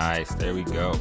Nice. There we go.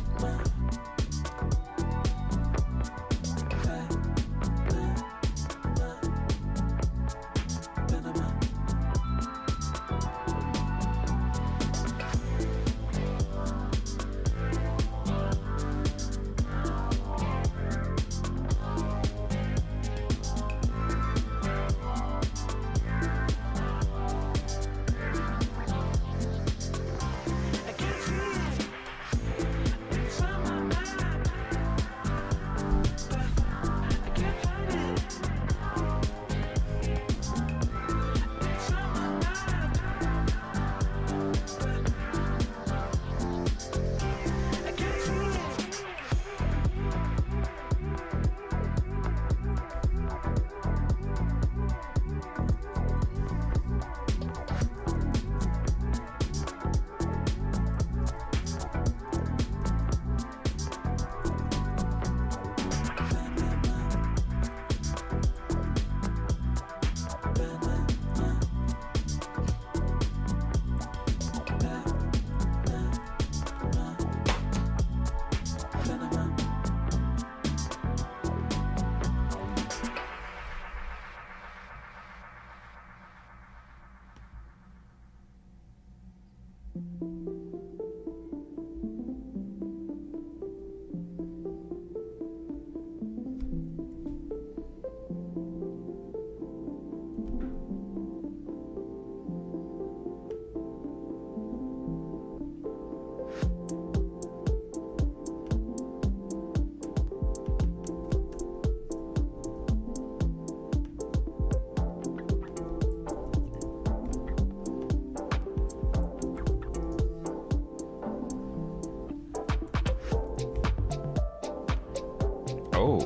Oh,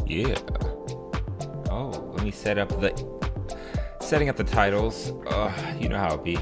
yeah. Oh, let me setting up the titles. You know how it be.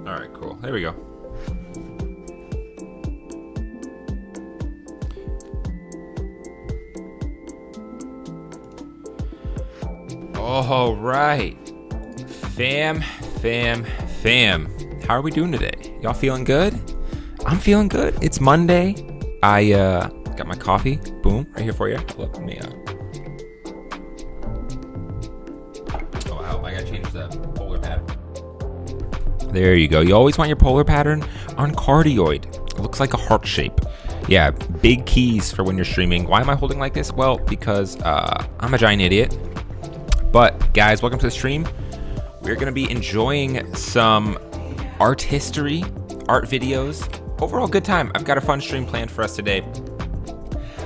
All right, cool. There we go. All right. Fam. How are we doing today? Y'all feeling good? I'm feeling good. It's Monday. I got my coffee. Boom, right here for you. Look, let me oh wow, I gotta change the polar pattern. There you go. You always want your polar pattern on cardioid. It looks like a heart shape. Yeah, big keys for when you're streaming. Why am I holding like this? Well, because I'm a giant idiot. But guys, welcome to the stream. We're gonna be enjoying some art history, art videos. Overall good time. I've got a fun stream planned for us today.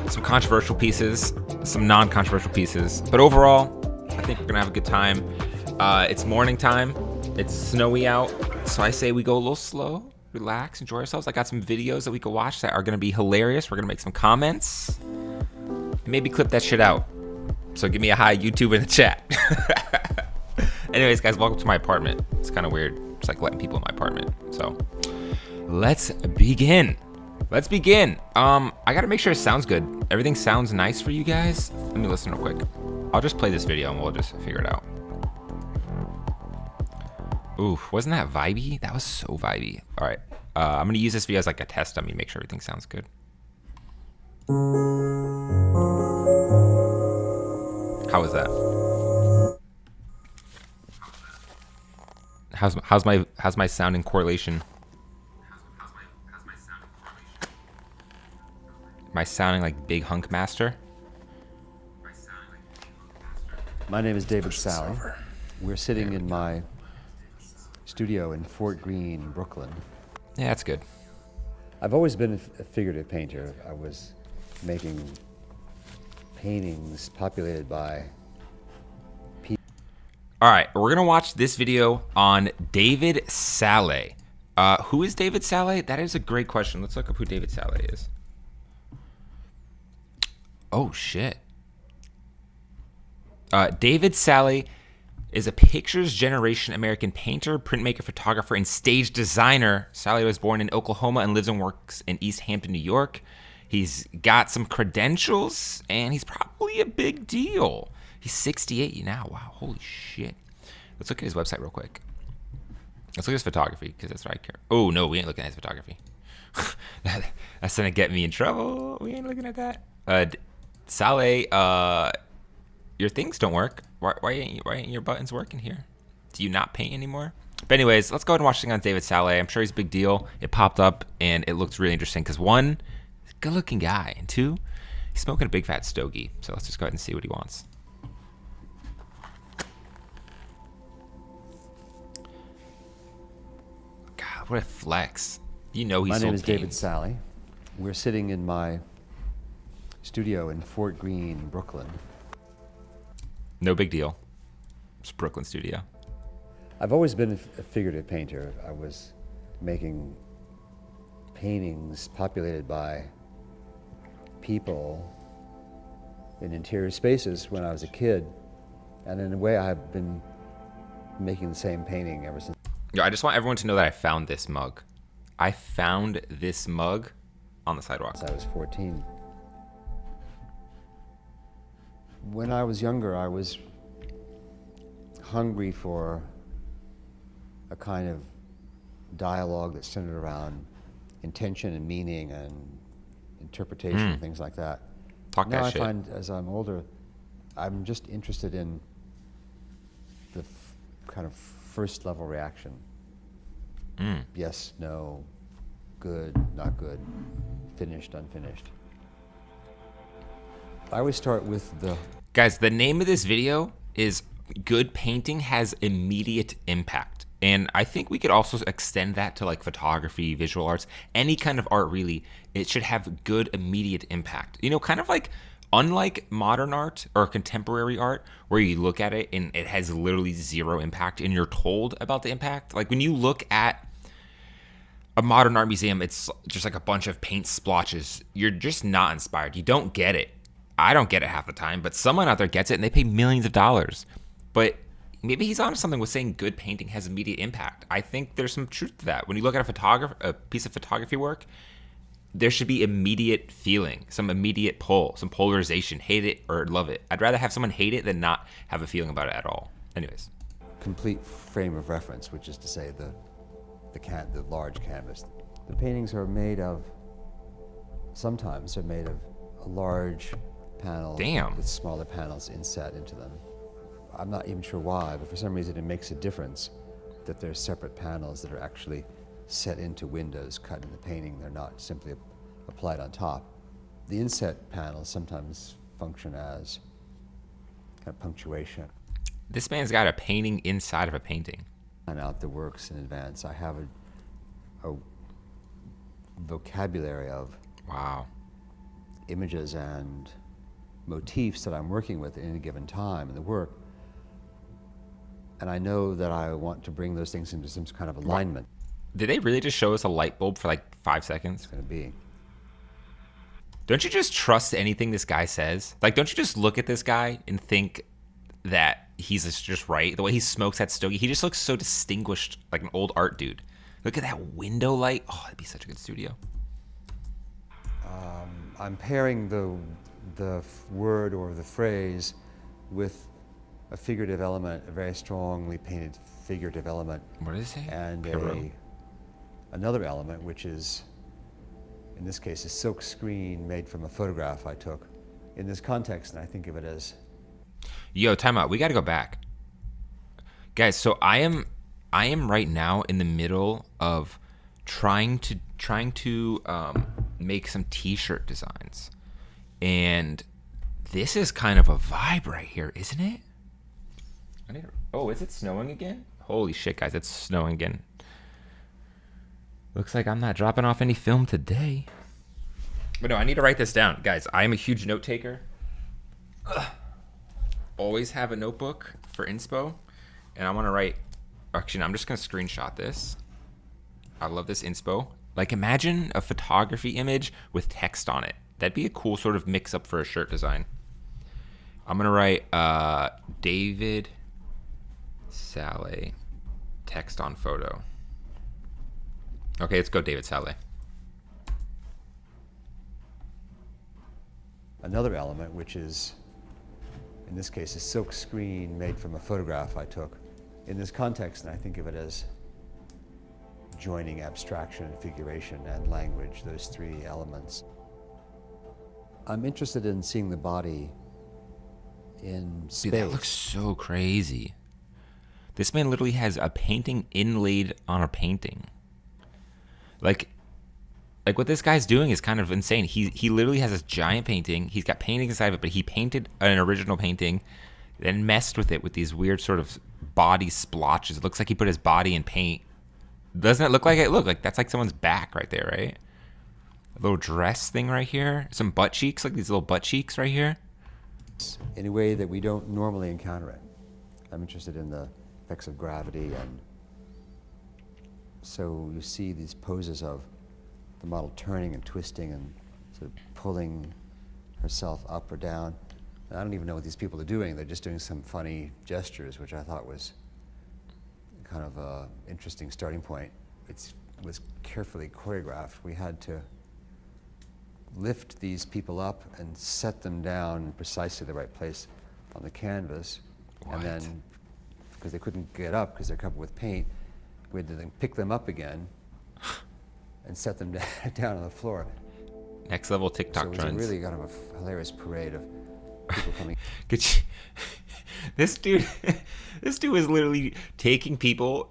Some controversial pieces, some non-controversial pieces. But overall, I think we're gonna have a good time. It's morning time. It's snowy out. So I say we go a little slow, relax, enjoy ourselves. I got some videos that we can watch that are gonna be hilarious. We're gonna make some comments. Maybe clip that shit out. So give me a hi YouTube in the chat. Anyways, guys, welcome to my apartment. It's kind of weird. It's like letting people in my apartment. So let's begin. I gotta make sure it sounds good. Everything sounds nice for you guys. Let me listen real quick. I'll just play this video and we'll just figure it out. Oof, wasn't that vibey? That was so vibey. All right, I'm gonna use this video as like a test dummy, make sure everything sounds good. How was that? How's my sound in correlation? Am I sounding like Big Hunk Master? My name is David Sally. We're sitting in my studio in Fort Greene, Brooklyn. Yeah, that's good. I've always been a figurative painter. I was making paintings populated by people. All right, we're gonna watch this video on David Sally. Who is David Sally? That is a great question. Let's look up who David Sally is. Oh shit. David Sally is a pictures generation American painter, printmaker, photographer, and stage designer. Sally was born in Oklahoma and lives and works in East Hampton, New York. He's got some credentials, and he's probably a big deal. He's 68 now. Wow, holy shit. Let's look at his website real quick. Let's look at his photography, because that's what I care. Oh, no, we ain't looking at his photography. That's going to get me in trouble. We ain't looking at that. Sally, your things don't work. Why ain't your buttons working here? Do you not paint anymore? But anyways, let's go ahead and watch things on David Sally. I'm sure he's a big deal. It popped up, and it looks really interesting, because one, he's a good-looking guy, and two, he's smoking a big fat stogie. So let's just go ahead and see what he wants. God, what a flex. You know he's My name is paint. David Sally. We're sitting in my studio in Fort Greene, Brooklyn. No big deal. It's Brooklyn studio. I've always been a figurative painter. I was making paintings populated by people in interior spaces when I was a kid. And in a way, I've been making the same painting ever since. Yo, I just want everyone to know that I found this mug. I found this mug on the sidewalk. I was 14. When I was younger, I was hungry for a kind of dialogue that centered around intention and meaning and interpretation, things like that. Talk now that I shit. find as I'm older, I'm just interested in the kind of first level reaction. Yes, no, good, not good, finished, unfinished. I always start with the... Guys, the name of this video is Good Painting Has Immediate Impact. And I think we could also extend that to like photography, visual arts, any kind of art really. It should have good immediate impact. You know, kind of like unlike modern art or contemporary art where you look at it and it has literally zero impact and you're told about the impact. Like when you look at a modern art museum, it's just like a bunch of paint splotches. You're just not inspired. You don't get it. I don't get it half the time, but someone out there gets it and they pay millions of dollars. But maybe he's onto something with saying good painting has immediate impact. I think there's some truth to that. When you look at a piece of photography work, there should be immediate feeling, some immediate pull, some polarization, hate it or love it. I'd rather have someone hate it than not have a feeling about it at all. Anyways. complete frame of reference, which is to say the large canvas. The paintings are made of, sometimes they're made of a large panel with smaller panels inset into them. I'm not even sure why, but for some reason it makes a difference that there's separate panels that are actually set into windows cut in the painting. They're not simply applied on top. The inset panels sometimes function as kind of punctuation. This man's got a painting inside of a painting. Plan out the works in advance. I have a vocabulary of images and motifs that I'm working with at any given time in the work. And I know that I want to bring those things into some kind of alignment. Did they really just show us a light bulb for like 5 seconds? It's going to be. Don't you just trust anything this guy says? Like, don't you just look at this guy and think that he's just right? The way he smokes that stogie, he just looks so distinguished, like an old art dude. Look at that window light. Oh, that'd be such a good studio. I'm pairing the word or the phrase with a figurative element, a very strongly painted figurative element. What did it say? And another element, which is, in this case, a silk screen made from a photograph I took. In this context, and I think of it as... Yo, time out. We got to go back. Guys, so I am right now in the middle of trying to make some t-shirt designs. And this is kind of a vibe right here, isn't it? Oh, is it snowing again? Holy shit, guys, it's snowing again. Looks like I'm not dropping off any film today. But no, I need to write this down. Guys, I am a huge note taker. Always have a notebook for inspo. And I want to write... Actually, I'm just going to screenshot this. I love this inspo. Like, imagine a photography image with text on it. That'd be a cool sort of mix-up for a shirt design. I'm going to write David Saleh text on photo. Okay, let's go David Saleh. Another element, which is, in this case, a silk screen made from a photograph I took. In this context, and I think of it as joining abstraction, figuration, and language, those three elements. I'm interested in seeing the body in space. Dude, that looks so crazy. This man literally has a painting inlaid on a painting. Like what this guy's doing is kind of insane. He literally has this giant painting. He's got paintings inside of it, but he painted an original painting, then messed with it with these weird sort of body splotches. It looks like he put his body in paint. Doesn't it look like it? Look, like that's like someone's back right there, right? A little dress thing right here. Some butt cheeks, like these little butt cheeks right here. In a way that we don't normally encounter it. I'm interested in the effects of gravity, and so you see these poses of the model turning and twisting and sort of pulling herself up or down. And I don't even know what these people are doing. They're just doing some funny gestures, which I thought was kind of an interesting starting point. It was carefully choreographed. We had to lift these people up and set them down in precisely the right place on the canvas. What? And then, because they couldn't get up because they're covered with paint, we had to then pick them up again and set them down on the floor. Next level TikTok so it was trends. really kind of a hilarious parade of people coming. This dude was literally taking people.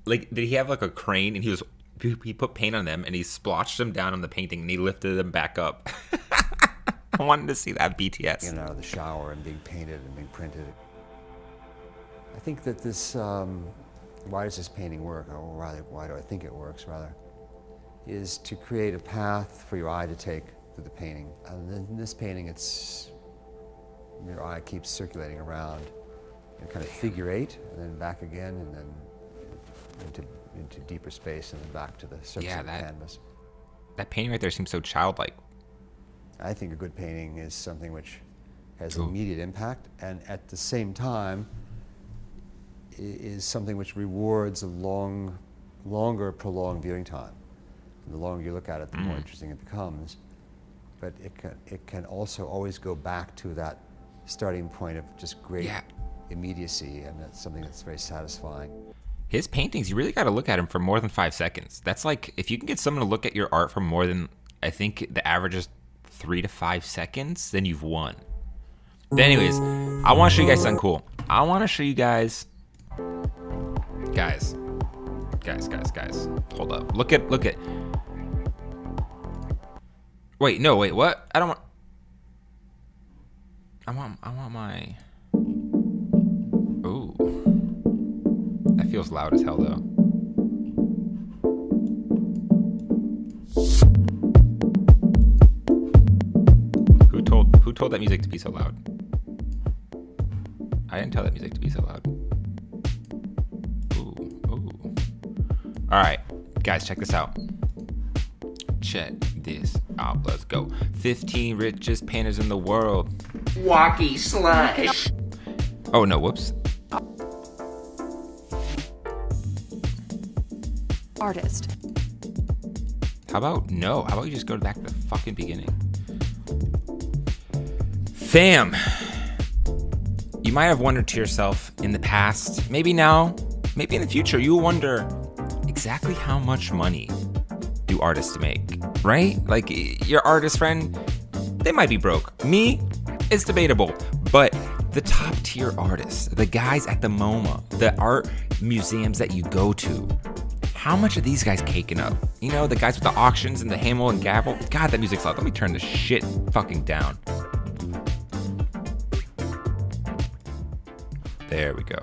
Like, did he have like a crane and he put paint on them and he splotched them down on the painting and he lifted them back up. I wanted to see that BTS. In and out of the shower and being painted and being printed. I think that this, why does this painting work, or rather, why do I think it works, rather, is to create a path for your eye to take through the painting. And in this painting, it's, your eye keeps circulating around in kind of figure eight, and then back again, and then into deeper space, and then back to the surface of the canvas. That painting right there seems so childlike. I think a good painting is something which has immediate impact, and at the same time is something which rewards a longer prolonged viewing time. And the longer you look at it, the more interesting it becomes. But it can also always go back to that starting point of just great immediacy, and that's something that's very satisfying. His paintings, you really got to look at him for more than 5 seconds. That's like, if you can get someone to look at your art for more than, I think the average is 3 to 5 seconds, then you've won. But anyways, I want to show you guys something cool. I want to show you guys, guys. Hold up. Look at. Wait, what? I want my. Ooh. That feels loud as hell though. Who told that music to be so loud? I didn't tell that music to be so loud. Ooh. All right, guys, check this out. Check this out. Let's go. 15 richest painters in the world. Walkie slush. Oh no, whoops. Artist. How about you just go back to the fucking beginning? Fam, you might have wondered to yourself in the past, maybe now, maybe in the future you'll wonder exactly how much money do artists make, right? Like your artist friend, they might be broke. Me, it's debatable. But the top tier artists, the guys at the MoMA, the art museums that you go to, how much are these guys caking up? You know, the guys with the auctions and the hammer and gavel. God, that music's loud. Let me turn this shit fucking down. There we go.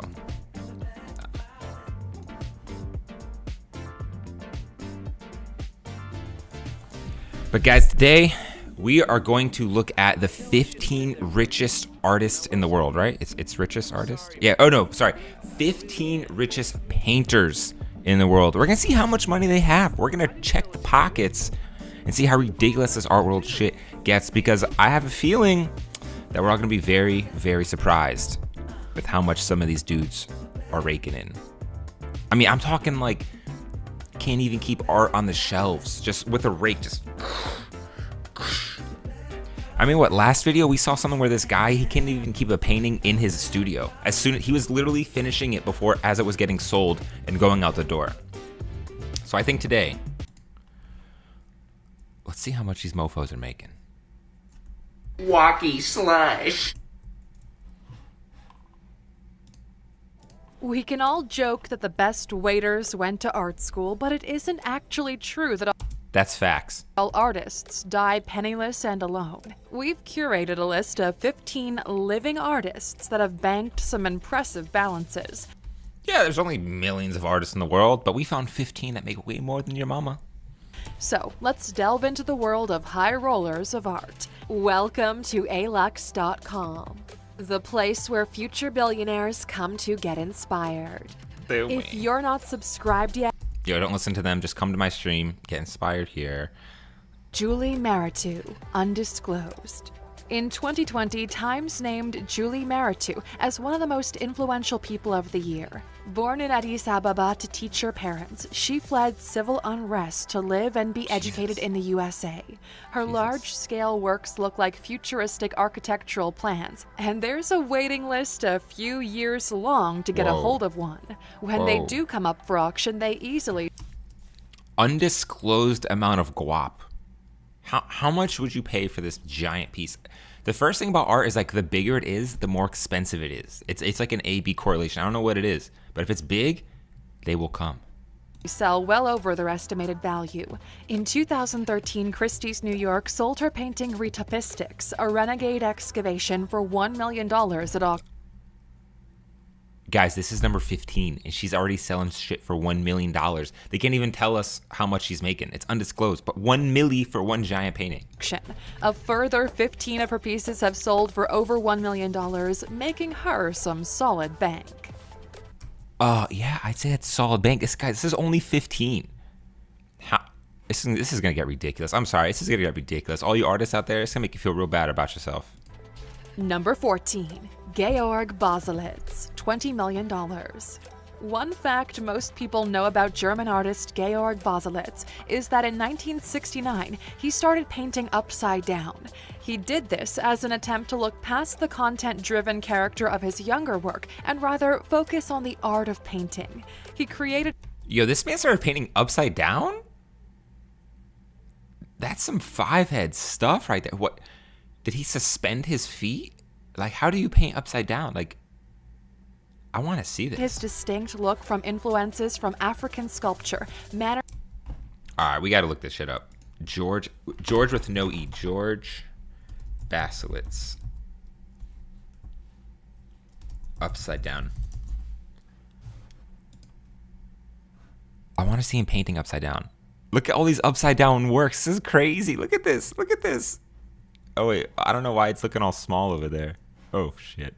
But guys, today we are going to look at the 15 richest artists in the world, right? It's richest artists? Yeah, oh no, sorry. 15 richest painters in the world. We're gonna see how much money they have. We're gonna check the pockets and see how ridiculous this art world shit gets, because I have a feeling that we're all gonna be very, very surprised with how much some of these dudes are raking in. I mean, I'm talking like can't even keep art on the shelves, just with a rake, just. I mean, what, last video we saw something where this guy, he can't even keep a painting in his studio. As soon as he was literally finishing it before, as it was getting sold and going out the door. So I think today, let's see how much these mofos are making. Walkie slush. We can all joke that the best waiters went to art school, but it isn't actually true that That's facts. all artists die penniless and alone. We've curated a list of 15 living artists that have banked some impressive balances. Yeah, there's only millions of artists in the world, but we found 15 that make way more than your mama. So let's delve into the world of high rollers of art. Welcome to alux.com, the place where future billionaires come to get inspired. If you're not subscribed yet, Yo, don't listen to them. Just come to my stream. Get inspired here. Julie Maritou, undisclosed. In 2020, Times named Julie Maritou as one of the most influential people of the year. Born in Addis Ababa to teach her parents, she fled civil unrest to live and be educated in the USA. Her large-scale works look like futuristic architectural plans, and there's a waiting list a few years long to get a hold of one. When they do come up for auction, they easily... Undisclosed amount of guap. How much would you pay for this giant piece? The first thing about art is, like, the bigger it is, the more expensive it is. It's like an A-B correlation. I don't know what it is, but if it's big, they will come. Sell well over their estimated value. In 2013, Christie's New York sold her painting Retapistics, a renegade excavation, for $1 million at auction. Guys, this is number 15, and she's already selling shit for $1 million. They can't even tell us how much she's making. It's undisclosed, but $1 million for one giant painting. A further 15 of her pieces have sold for over $1 million, making her some solid bank. Yeah, I'd say that's solid bank. This is only 15. This is gonna get ridiculous. I'm sorry, this is gonna get ridiculous. All you artists out there, it's gonna make you feel real bad about yourself. Number 14, Georg Baselitz, $20 million. One fact most people know about German artist Georg Baselitz is that in 1969, he started painting upside down. He did this as an attempt to look past the content-driven character of his younger work and rather focus on the art of painting. He created... Yo, this man started painting upside down? That's some five-head stuff right there. What? Did he suspend his feet? Like, how do you paint upside down? Like, I want to see this. His distinct look from influences from African sculpture, manner... All right, we got to look this shit up. George with no E. George Baselitz. Upside down. I want to see him painting upside down. Look at all these upside down works. This is crazy. Look at this. Look at this. Oh, wait. I don't know why it's looking all small over there. Oh, shit.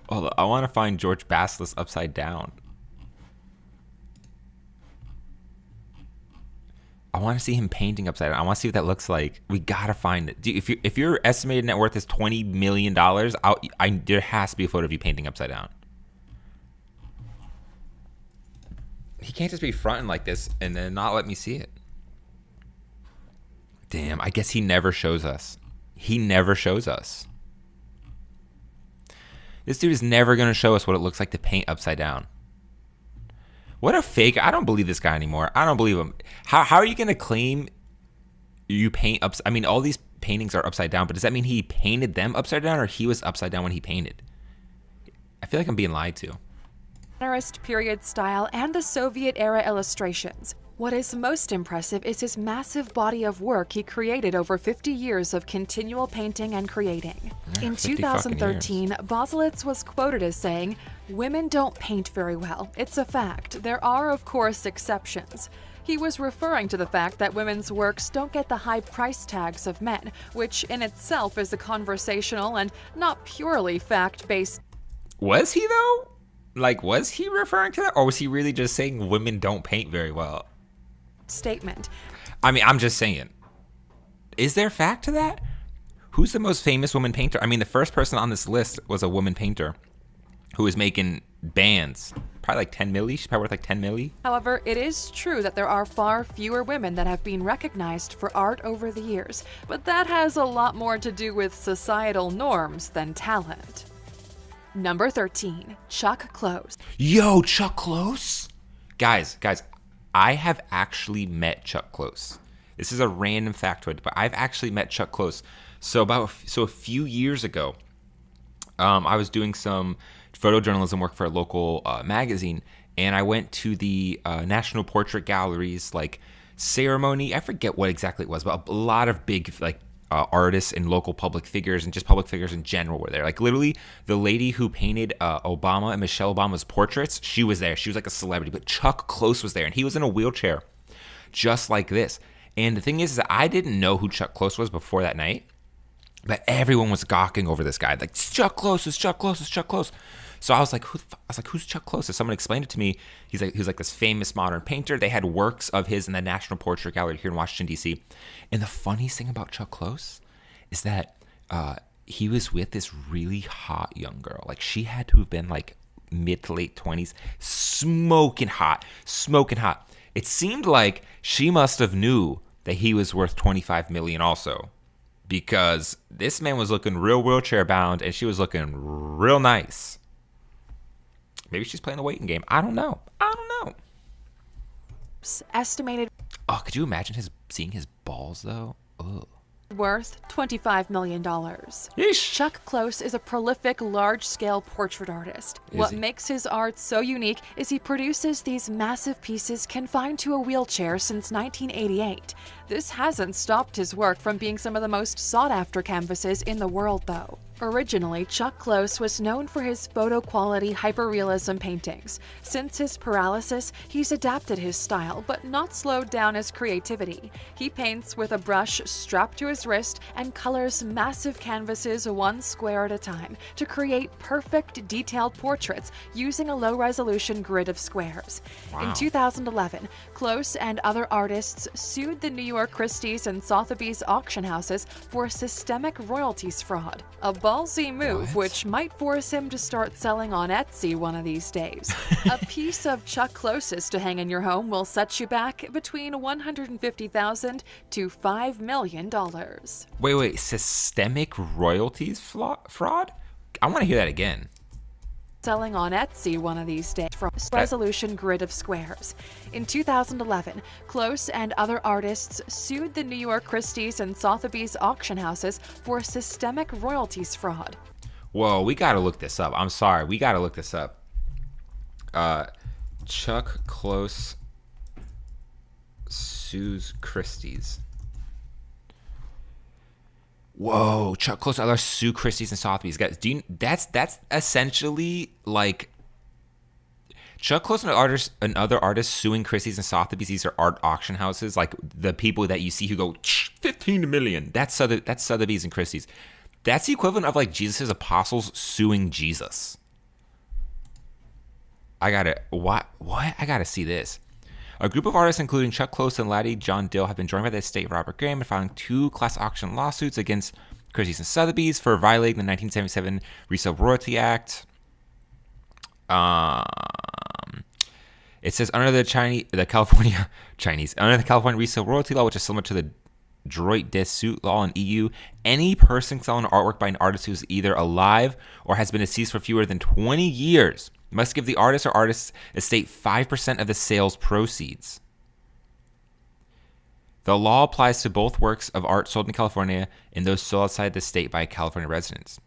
Hold on. I want to find George Baselitz upside down. I want to see him painting upside down. I want to see what that looks like. We got to find it. Dude, if your estimated net worth is $20 million, there has to be a photo of you painting upside down. He can't just be fronting like this and then not let me see it. Damn, I guess he never shows us. He never shows us. This dude is never going to show us what it looks like to paint upside down. What a fake. I don't believe this guy anymore. I don't believe him. How are you going to claim you paint I mean, all these paintings are upside down, but does that mean he painted them upside down or he was upside down when he painted? I feel like I'm being lied to. Modernist period style and the Soviet era illustrations. What is most impressive is his massive body of work he created over 50 years of continual painting and creating. Yeah, In 50 fucking 2013, Boselitz was quoted as saying, "Women don't paint very well. It's a fact. There are, of course, exceptions." He was referring to the fact that women's works don't get the high price tags of men, which in itself is a conversational and not purely fact-based. Was he though? Like, was he referring to that? Or was he really just saying women don't paint very well? Statement. I mean, I'm just saying. Is there fact to that? Who's the most famous woman painter? I mean, the first person on this list was a woman painter who was making bands. Probably like 10 milli. She's probably worth like 10 milli. However, it is true that there are far fewer women that have been recognized for art over the years, but that has a lot more to do with societal norms than talent. Number 13, Chuck Close. Yo, Chuck Close? Guys, I have actually met Chuck Close. This is a random factoid, but I've actually met Chuck Close. So a few years ago, I was doing some photojournalism work for a local magazine, and I went to the National Portrait Gallery's like ceremony. I forget what exactly it was, but a lot of big like artists and local public figures and just public figures in general were there. Like literally the lady who painted Obama and Michelle Obama's portraits, she was there. She was like a celebrity, but Chuck Close was there and he was in a wheelchair just like this. And the thing is that I didn't know who Chuck Close was before that night, but everyone was gawking over this guy. Like, it's Chuck Close, it's Chuck Close, it's Chuck Close. So I was like, who's Chuck Close? So someone explained it to me. He was like this famous modern painter. They had works of his in the National Portrait Gallery here in Washington, D.C. And the funniest thing about Chuck Close is that he was with this really hot young girl. Like, she had to have been like mid to late 20s, smoking hot. It seemed like she must have knew that he was worth $25 million also, because this man was looking real wheelchair bound and she was looking real nice. Maybe she's playing the waiting game. I don't know. Estimated Oh, could you imagine seeing his balls though? Ugh. worth $25 million. Yeesh. Chuck Close is a prolific, large-scale portrait artist. What he? makes his art so unique is he produces these massive pieces confined to a wheelchair since 1988. This hasn't stopped his work from being some of the most sought-after canvases in the world, though. Originally, Chuck Close was known for his photo-quality hyperrealism paintings. Since his paralysis, he's adapted his style, but not slowed down his creativity. He paints with a brush strapped to his wrist and colors massive canvases one square at a time to create perfect, detailed portraits using a low-resolution grid of squares. Wow. In 2011, Close and other artists sued the New York Christie's and Sotheby's auction houses for systemic royalties fraud. A ballsy move, which might force him to start selling on Etsy one of these days. A piece of Chuck Close's to hang in your home will set you back between $150,000 to $5 million. Wait, systemic royalties fraud? I want to hear that again. Selling on Etsy one of these days from a resolution grid of squares. In 2011, Close and other artists sued the New York Christie's and Sotheby's auction houses for systemic royalties fraud. Whoa, we gotta look this up. I'm sorry, we gotta look this up. Chuck Close sues Christie's. Whoa, Chuck Close, other sue Christie's and Sotheby's. Guys, that's essentially like Chuck Close and other artists suing Christie's and Sotheby's. These are art auction houses, like the people that you see who go 15 million. That's Sotheby's and Christie's. That's the equivalent of like Jesus' apostles suing Jesus. I gotta see this. A group of artists, including Chuck Close and Laddie John Dill, have been joined by the estate Robert Graham in filing 2 class action lawsuits against Christie's and Sotheby's for violating the 1977 Resale Royalty Act. It says under the California resale royalty law, which is similar to the droit de suite law in EU, any person selling artwork by an artist who is either alive or has been deceased for fewer than 20 years must give the artist or artist's estate 5% of the sales proceeds. The law applies to both works of art sold in California and those sold outside the state by California residents.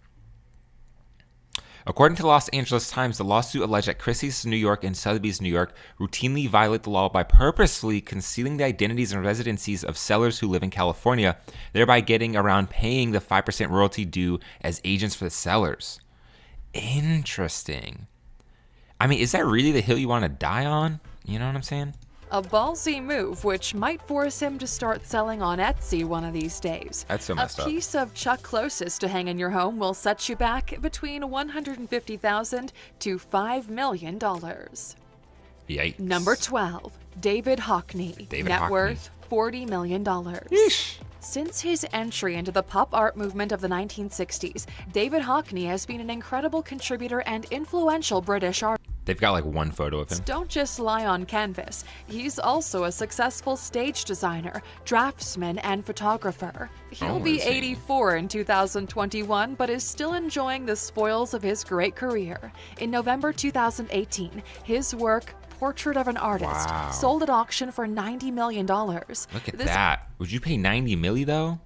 According to the Los Angeles Times, the lawsuit alleged that Christie's New York and Sotheby's New York routinely violate the law by purposefully concealing the identities and residencies of sellers who live in California, thereby getting around paying the 5% royalty due as agents for the sellers. Interesting. I mean, is that really the hill you want to die on? You know what I'm saying? A ballsy move, which might force him to start selling on Etsy one of these days. That's so messed up. A piece of Chuck Closest to hang in your home will set you back between $150,000 to $5 million. Yikes. Number 12, David Hockney. Net worth $40 million. Yeesh. Since his entry into the pop art movement of the 1960s, David Hockney has been an incredible contributor and influential British artist. They've got like one photo of him. Don't just lie on canvas. He's also a successful stage designer, draftsman, and photographer. He'll be 84 in 2021, but is still enjoying the spoils of his great career. In November 2018, his work, Portrait of an Artist, sold at auction for $90 million. Look at that. Would you pay $90 million though?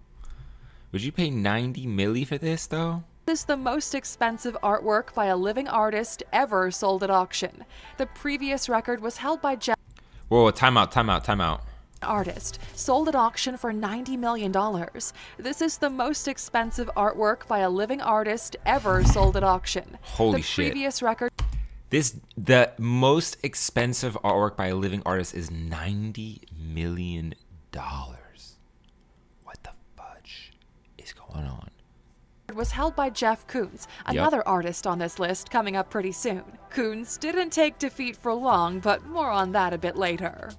Would you pay $90 million for this though? This is the most expensive artwork by a living artist ever sold at auction. The previous record was held by Jeff. Whoa, time out. Artist, sold at auction for $90 million. This is the most expensive artwork by a living artist ever sold at auction. Holy the shit. Previous record. The most expensive artwork by a living artist is $90 million. What the fudge is going on? Was held by Jeff Koons, another artist on this list coming up pretty soon. Koons didn't take defeat for long, but more on that a bit later.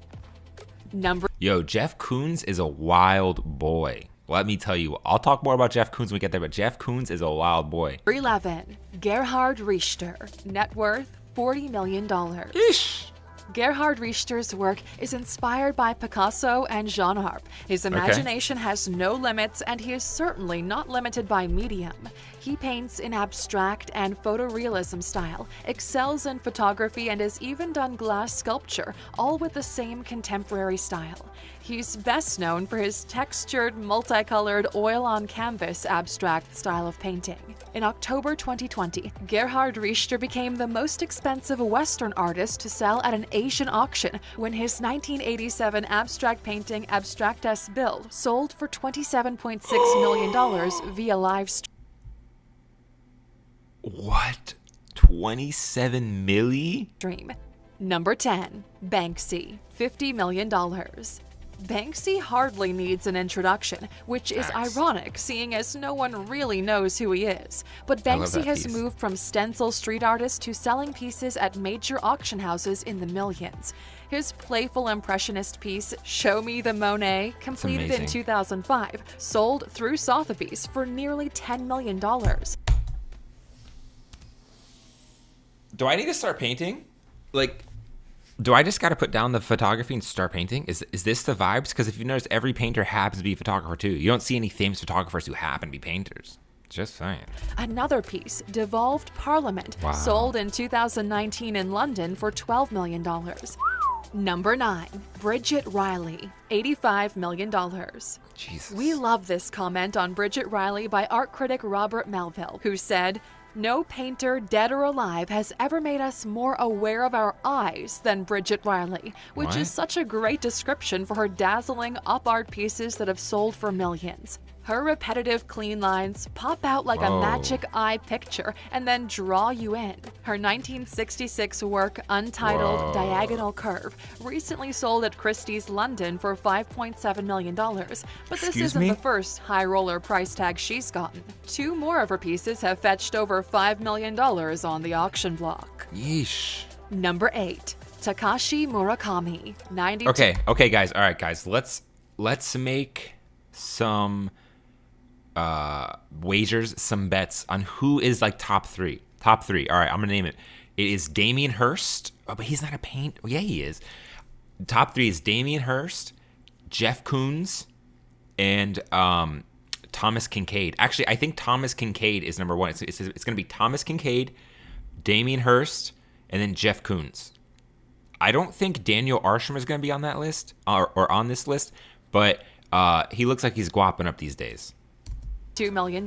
Yo, Jeff Koons is a wild boy. Let me tell you, I'll talk more about Jeff Koons when we get there, but Jeff Koons is a wild boy. 11. Gerhard Richter, net worth $40 million. Eesh. Gerhard Richter's work is inspired by Picasso and Jean Harp. His imagination has no limits, and he is certainly not limited by medium. He paints in abstract and photorealism style, excels in photography, and has even done glass sculpture, all with the same contemporary style. He's best known for his textured, multicolored, oil-on-canvas abstract style of painting. In October 2020, Gerhard Richter became the most expensive Western artist to sell at an Asian auction when his 1987 abstract painting Abstraktes Bild sold for $27.6 million via live stream. What? 27 milli? Number 10. Banksy, $50 million. Banksy hardly needs an introduction, which is ironic seeing as no one really knows who he is. But Banksy has moved from stencil street artist to selling pieces at major auction houses in the millions. His playful impressionist piece, Show Me the Monet, completed in 2005, sold through Sotheby's for nearly $10 million. Do I need to start painting? Like, do I just got to put down the photography and start painting? Is this the vibes? Because if you notice, every painter happens to be a photographer too. You don't see any famous photographers who happen to be painters. Just saying. Another piece, Devolved Parliament, sold in 2019 in London for $12 million. Number 9. Bridget Riley, $85 million. Jesus. We love this comment on Bridget Riley by art critic Robert Melville, who said, "No painter, dead or alive, has ever made us more aware of our eyes than Bridget Riley," which is such a great description for her dazzling op-art pieces that have sold for millions. Her repetitive clean lines pop out like a magic eye picture and then draw you in. Her 1966 work, Untitled Diagonal Curve, recently sold at Christie's London for $5.7 million, but this isn't the first high roller price tag she's gotten. 2 more of her pieces have fetched over $5 million on the auction block. Yeesh. Number 8. Takashi Murakami, 92. Okay, guys. All right, guys. Let's make some wagers, some bets on who is like top 3. Top 3. All right, I'm gonna name it. It is Damien Hirst. Oh, but he's not a painter. Yeah, he is. Top 3 is Damien Hirst, Jeff Koons, and Thomas Kincaid. Actually, I think Thomas Kincaid is number one. It's going to be Thomas Kincaid, Damien Hirst, and then Jeff Koons. I don't think Daniel Arsham is going to be on that list or on this list, but he looks like he's guapping up these days. $2 million.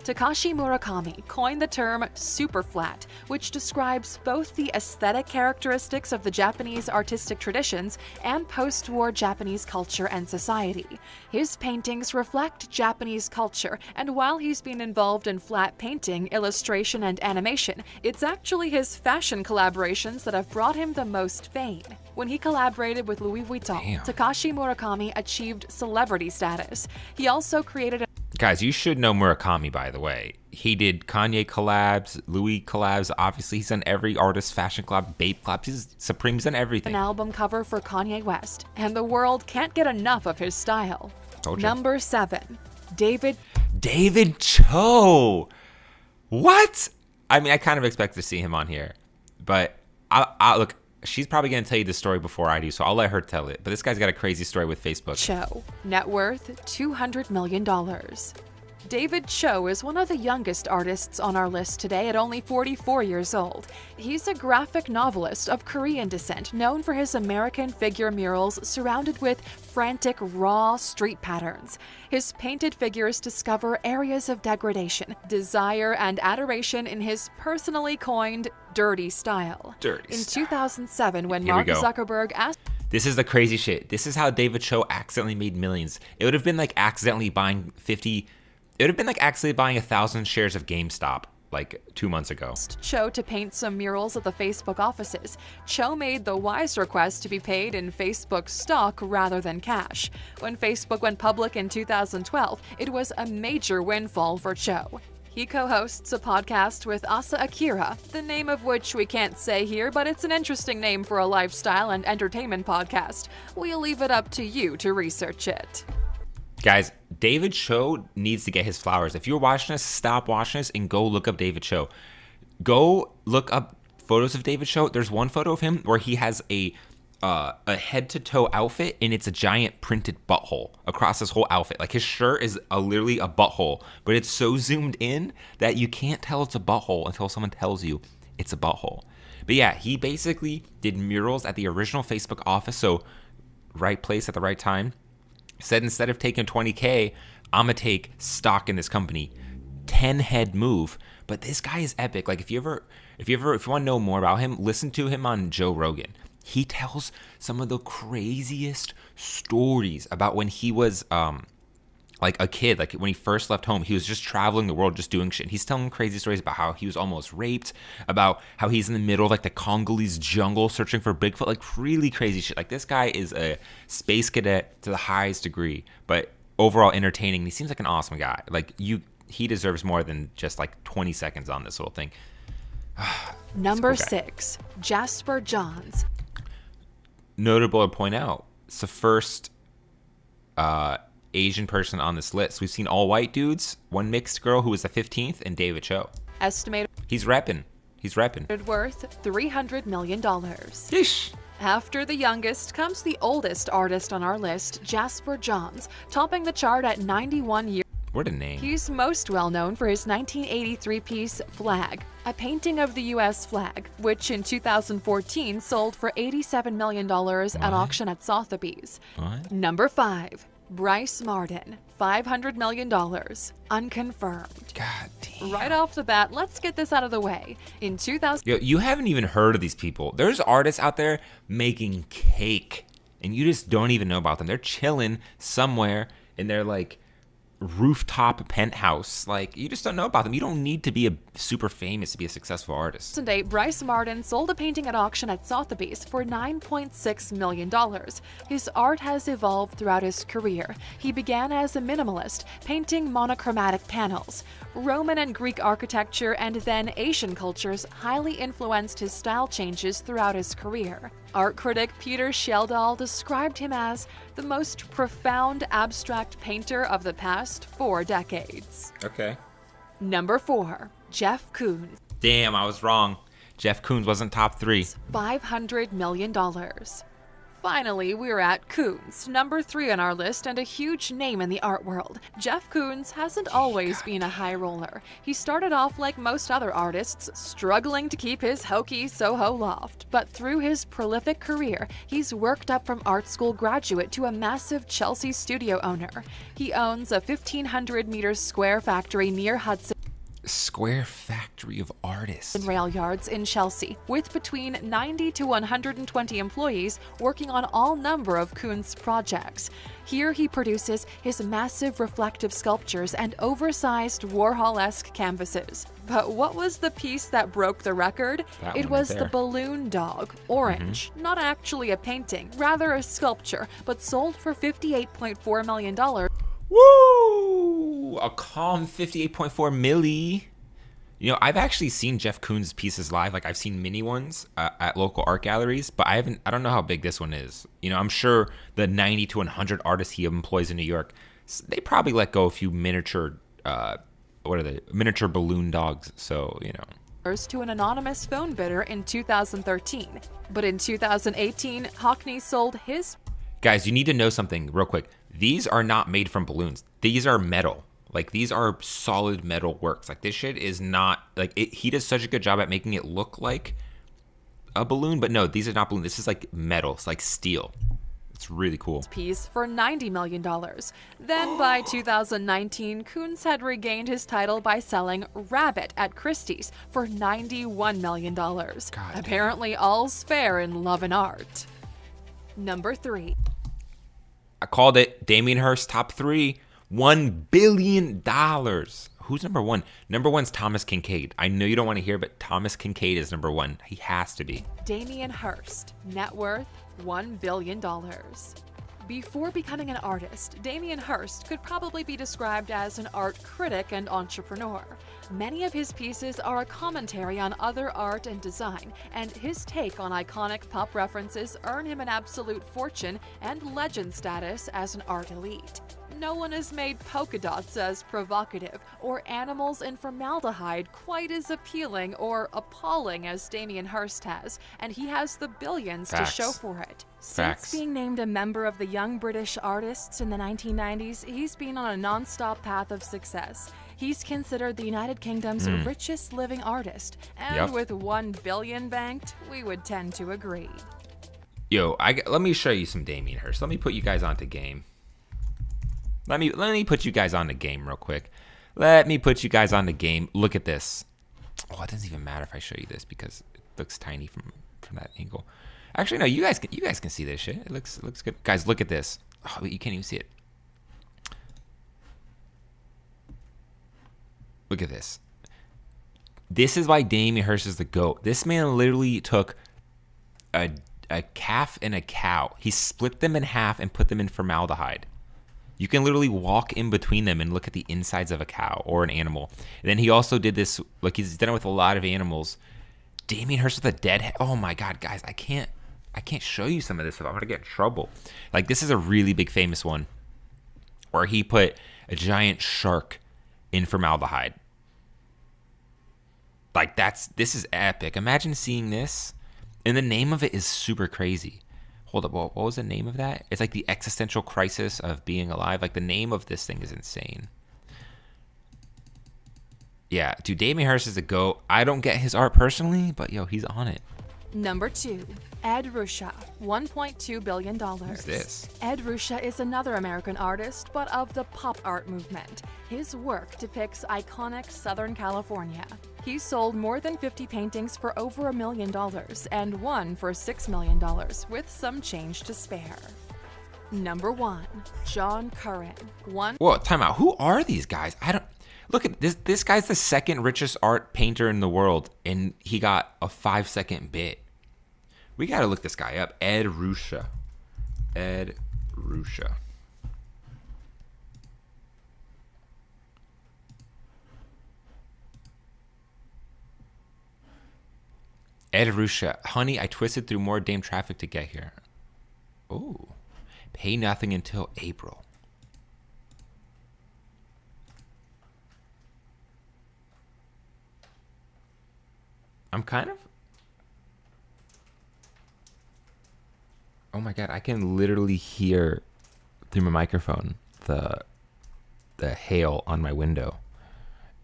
Takashi Murakami coined the term super flat, which describes both the aesthetic characteristics of the Japanese artistic traditions and post-war Japanese culture and society. His paintings reflect Japanese culture, and while he's been involved in flat painting, illustration, and animation, it's actually his fashion collaborations that have brought him the most fame. When he collaborated with Louis Vuitton, Takashi Murakami achieved celebrity status. He also created Guys, you should know Murakami, by the way. He did Kanye collabs, Louis collabs. Obviously, he's done every artist fashion collab, Bape collabs. He's Supreme's done everything. an album cover for Kanye West, and the world can't get enough of his style. Told you. Number 7. David Cho. What? I mean, I kind of expect to see him on here, but I look. She's probably going to tell you the story before I do, so I'll let her tell it. But this guy's got a crazy story with Facebook. Cho, net worth $200 million. David Cho is one of the youngest artists on our list today at only 44 years old. He's a graphic novelist of Korean descent, known for his American figure murals surrounded with frantic, raw street patterns. His painted figures discover areas of degradation, desire, and adoration in his personally coined dirty style. In 2007, when Here we Mark go. Zuckerberg asked This is the crazy shit. This is how David Cho accidentally made millions. It would have been like accidentally buying 1,000 shares of GameStop like 2 months ago. Cho to paint some murals at the Facebook offices. Cho made the wise request to be paid in Facebook stock rather than cash. When Facebook went public in 2012, it was a major windfall for Cho. He co-hosts a podcast with Asa Akira, the name of which we can't say here, but it's an interesting name for a lifestyle and entertainment podcast. We'll leave it up to you to research it. Guys, David Cho needs to get his flowers. If you're watching this, stop watching this and go look up David Cho. Go look up photos of David Cho. There's one photo of him where he has a head-to-toe outfit, and it's a giant printed butthole across his whole outfit. Like, his shirt is literally a butthole, but it's so zoomed in that you can't tell it's a butthole until someone tells you it's a butthole. But yeah, he basically did murals at the original Facebook office, so right place at the right time. Said instead of taking 20K, I'm gonna take stock in this company. 10-head move. But this guy is epic. Like, if you want to know more about him, listen to him on Joe Rogan. He tells some of the craziest stories about when he was like a kid, like when he first left home. He was just traveling the world, just doing shit. He's telling crazy stories about how he was almost raped, about how he's in the middle of like the Congolese jungle searching for Bigfoot, like really crazy shit. Like, this guy is a space cadet to the highest degree, but overall entertaining. He seems like an awesome guy. Like, he deserves more than just like 20 seconds on this little thing. Number Cool guy. 6, Jasper Johns. Notable to point out, it's the first Asian person on this list. We've seen all white dudes, one mixed girl who was the 15th, and David Cho. Estimated He's repping. worth $300 million. Yeesh. After the youngest comes the oldest artist on our list, Jasper Johns, topping the chart at 91 years. What a name. He's most well known for his 1983 piece Flag, a painting of the U.S. flag, which in 2014 sold for $87 million at auction at Sotheby's. What? Number 5, Bryce Martin, $500 million, unconfirmed. God damn. Right off the bat, let's get this out of the way. In 2000, Yo, you haven't even heard of these people. There's artists out there making cake, and you just don't even know about them. They're chilling somewhere in their like rooftop penthouse. Like, you just don't know about them. You don't need to be a super famous to be a successful artist. 2008, Bryce Martin sold a painting at auction at Sotheby's for $9.6 million. His art has evolved throughout his career. He began as a minimalist, painting monochromatic panels. Roman and Greek architecture and then Asian cultures highly influenced his style changes throughout his career. Art critic Peter Sheldall described him as the most profound abstract painter of the past 4 decades. Okay. Number 4, Jeff Koons. Damn, I was wrong. Jeff Koons wasn't top 3. $500 million. Finally, we're at Koons, number 3 on our list and a huge name in the art world. Jeff Koons hasn't always been a high roller. He started off like most other artists, struggling to keep his hokey Soho loft. But through his prolific career, he's worked up from art school graduate to a massive Chelsea studio owner. He owns a 1,500 meters square factory near Hudson Square factory of artists. rail yards in Chelsea, with between 90 to 120 employees working on all number of Koons projects. Here he produces his massive reflective sculptures and oversized Warhol-esque canvases. But what was the piece that broke the record? That It one right was the there. balloon dog, orange. Not actually a painting, rather a sculpture, but sold for $58.4 million. Woo! A calm 58.4 milli. You know, I've actually seen Jeff Koons' pieces live. Like, I've seen mini ones at local art galleries, but I don't know how big this one is. You know, I'm sure the 90 to 100 artists he employs in New York, they probably let go a few miniature, miniature balloon dogs. So, you know. To an anonymous phone bidder in 2013. But in 2018, Hockney sold his Guys, you need to know something real quick. These are not made from balloons. These are metal. Like, these are solid metal works. Like, this shit is not, like, he does such a good job at making it look like a balloon, but no, these are not balloons. This is like metal. It's like steel. It's really cool. piece for $90 million. Then by 2019, Koons had regained his title by selling Rabbit at Christie's for $91 million. Apparently all's fair in love and art. Number 3. I called it. Damien Hirst, top 3. $1 billion. Who's number 1? Number 1's Thomas Kinkade. I know you don't want to hear, but Thomas Kinkade is number 1. He has to be. Damien Hirst, net worth $1 billion. Before becoming an artist, Damien Hirst could probably be described as an art critic and entrepreneur. Many of his pieces are a commentary on other art and design, and his take on iconic pop references earn him an absolute fortune and legend status as an art elite. No one has made polka dots as provocative or animals in formaldehyde quite as appealing or appalling as Damien Hirst has, and he has the billions Facts. to show for it. Facts. Since being named a member of the Young British Artists in the 1990s, he's been on a non-stop path of success. He's considered the United Kingdom's richest living artist, and Yep. with $1 billion banked, we would tend to agree. Yo, let me show you some Damien Hirst. Let me put you guys onto game. Let me put you guys on the game real quick. Let me put you guys on the game. Look at this. Oh, it doesn't even matter if I show you this because it looks tiny from that angle. Actually, no, you guys can see this shit. It looks good. Guys, look at this. Oh, wait, you can't even see it. Look at this. This is why Damien Hirst is the GOAT. This man literally took a calf and a cow. He split them in half and put them in formaldehyde. You can literally walk in between them and look at the insides of a cow or an animal. And then he also did this, like he's done it with a lot of animals. Damien Hirst with a dead head. Oh my God, guys, I can't show you some of this stuff. I'm gonna get in trouble. Like, this is a really big famous one where he put a giant shark in formaldehyde. Like, this is epic. Imagine seeing this. And the name of it is super crazy. Hold up, what was the name of that? It's like the existential crisis of being alive. Like, the name of this thing is insane. Yeah, dude, Damien Hirst is a GOAT. I don't get his art personally, but yo, he's on it. Number 2. Ed Ruscha, $1.2 billion. Who's this? Ed Ruscha is another American artist, but of the pop art movement. His work depicts iconic Southern California. He sold more than 50 paintings for over $1 million and one for $6 million, with some change to spare. Number 1. John Curran. Whoa, time out. Who are these guys? I don't... Look at this. This guy's the second richest art painter in the world, and he got a 5-second bid. We got to look this guy up. Ed Ruscha. Ed Ruscha. Ed Ruscha. Honey, I twisted through more damn traffic to get here. Oh. Pay nothing until April. I'm kind of... Oh my god, I can literally hear through my microphone the hail on my window.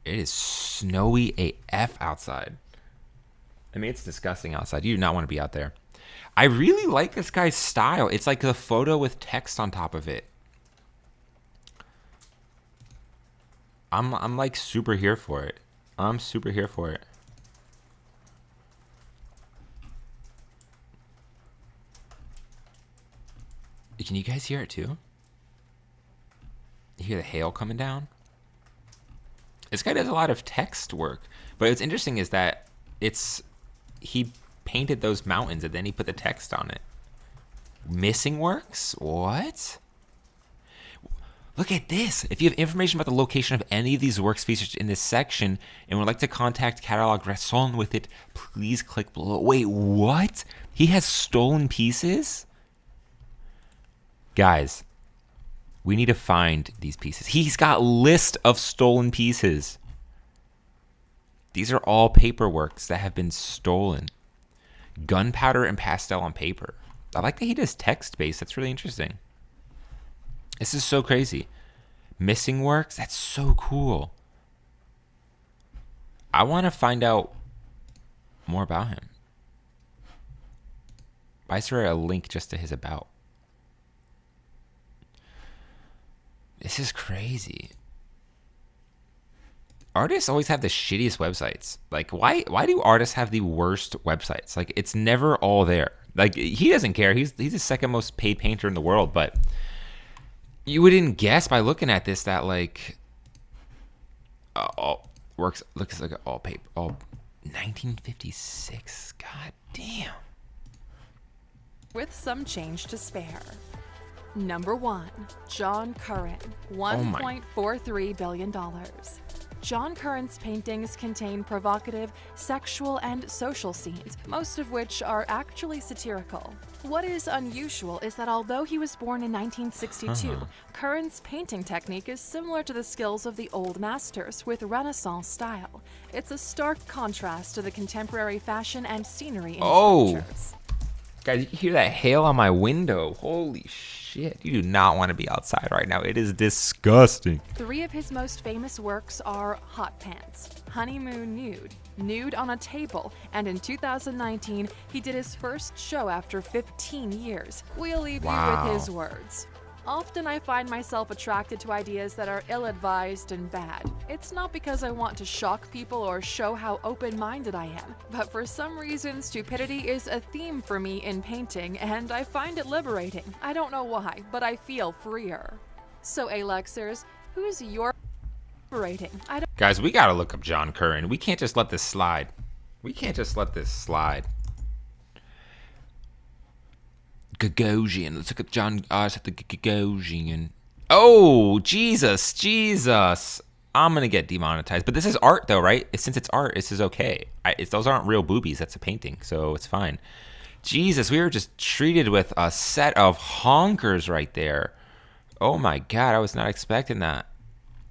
It is snowy AF outside. I mean, it's disgusting outside. You do not want to be out there. I really like this guy's style. It's like a photo with text on top of it. I'm like super here for it. I'm super here for it. Can you guys hear it too? You hear the hail coming down? This guy does a lot of text work, but what's interesting is that he painted those mountains and then he put the text on it. Missing works? What? Look at this. If you have information about the location of any of these works featured in this section and would like to contact Catalog Raison with it, please click below. Wait, what? He has stolen pieces? Guys, we need to find these pieces. He's got list of stolen pieces. These are all paperworks that have been stolen. Gunpowder and pastel on paper. I like that he does text-based. That's really interesting. This is so crazy. Missing works? That's so cool. I want to find out more about him. I saw a link just to his about. This is crazy. Artists always have the shittiest websites. Like, why do artists have the worst websites? Like, it's never all there. Like, he doesn't care. He's the second most paid painter in the world, but you wouldn't guess by looking at this that, like, all works looks like all paper. All 1956. God damn. With some change to spare. Number 1, John Curran, $1.43 billion. John Curran's paintings contain provocative sexual and social scenes, most of which are actually satirical. What is unusual is that although he was born in 1962, Curran's painting technique is similar to the skills of the old masters with Renaissance style. It's a stark contrast to the contemporary fashion and scenery in his pictures. Guys, you hear that hail on my window? Holy shit. You do not want to be outside right now. It is disgusting. 3 of his most famous works are Hot Pants, Honeymoon Nude, Nude on a Table, and in 2019, he did his first show after 15 years. We'll leave you with his words. Often I find myself attracted to ideas that are ill-advised and bad. It's not because I want to shock people or show how open-minded I am, but for some reason stupidity is a theme for me in painting, and I find it liberating. I don't know why, but I feel freer. So Alexers, who's your liberating? Guys, we gotta look up John Curran. We can't just let this slide. We can't just let this slide. Gagosian. Let's look at John at the Gagosian. Oh, Jesus. I'm gonna get demonetized. But this is art, though, right? Since it's art, this is okay. Those aren't real boobies. That's a painting, so it's fine. Jesus, we were just treated with a set of honkers right there. Oh my God, I was not expecting that.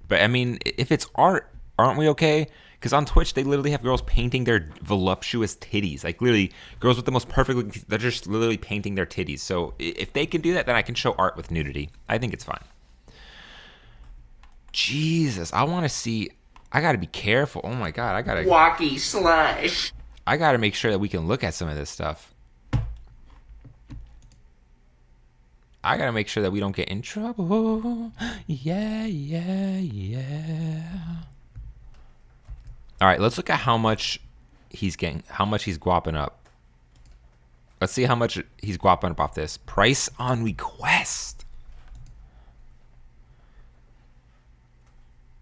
But I mean, if it's art, aren't we okay? Because on Twitch, they literally have girls painting their voluptuous titties. Like, literally, girls with the most perfect, they're just literally painting their titties. So if they can do that, then I can show art with nudity. I think it's fine. Jesus, I want to see. I got to be careful. Oh my God, I got to. Walkie slush. I got to make sure that we can look at some of this stuff. I got to make sure that we don't get in trouble. Yeah. All right, let's look at how much he's getting, how much he's guapping up. Let's see how much he's guapping up off this. Price on request.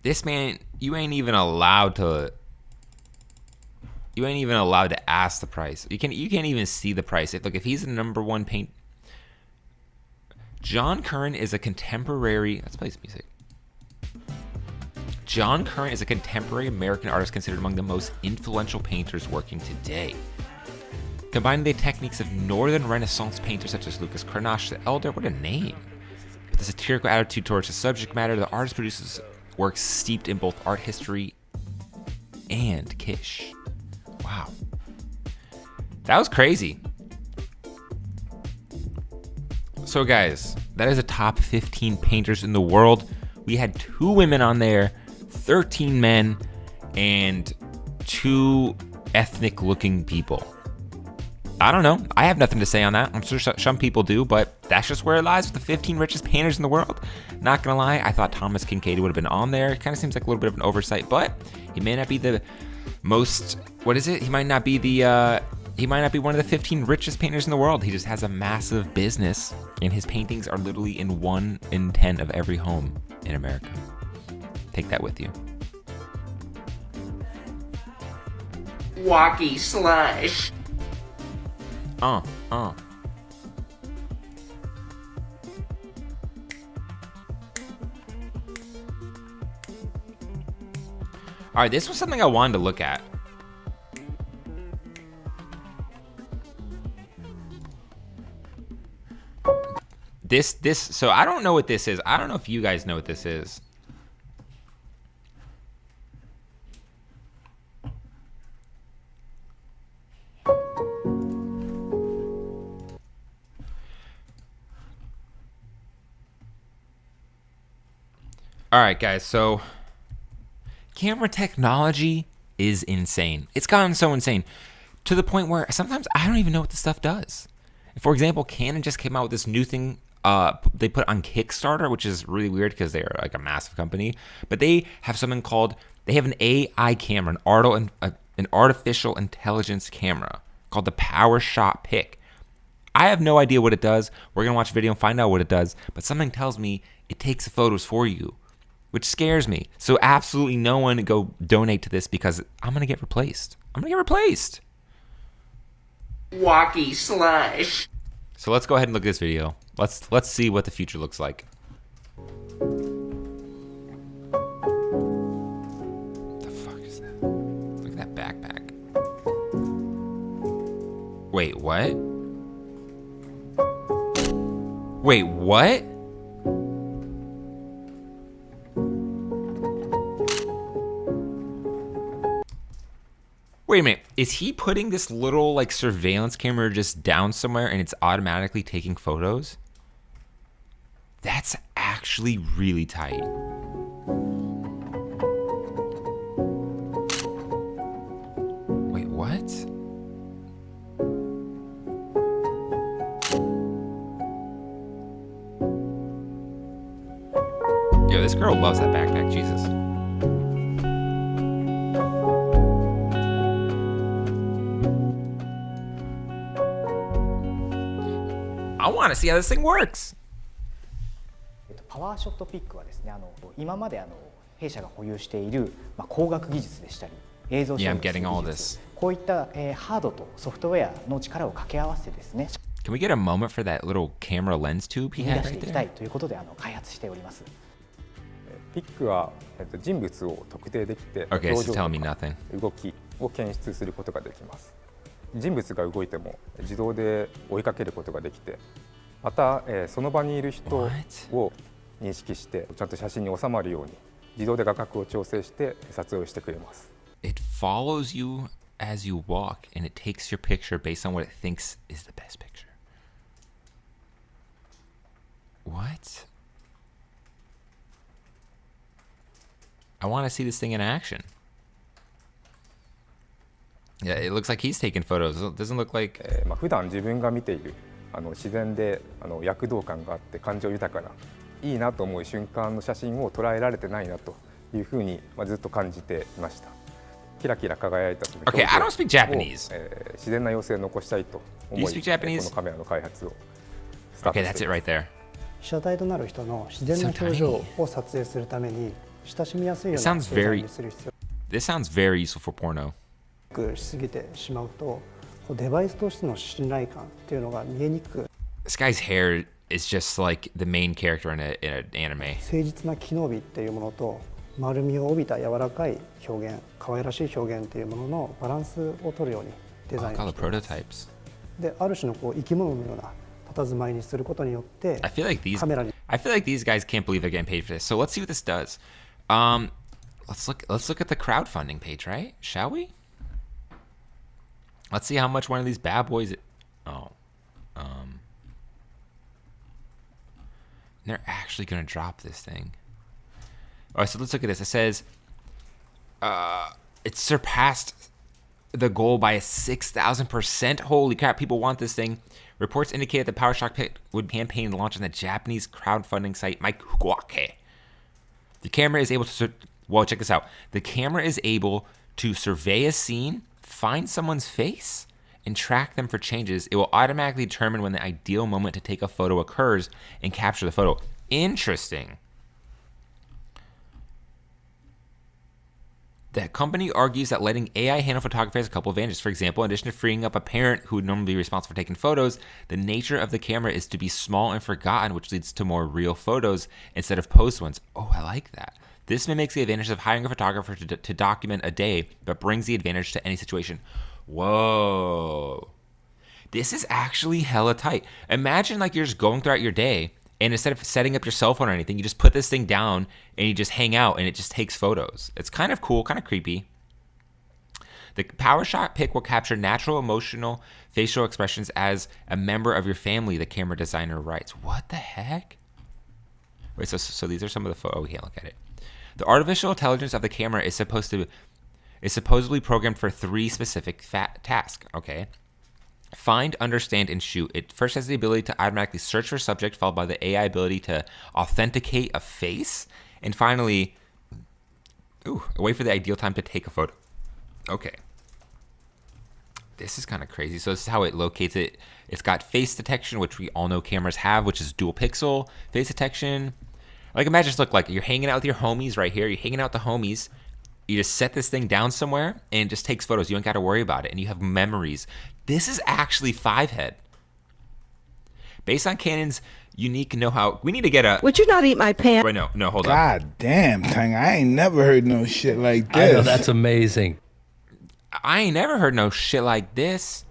This man, you ain't even allowed to ask the price. You can't even see the price. Look, if he's the #1 paint. John Curran is a contemporary, let's play some music. John Curran is a contemporary American artist considered among the most influential painters working today. Combining the techniques of Northern Renaissance painters such as Lucas Cranach the Elder, what a name, with a satirical attitude towards the subject matter, the artist produces works steeped in both art history and kitsch. Wow. That was crazy. So guys, that is a top 15 painters in the world. We had 2 women on there, 13 men, and 2 ethnic looking people. I don't know. I have nothing to say on that. I'm sure some people do, but that's just where it lies with the 15 richest painters in the world. Not gonna lie, I thought Thomas Kincaid would have been on there. It kind of seems like a little bit of an oversight, but he may not be the most, what is it? He might not be one of the 15 richest painters in the world. He just has a massive business, and his paintings are literally in 1 in 10 of every home in America. Take that with you. Walkie slush. All right, this was something I wanted to look at. So I don't know what this is. I don't know if you guys know what this is. All right, guys, so camera technology is insane. It's gotten so insane to the point where sometimes I don't even know what this stuff does. For example, Canon just came out with this new thing they put on Kickstarter, which is really weird because they're like a massive company, but they have something called, they have an AI camera, an artificial intelligence camera called the PowerShot Pick. I have no idea what it does. We're going to watch a video and find out what it does, but something tells me it takes the photos for you, which scares me. So absolutely no one go donate to this because I'm going to get replaced. Walkie slush. So let's go ahead and look at this video. Let's see what the future looks like. What the fuck is that? Look at that backpack. Wait, what? Wait, what? Wait a minute, is he putting this little like surveillance camera just down somewhere and it's automatically taking photos? That's actually really tight. Wait, what? Yo, this girl loves that backpack, Jesus. I want to see how this thing works. パワーショットピックはですね、今まで弊社が保有している光学技術でしたり、映像処理の技術、こういったハードとソフトウェアの力を掛け合わせてですね。Can we get a moment for that little camera lens tube he had right there? 出していきたいということで開発しております。ピックは人物を特定できて、動きを検出することができます。人物が動いても自動で追いかけることができて、またその場にいる人を認識してちゃんと写真に収まるように自動で画角を調整して撮影をしてくれます。It follows you as you walk and it takes your picture based on what it thinks is the best picture. What? I want to see this thing in action. Yeah, it looks like he's taking photos. It doesn't look like... 普段自分が見ている自然で躍動感があって感情豊かないいなと思う瞬間の写真を捉えられてないなというふうにずっと感じていました。キラキラ輝いたその表情を、自然な様子を残したいと思い、このカメラの開発をスタートしています。被写体となる人の自然な表情を撮影するために親しみやすいようなデザインにする必要。This sounds very useful for porno. しすぎてしまうとデバイスとしての信頼感っていうのが見えにくく。This guy's hair is just like the main character in an anime. 誠実な機能美っていうものと丸みを帯びた柔らかい表現、可愛らしい表現っていうもののバランスを取るようにデザインしています。で、ある種の生き物のような佇まいにすることによってカメラに。I feel like these guys can't believe they're getting paid for this. So let's see what this does. Let's look at the crowdfunding page, right? Shall we? Let's see how much one of these bad boys. They're actually going to drop this thing. All right, so let's look at this. It says it surpassed the goal by 6,000%. Holy crap, people want this thing. Reports indicate that the PowerShock Pick would campaign launch on the Japanese crowdfunding site Maikuake. The camera is able to... Well, check this out. The camera is able to survey a scene, find someone's face, and track them for changes. It will automatically determine when the ideal moment to take a photo occurs and capture the photo. Interesting. The company argues that letting AI handle photography has a couple of advantages. For example, in addition to freeing up a parent who would normally be responsible for taking photos, the nature of the camera is to be small and forgotten, which leads to more real photos instead of posed ones. Oh, I like that. This mimics the advantage of hiring a photographer to document a day, but brings the advantage to any situation. Whoa. This is actually hella tight. Imagine like you're just going throughout your day, and instead of setting up your cell phone or anything, you just put this thing down and you just hang out and it just takes photos. It's kind of cool, kind of creepy. The PowerShot Pick will capture natural, emotional, facial expressions as a member of your family, the camera designer writes. What the heck? Wait, so these are some of the photos. Oh, we can't look at it. The artificial intelligence of the camera is supposedly programmed for 3 specific tasks. Okay. Find, understand, and shoot. It first has the ability to automatically search for subject, followed by the AI ability to authenticate a face. And finally, wait for the ideal time to take a photo. Okay. This is kind of crazy. So this is how it locates it. It's got face detection, which we all know cameras have, which is dual pixel face detection. Like imagine just look like you're hanging out with your homies right here. You're hanging out with the homies. You just set this thing down somewhere and it just takes photos. You don't got to worry about it. And you have memories. This is actually 5-head. Based on Canon's unique know-how, we need to get a... Would you not eat my pants? Wait, no, hold on. God damn, Tang. I ain't never heard no shit like this. I know, that's amazing. I ain't never heard no shit like this.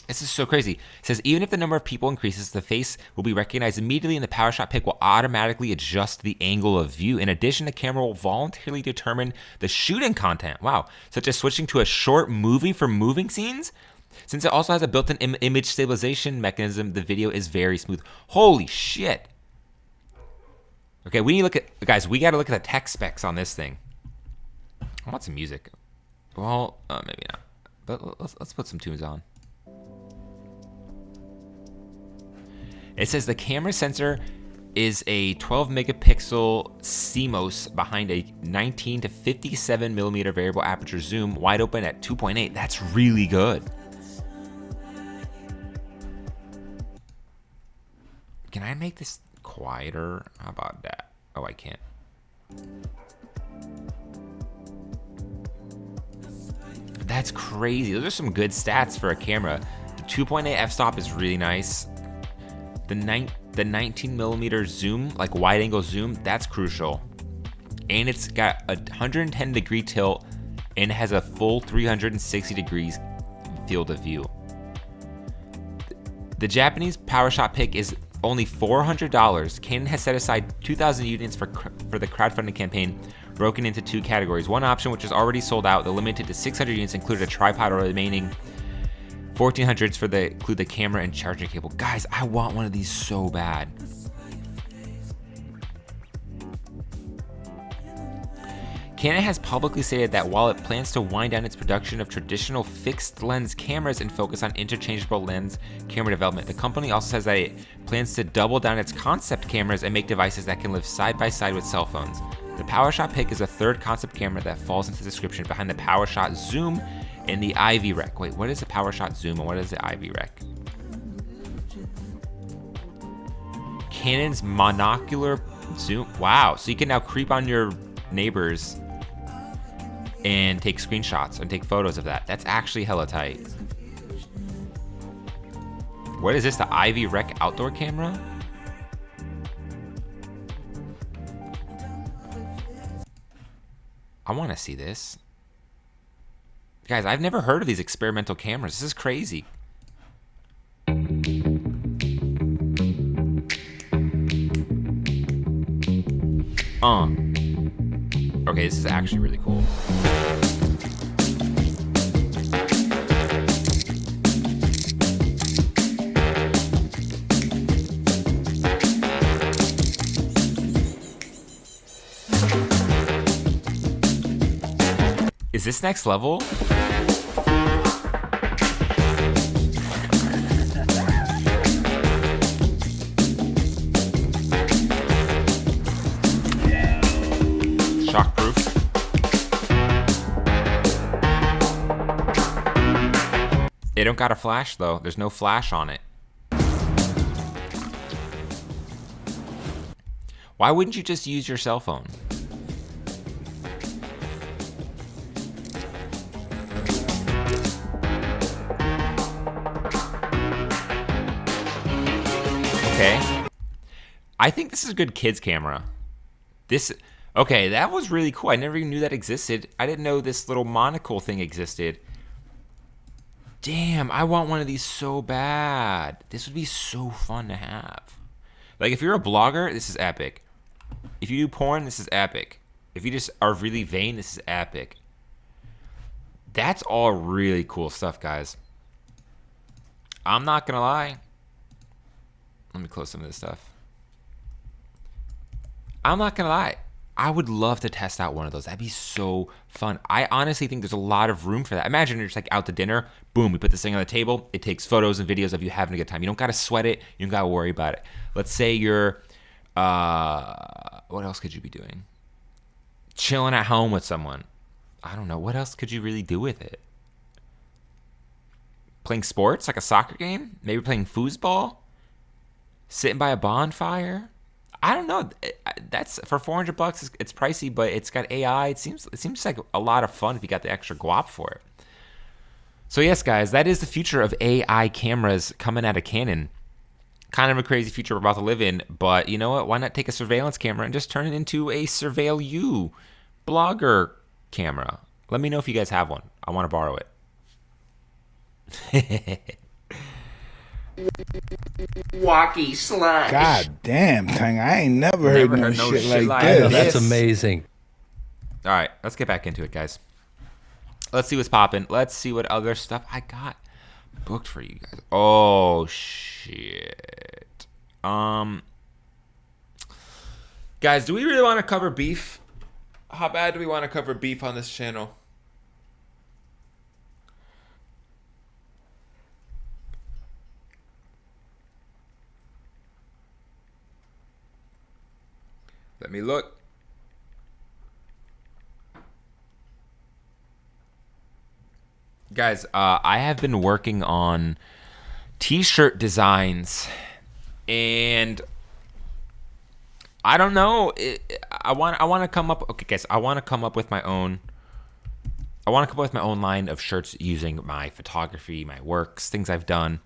This is so crazy. It says, even if the number of people increases, the face will be recognized immediately and the PowerShot Pick will automatically adjust the angle of view. In addition, the camera will voluntarily determine the shooting content. Wow. Such as switching to a short movie for moving scenes. Since it also has a built-in image stabilization mechanism, the video is very smooth. Holy shit. Okay, we need to look at... Guys, we got to look at the tech specs on this thing. I want some music. Well, maybe not. But let's put some tunes on. It says the camera sensor is a 12 megapixel CMOS behind a 19 to 57 millimeter variable aperture zoom, wide open at 2.8. That's really good. Can I make this quieter? How about that? Oh, I can't. That's crazy. Those are some good stats for a camera. The 2.8 f-stop is really nice. The 19 millimeter zoom, like wide angle zoom, that's crucial. And it's got a 110 degree tilt and has a full 360 degrees field of view. The Japanese PowerShot Pick is only $400. Canon has set aside 2,000 units for the crowdfunding campaign, broken into 2 categories. One option, which is already sold out, the limited to 600 units, included a tripod, or the remaining 1,400s include the camera and charging cable. Guys, I want one of these so bad. Canon has publicly stated that while it plans to wind down its production of traditional fixed lens cameras and focus on interchangeable lens camera development, the company also says that it plans to double down its concept cameras and make devices that can live side by side with cell phones. The PowerShot Pick is a third concept camera that falls into the description behind the PowerShot Zoom and the Ivy Rec. Wait, what is the PowerShot Zoom and what is the Ivy Rec? Canon's monocular zoom. Wow, so you can now creep on your neighbors and take screenshots and take photos of that. That's actually hella tight. What is this, the Ivy Rec outdoor camera? I want to see this. Guys, I've never heard of these experimental cameras. This is crazy. Okay, this is actually really cool. this next level? Shockproof. It don't got a flash though. There's no flash on it. Why wouldn't you just use your cell phone? Okay. I think this is a good kids camera. Okay, that was really cool. I never even knew that existed. I didn't know this little monocle thing existed. Damn, I want one of these so bad. This would be so fun to have. Like, if you're a blogger, this is epic. If you do porn, this is epic. If you just are really vain, this is epic. That's all really cool stuff, guys. I'm not gonna lie. Let me close some of this stuff. I'm not gonna lie. I would love to test out one of those. That'd be so fun. I honestly think there's a lot of room for that. Imagine you're just like out to dinner. Boom, we put this thing on the table. It takes photos and videos of you having a good time. You don't gotta sweat it. You don't gotta worry about it. Let's say you're, what else could you be doing? Chilling at home with someone. I don't know. What else could you really do with it? Playing sports, like a soccer game? Maybe playing foosball? Sitting by a bonfire? I don't know. That's for $400. It's pricey, but it's got AI. It seems like a lot of fun if you got the extra guap for it. So yes, guys, that is the future of AI cameras coming out of Canon. Kind of a crazy future we're about to live in, but you know what? Why not take a surveillance camera and just turn it into a Surveil You blogger camera? Let me know if you guys have one. I want to borrow it. Walkie slash. God damn, Tang. I ain't never heard no shit like this. That's amazing. All right, let's get back into it, guys. Let's see what's popping. Let's see what other stuff I got booked for you guys. Oh, shit. Guys, do we really want to cover beef? How bad do we want to cover beef on this channel? Let me look. Guys, I have been working on t-shirt designs, and I don't know. I want to come up. Okay, guys, I want to come up with my own. I want to come up with my own line of shirts using my photography, my works, things I've done.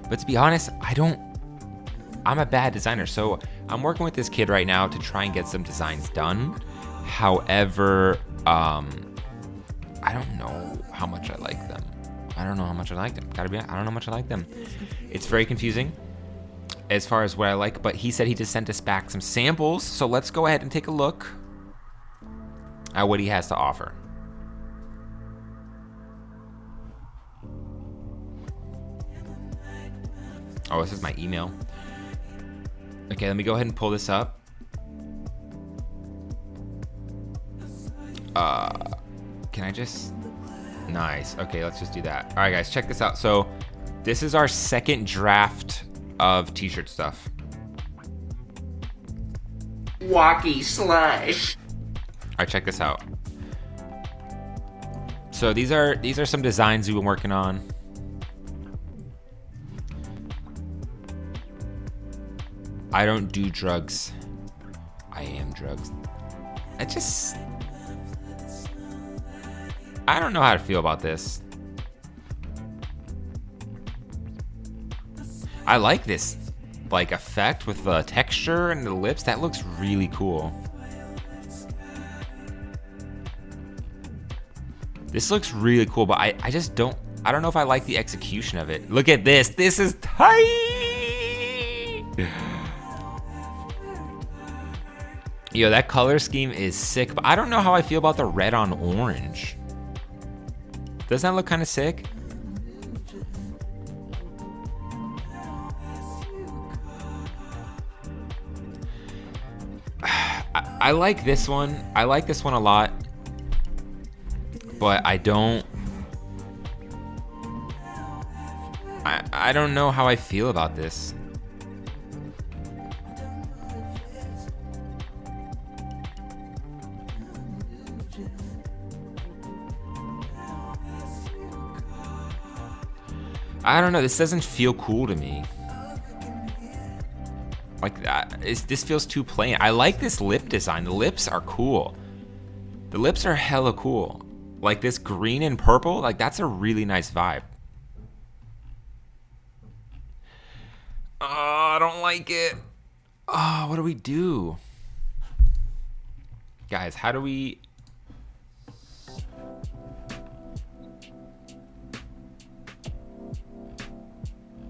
But to be honest, I'm a bad designer, so I'm working with this kid right now to try and get some designs done. However, I don't know how much I like them. I don't know how much I like them. I don't know how much I like them. It's very confusing as far as what I like, but he said he just sent us back some samples, so let's go ahead and take a look at what he has to offer. Oh, this is my email. Okay, let me go ahead and pull this up. Can I just... Nice. Okay, let's just do that. All right, guys, check this out. So this is our second draft of t-shirt stuff. Walkie slash. All right, check this out. So these are some designs we've been working on. I don't do drugs. I am drugs. I don't know how to feel about this. I like this like effect with the texture and the lips. That looks really cool. This looks really cool, but I don't know if I like the execution of it. Look at this. This is tight. Yo, that color scheme is sick, but I don't know how I feel about the red on orange. Doesn't that look kind of sick? I like this one. I like this one a lot. But I don't know how I feel about this. I don't know. This doesn't feel cool to me. Like that. This feels too plain. I like this lip design. The lips are cool. The lips are hella cool. Like this green and purple. Like that's a really nice vibe. Oh, I don't like it. Oh, what do we do? Guys, how do we...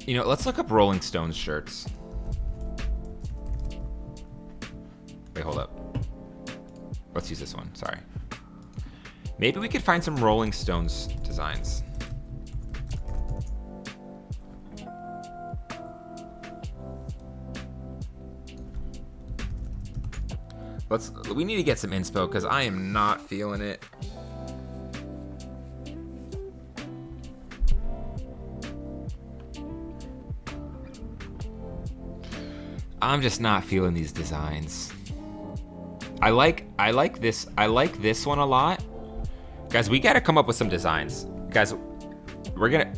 You know, let's look up Rolling Stones shirts. Wait, hold up. Let's use this one, sorry. Maybe we could find some Rolling Stones designs. We need to get some inspo because I am not feeling it. I'm just not feeling these designs. I like this one a lot. Guys, we gotta come up with some designs. Guys,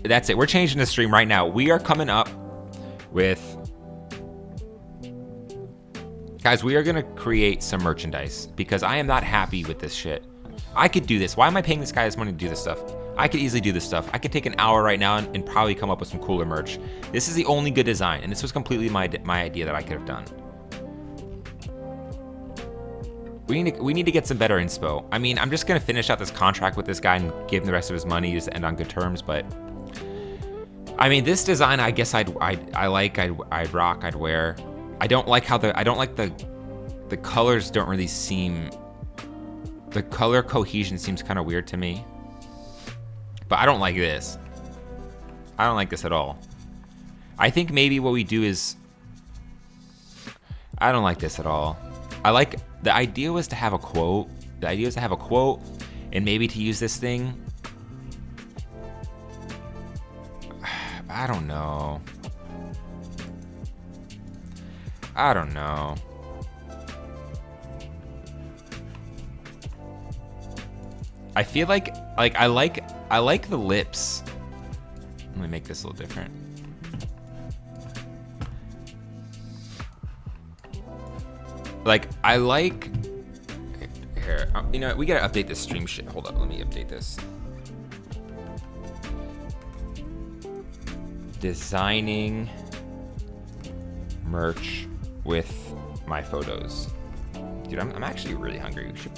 that's it. We're changing the stream right now. We are coming up with... Guys, we are gonna create some merchandise because I am not happy with this shit. I could do this. Why am I paying this guy this money to do this stuff? I could easily do this stuff. I could take an hour right now and probably come up with some cooler merch. This is the only good design, and this was completely my idea that I could have done. We need to get some better inspo. I mean, I'm just gonna finish out this contract with this guy and give him the rest of his money just to end on good terms. But I mean, this design, I guess I'd rock, I'd wear. I don't like the colors don't really seem. The color cohesion seems kind of weird to me. But I don't like this. I don't like this at all. I think maybe what we do is... I don't like this at all. The idea was to have a quote. The idea was to have a quote and maybe to use this thing. I don't know. I don't know. I feel like I like the lips. Let me make this a little different. Like I like here. You know, we gotta update this stream shit. Hold up, let me update this. Designing merch with my photos. Dude, I'm actually really hungry. We should.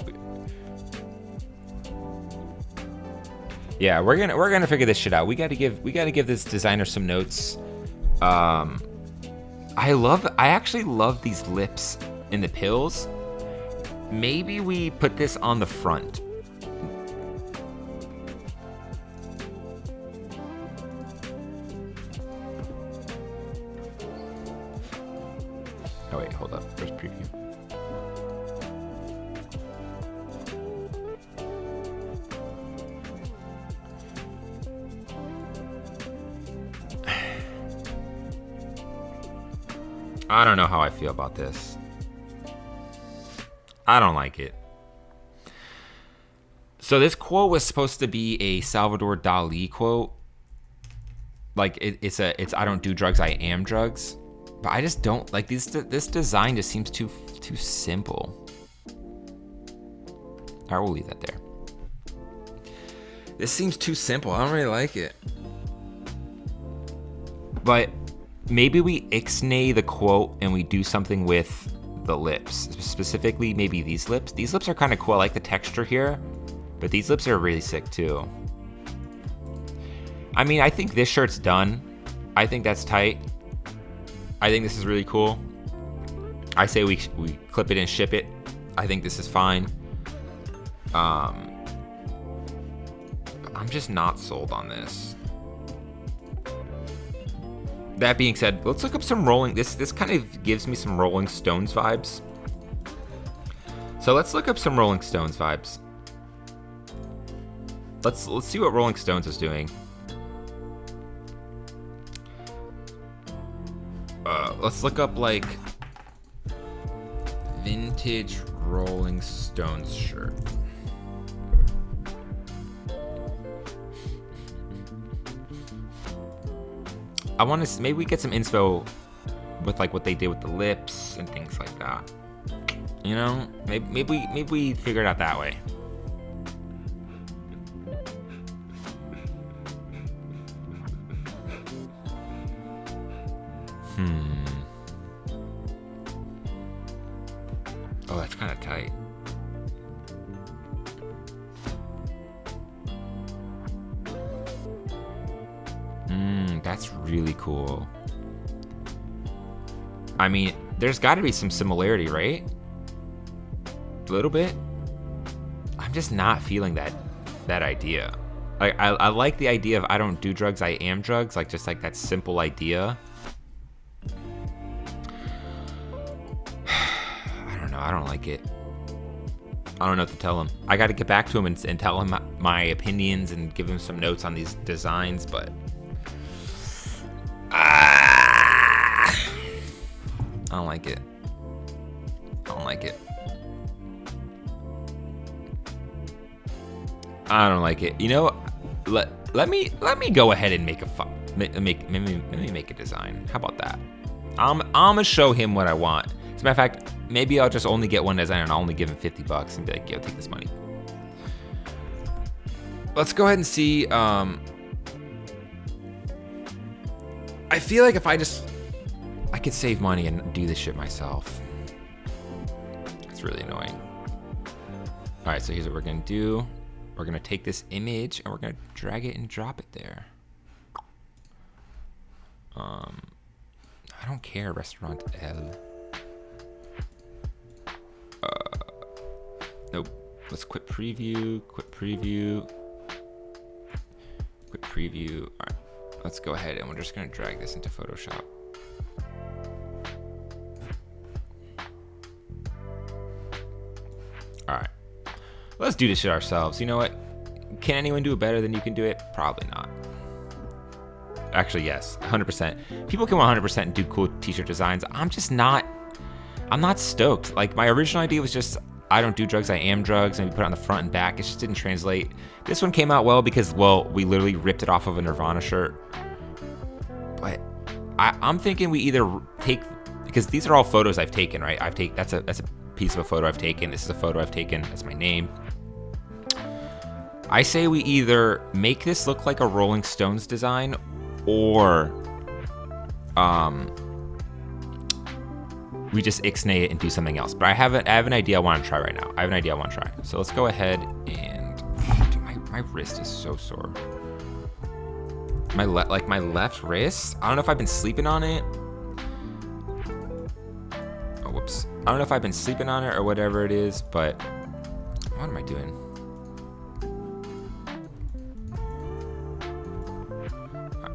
Yeah, we're gonna figure this shit out. We gotta give this designer some notes. I actually love these lips in the pills. Maybe we put this on the front. Oh wait, hold up. There's preview. I don't know how I feel about this. I don't like it. So this quote was supposed to be a Salvador Dali quote. Like it's I don't do drugs, I am drugs. But I just don't like this design just seems too simple. All right, we'll leave that there. This seems too simple. I don't really like it. But maybe we ixnay the quote and we do something with the lips. Specifically, maybe these lips. These lips are kind of cool. I like the texture here, but these lips are really sick too. I mean, I think this shirt's done. I think that's tight. I think this is really cool. I say we clip it and ship it. I think this is fine. I'm just not sold on this. That being said, let's look up some Rolling. This kind of gives me some Rolling Stones vibes. So let's look up some Rolling Stones vibes. Let's see what Rolling Stones is doing. Let's look up like vintage Rolling Stones shirt. I want to maybe we get some inspo with like what they did with the lips and things like that. You know, maybe we figure it out that way. Oh, that's kind of tight. That's really cool. I mean, there's got to be some similarity, right? A little bit. I'm just not feeling that idea. Like I like the idea of I don't do drugs, I am drugs. Like just like that simple idea. I don't know. I don't like it. I don't know what to tell him. I got to get back to him and tell him my opinions and give him some notes on these designs, but I don't like it. I don't like it. I don't like it. You know, let me go ahead and make a design. How about that? I'm gonna show him what I want. As a matter of fact, maybe I'll just only get one design and I'll only give him $50 and be like, yo, take this money. Let's go ahead and see. I feel like if I could save money and do this shit myself. It's really annoying. All right, so here's what we're gonna do. We're gonna take this image and we're gonna drag it and drop it there. I don't care, Restaurant L. Nope. Let's quit preview. All right. Let's go ahead and we're just gonna drag this into Photoshop. All right. Let's do this shit ourselves. You know what? Can anyone do it better than you can do it? Probably not. Actually, yes, 100%. People can 100% do cool t-shirt designs. I'm not stoked. Like my original idea was just, I don't do drugs, I am drugs, and we put it on the front and back. It just didn't translate. This one came out well because, well, we literally ripped it off of a Nirvana shirt. But I'm thinking we either take, because these are all photos I've taken, right? That's a piece of a photo I've taken. This is a photo I've taken. That's my name. I say we either make this look like a Rolling Stones design or we just ixnay it and do something else. But I have an idea I want to try right now. So let's go ahead and, dude, my wrist is so sore. My left wrist. I don't know if I've been sleeping on it. Oh, whoops. I don't know if I've been sleeping on it or whatever it is, but what am I doing?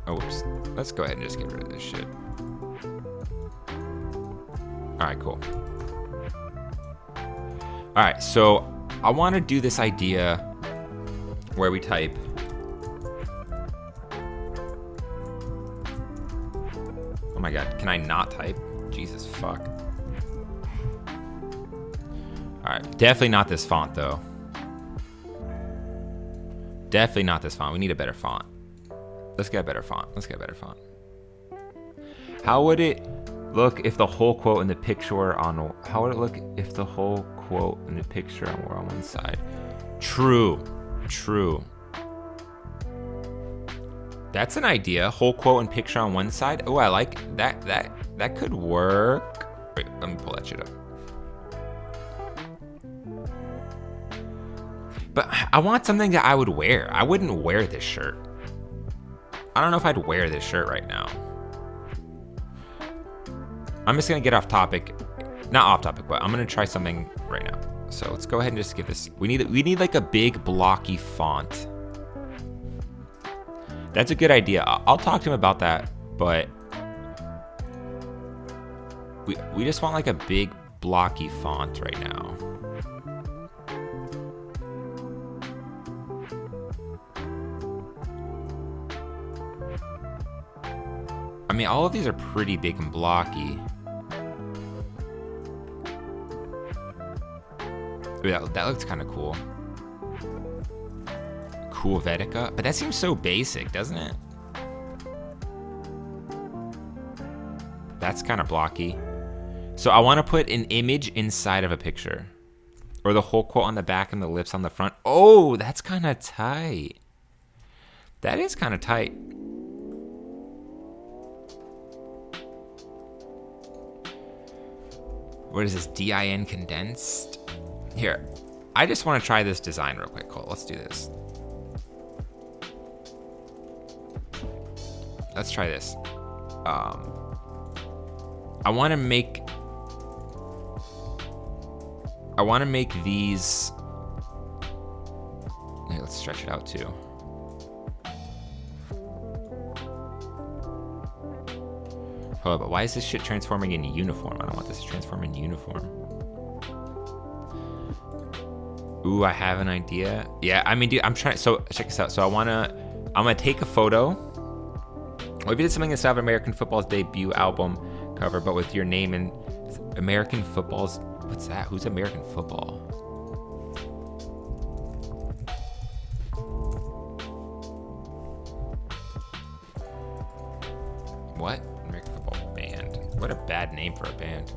Oh, whoops. Let's go ahead and just get rid of this shit. All right, cool. All right, so I want to do this idea where we type oh my god, can I not type? Jesus fuck. All right, definitely not this font though. Definitely not this font. We need a better font. Let's get a better font. How would it look if the whole quote in the picture were on? How would it look if the whole quote in the picture were on one side? True. That's an idea. Whole quote and picture on one side. Oh, I like that. That could work. Wait, let me pull that shit up. But I want something that I would wear. I wouldn't wear this shirt. I don't know if I'd wear this shirt right now. I'm just gonna get off topic. Not off topic, but I'm gonna try something right now. So let's go ahead and just give this. We need like a big blocky font. That's a good idea. I'll talk to him about that, but we just want like a big blocky font right now. mean, all of these are pretty big and blocky. Ooh, that looks kind of cool. Cool Vedica. But that seems so basic, doesn't it? That's kind of blocky. So I want to put an image inside of a picture. Or the whole quote on the back and the lips on the front. Oh, that's kind of tight. That is kind of tight. What is this? DIN condensed? Here, I just want to try this design real quick. Cool, let's do this. Let's try this. I want to make these. Here, let's stretch it out too. Hold up, but why is this shit transforming in uniform? I don't want this to transform in uniform. Ooh, I have an idea. Yeah, I mean, dude, I'm trying. So check this out. So I'm gonna take a photo. What if you did something in style of American football's debut album cover, but with your name and American football's? What's that? Who's American football? What? American football band. What a bad name for a band.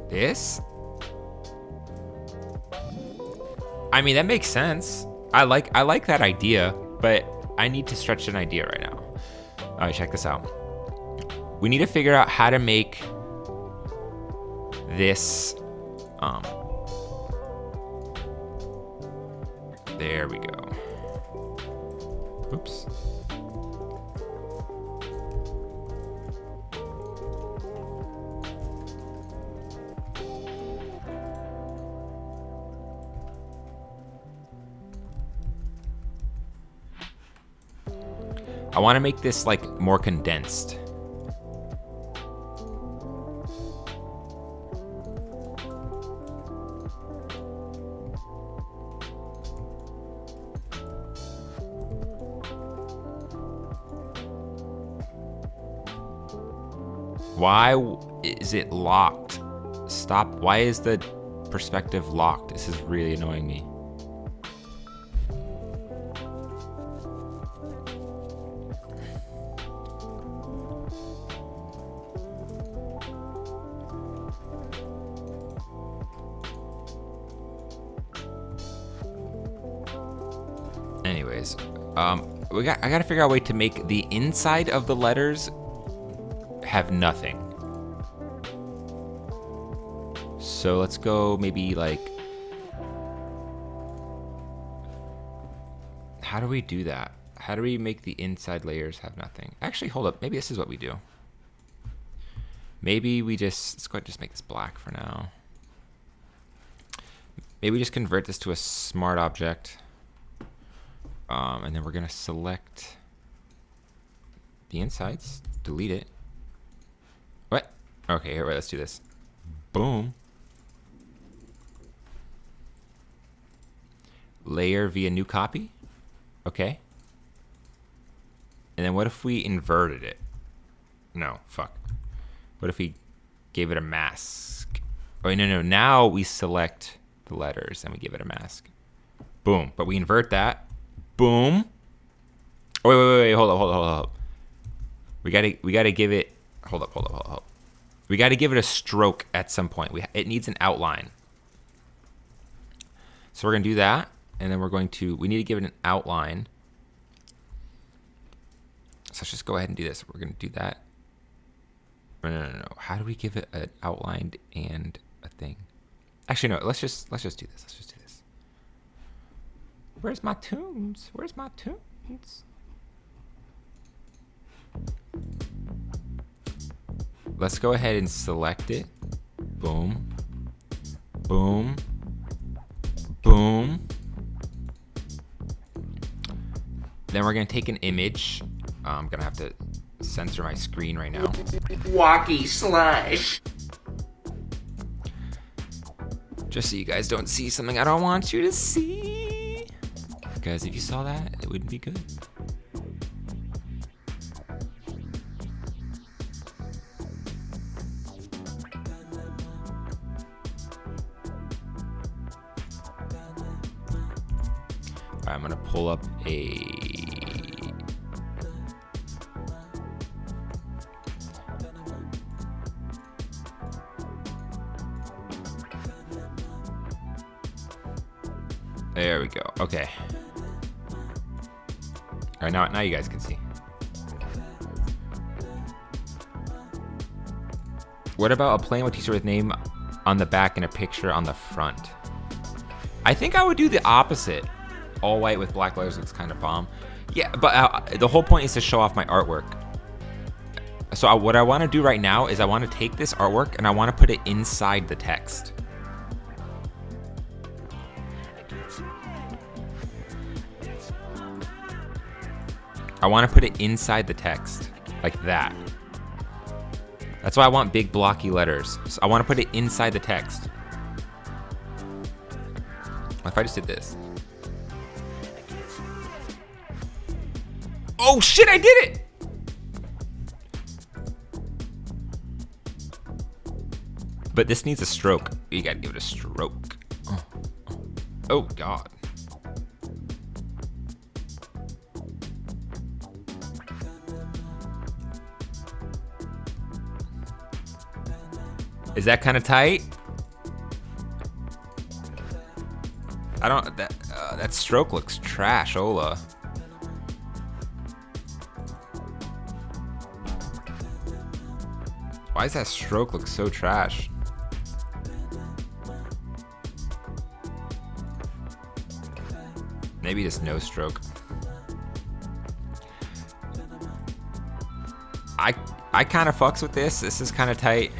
This? I mean, that makes sense. I like that idea, but I need to stretch an idea right now. All right, check this out. We need to figure out how to make this, there we go. Oops. I want to make this like more condensed. Why is it locked? Stop. Why is the perspective locked? This is really annoying me. Anyways, I gotta figure out a way to make the inside of the letters have nothing. So let's go maybe like, how do we do that? How do we make the inside layers have nothing? Actually, hold up. Maybe this is what we do. Maybe we let's go ahead and just make this black for now. Maybe we just convert this to a smart object. And then we're gonna select the insides, delete it. What? Okay, here, wait, let's do this. Boom. Layer via new copy. Okay. And then what if we inverted it? No, fuck. What if we gave it a mask? Oh, no. Now we select the letters and we give it a mask. Boom. But we invert that. Boom. Oh, wait. Hold up. We gotta give it. Hold up. We gotta give it a stroke at some point. It needs an outline. So we're gonna do that, and then we need to give it an outline. So let's just go ahead and do this. We're gonna do that. No. How do we give it an outline and a thing? Actually, no. Let's just do this. Where's my tunes? Let's go ahead and select it. Boom. Boom. Boom. Then we're gonna take an image. I'm gonna have to censor my screen right now. Walkie slush. Just so you guys don't see something I don't want you to see. Because if you saw that, it wouldn't be good. Alright, I'm gonna pull up a... There we go. Okay. All right, now you guys can see. What about a plain white t-shirt with name on the back and a picture on the front? I think I would do the opposite. All white with black letters looks kind of bomb. Yeah, but the whole point is to show off my artwork. So what I want to do right now is I want to take this artwork and I want to put it inside the text. I want to put it inside the text, like that. That's why I want big blocky letters. So I want to put it inside the text. What if I just did this? Oh shit, I did it! But this needs a stroke. You gotta give it a stroke. Oh God. Is that kind of tight? I don't. That stroke looks trash, Ola. Why does that stroke look so trash? Maybe just no stroke. I kind of fucks with this. This is kind of tight.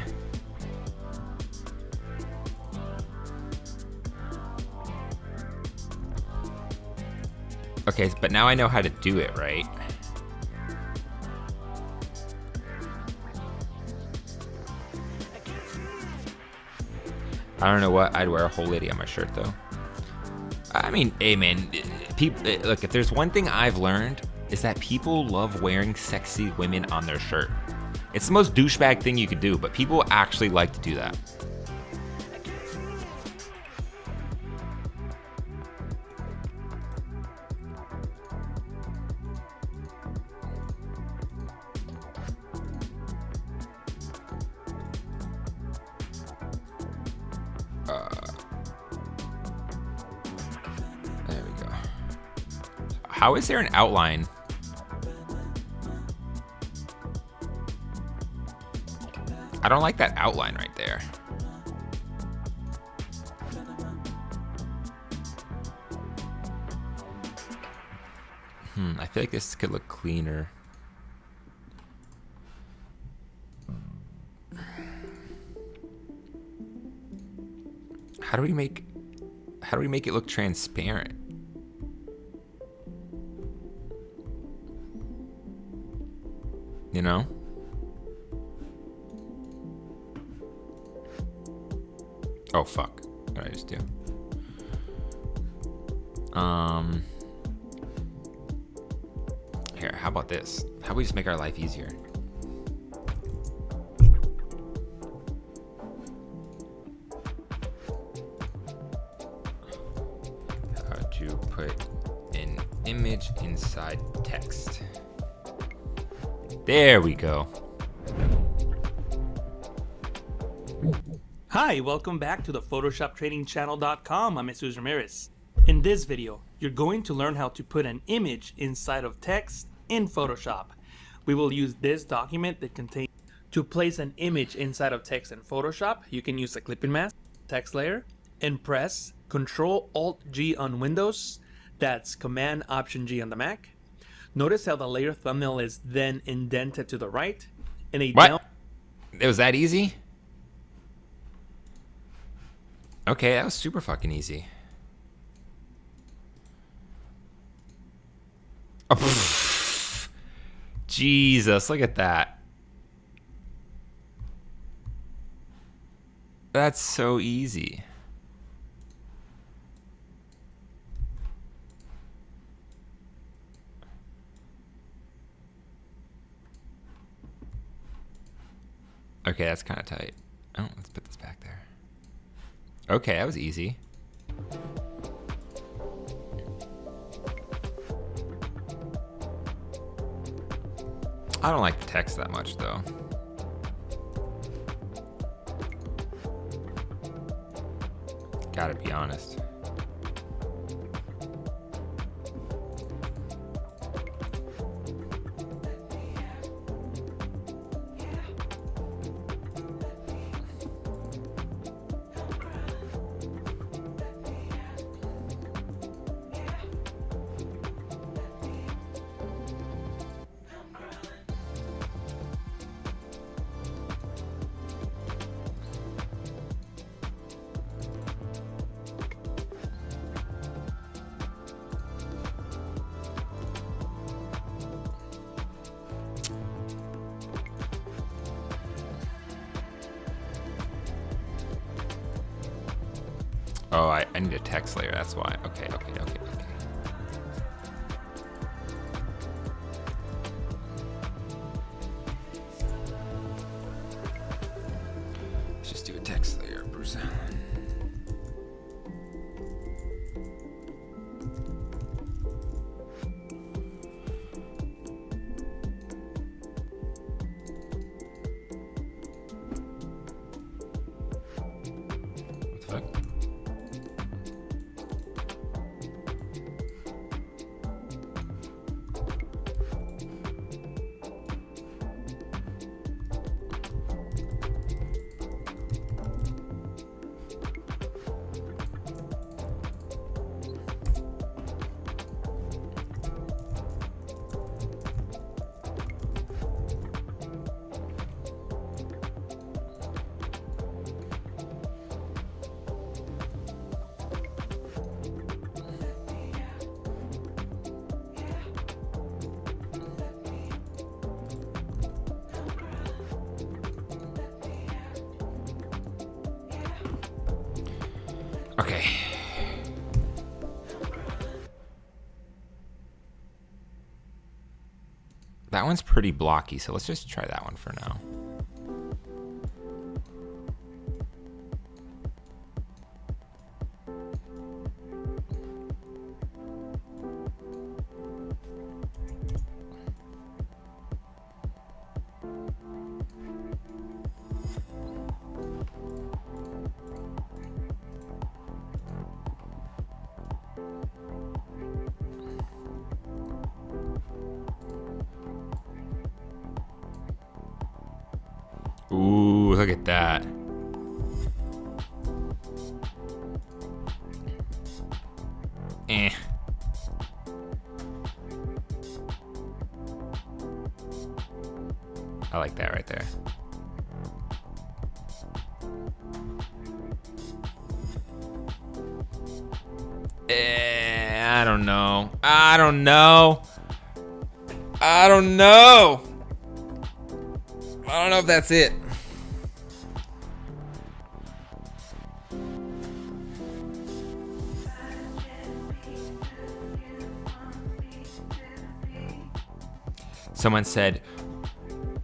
Okay, but now I know how to do it, right? I don't know what I'd wear a whole lady on my shirt though. I mean, hey man, people, look, if there's one thing I've learned is that people love wearing sexy women on their shirt. It's the most douchebag thing you could do, but people actually like to do that. There we go. How is there an outline? I don't like that outline right there. I feel like this could look cleaner. How do we make it look transparent? You know? Oh fuck. What did I just do? Here, how about this? How about we just make our life easier? How to put an image inside text. There we go. Hi, welcome back to the PhotoshopTrainingChannel.com. I'm Jesus Ramirez. In this video, you're going to learn how to put an image inside of text in Photoshop. We will use this document that contains... To place an image inside of text in Photoshop, you can use a clipping mask, text layer, and press Ctrl-Alt-G on Windows. That's Command-Option-G on the Mac. Notice how the layer thumbnail is then indented to the right. And a What? It was that easy? Okay, that was super fucking easy. Oh, Jesus, look at that. That's so easy. Okay, that's kind of tight. Oh, let's put this back there. Okay, that was easy. I don't like the text that much, though. Gotta be honest. Oh, I need a text layer, that's why. Okay. Let's just do a text layer, Bruce Allen. What the fuck? Okay. That one's pretty blocky, so let's just try that one for now. Ooh, look at that. Eh. I like that right there. I don't know. I don't know if that's it. Someone said,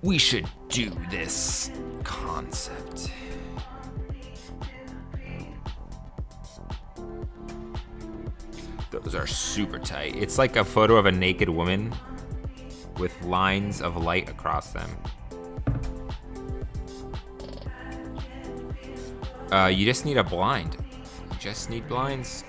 we should do this concept. Those are super tight. It's like a photo of a naked woman with lines of light across them. You just need a blind. You just need blinds.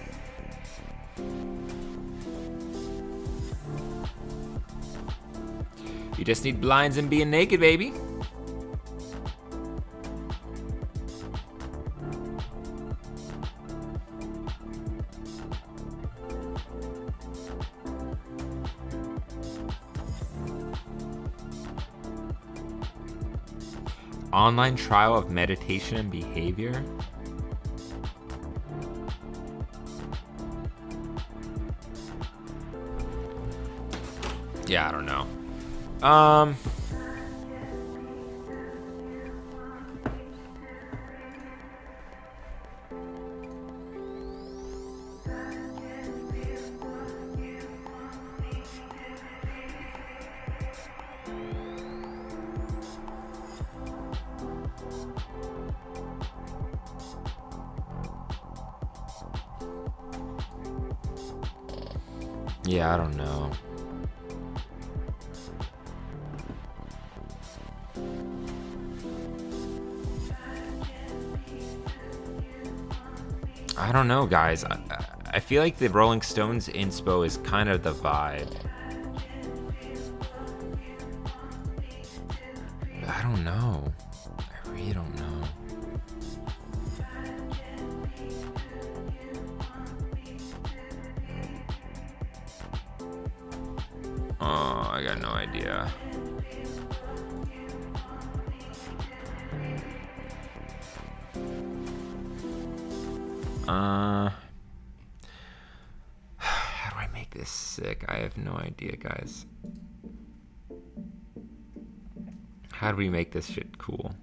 You just need blinds and being naked, baby. Online trial of meditation and behavior. Yeah, I don't know. Yeah, I don't know. I don't know, guys. I feel like the Rolling Stones inspo is kind of the vibe. But I don't know. I really don't know. Oh, I got no idea. How do I make this sick? I have no idea, guys. How do we make this shit cool?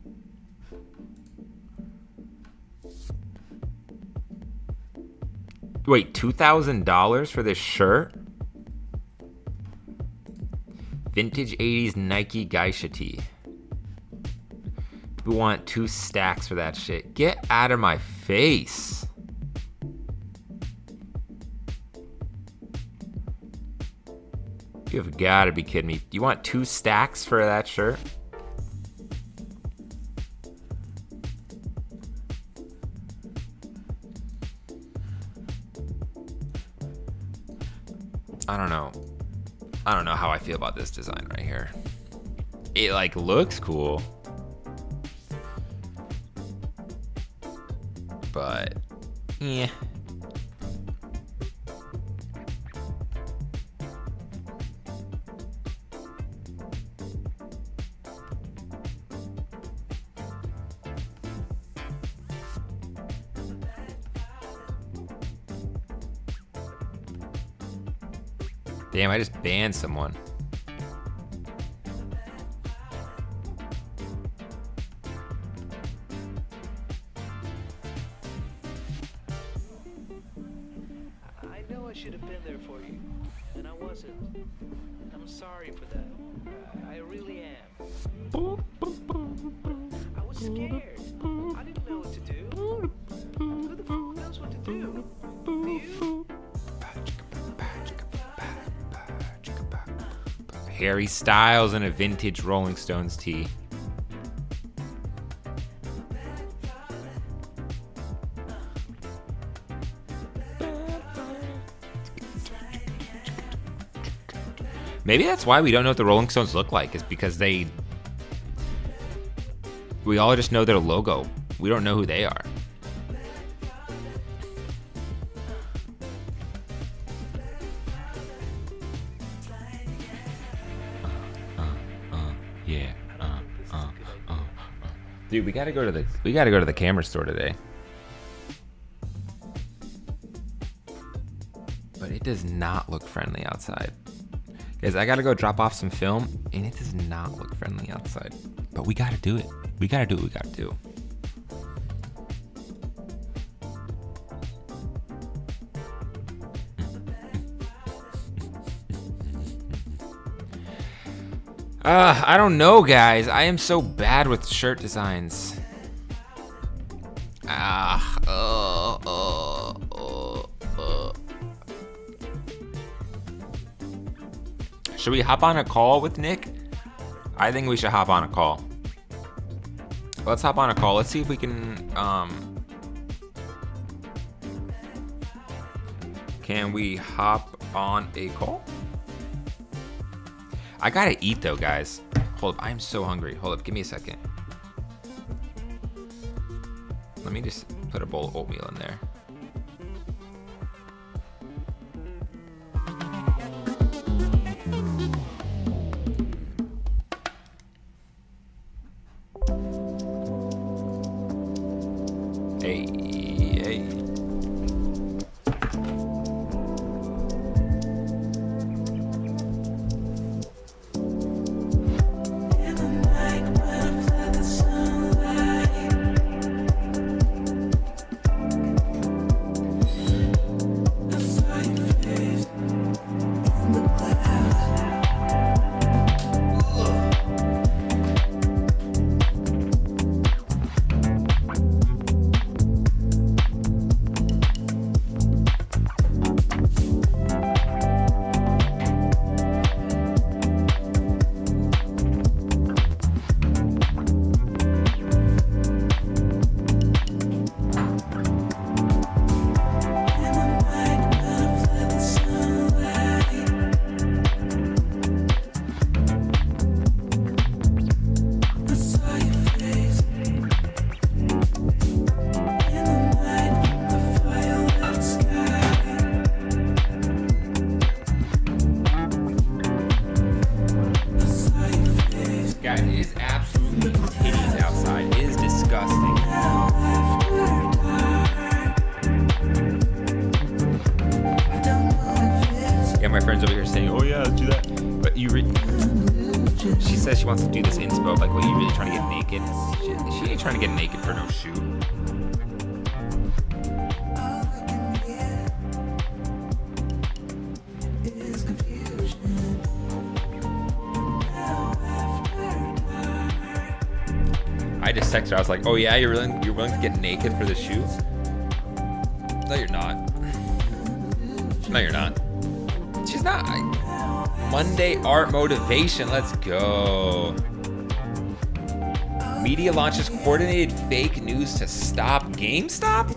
Wait, $2,000 for this shirt? Vintage 80s Nike Geisha tee. People want 2 stacks for that shit. Get out of my face. You've got to be kidding me. You want 2 stacks for that shirt? I don't know. I don't know how I feel about this design right here. It like looks cool. But yeah. Damn, I just banned someone. I know I should have been there for you, and I wasn't. I'm sorry for that. I really am. I was scared. I didn't know what to do. Who the fuck knows what to do? Do you? Harry Styles in a vintage Rolling Stones tee. Maybe that's why we don't know what the Rolling Stones look like, is because we all just know their logo. We don't know who they are. Dude, we gotta go to the camera store today. But it does not look friendly outside. Guys, I gotta go drop off some film, and it does not look friendly outside. But we gotta do it. We gotta do what we gotta do. I don't know, guys. I am so bad with shirt designs. Should we hop on a call with Nick? I think we should hop on a call. Let's hop on a call. Let's see if we can we hop on a call? I gotta eat though, guys. Hold up, I'm so hungry. Hold up, give me a second. Let me just put a bowl of oatmeal in there. Yeah, it is absolutely titties outside. It is disgusting. Yeah, my friend's over here saying, oh yeah, let's do that. But she says she wants to do this inspo. Like, what, you really trying to get naked? She ain't trying to get naked for no shoot. I just texted her. I was like, "Oh yeah, you're willing to get naked for the shoot?" No, you're not. No, you're not. She's not. Monday art motivation. Let's go. Media launches coordinated fake news to stop GameStop.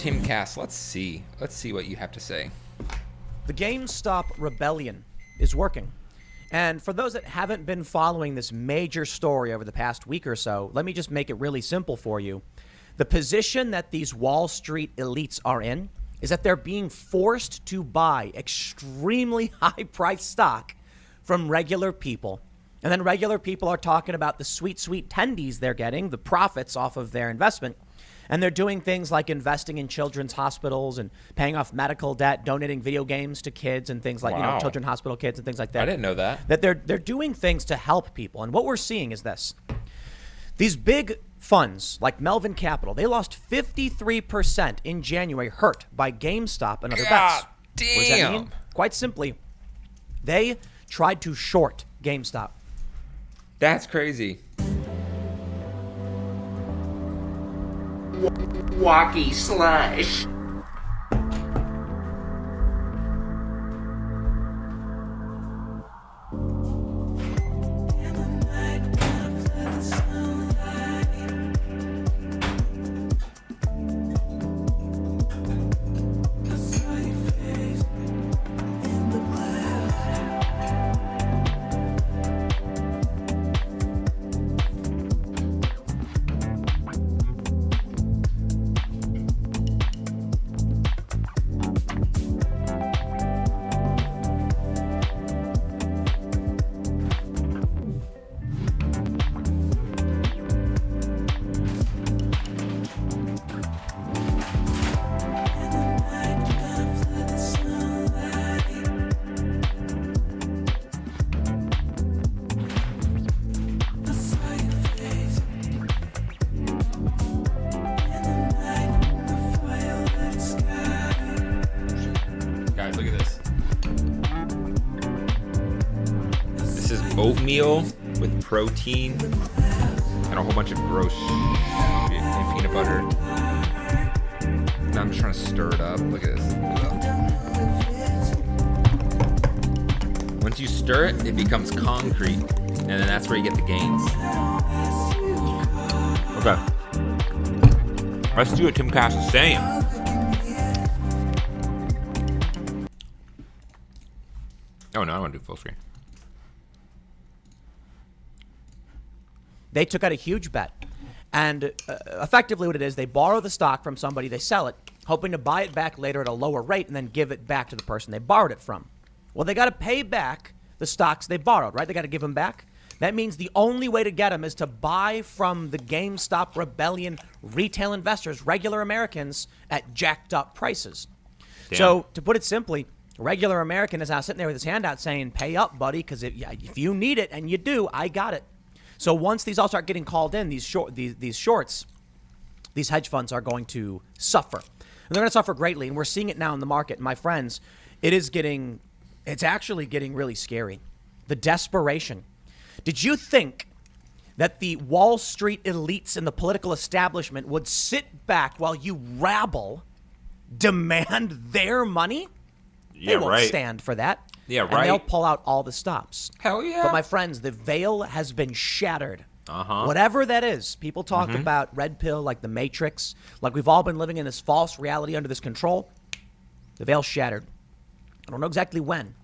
Tim Cass, let's see. Let's see what you have to say. The GameStop rebellion is working. And for those that haven't been following this major story over the past week or so, let me just make it really simple for you. The position that these Wall Street elites are in is that they're being forced to buy extremely high-priced stock from regular people. And then regular people are talking about the sweet, sweet tendies they're getting, the profits off of their investment. And they're doing things like investing in children's hospitals and paying off medical debt, donating video games to kids and things like, Wow. children's hospital kids and things like that. I didn't know that. That they're doing things to help people. And what we're seeing is this. These big funds like Melvin Capital, they lost 53% in January, hurt by GameStop and other bets. God What does that damn. mean? Quite simply, they tried to short GameStop. That's crazy. Walkie slush. Guys, look at this. This is oatmeal with protein and a whole bunch of gross shit and peanut butter. Now I'm just trying to stir it up. Look at this. Once you stir it, it becomes concrete. And then that's where you get the gains. Okay. Let's do what Tim Cass is saying. Oh no, I want to do full screen. They took out a huge bet. And effectively what it is, they borrow the stock from somebody, they sell it, hoping to buy it back later at a lower rate and then give it back to the person they borrowed it from. Well, they got to pay back the stocks they borrowed, right? They got to give them back. That means the only way to get them is to buy from the GameStop rebellion retail investors, regular Americans, at jacked up prices. Damn. So to put it simply, regular American is now sitting there with his hand out saying, pay up, buddy, because if you need it, and you do, I got it. So once these all start getting called in, these shorts, these hedge funds are going to suffer. And they're going to suffer greatly, and we're seeing it now in the market. My friends, it's actually getting really scary. The desperation. Did you think that the Wall Street elites and the political establishment would sit back while you rabble demand their money? They won't stand for that. Yeah, right. And they'll pull out all the stops. Hell yeah. But my friends, the veil has been shattered. Uh-huh. Whatever that is. People talk about red pill like the Matrix, like we've all been living in this false reality under this control. The veil shattered. I don't know exactly when,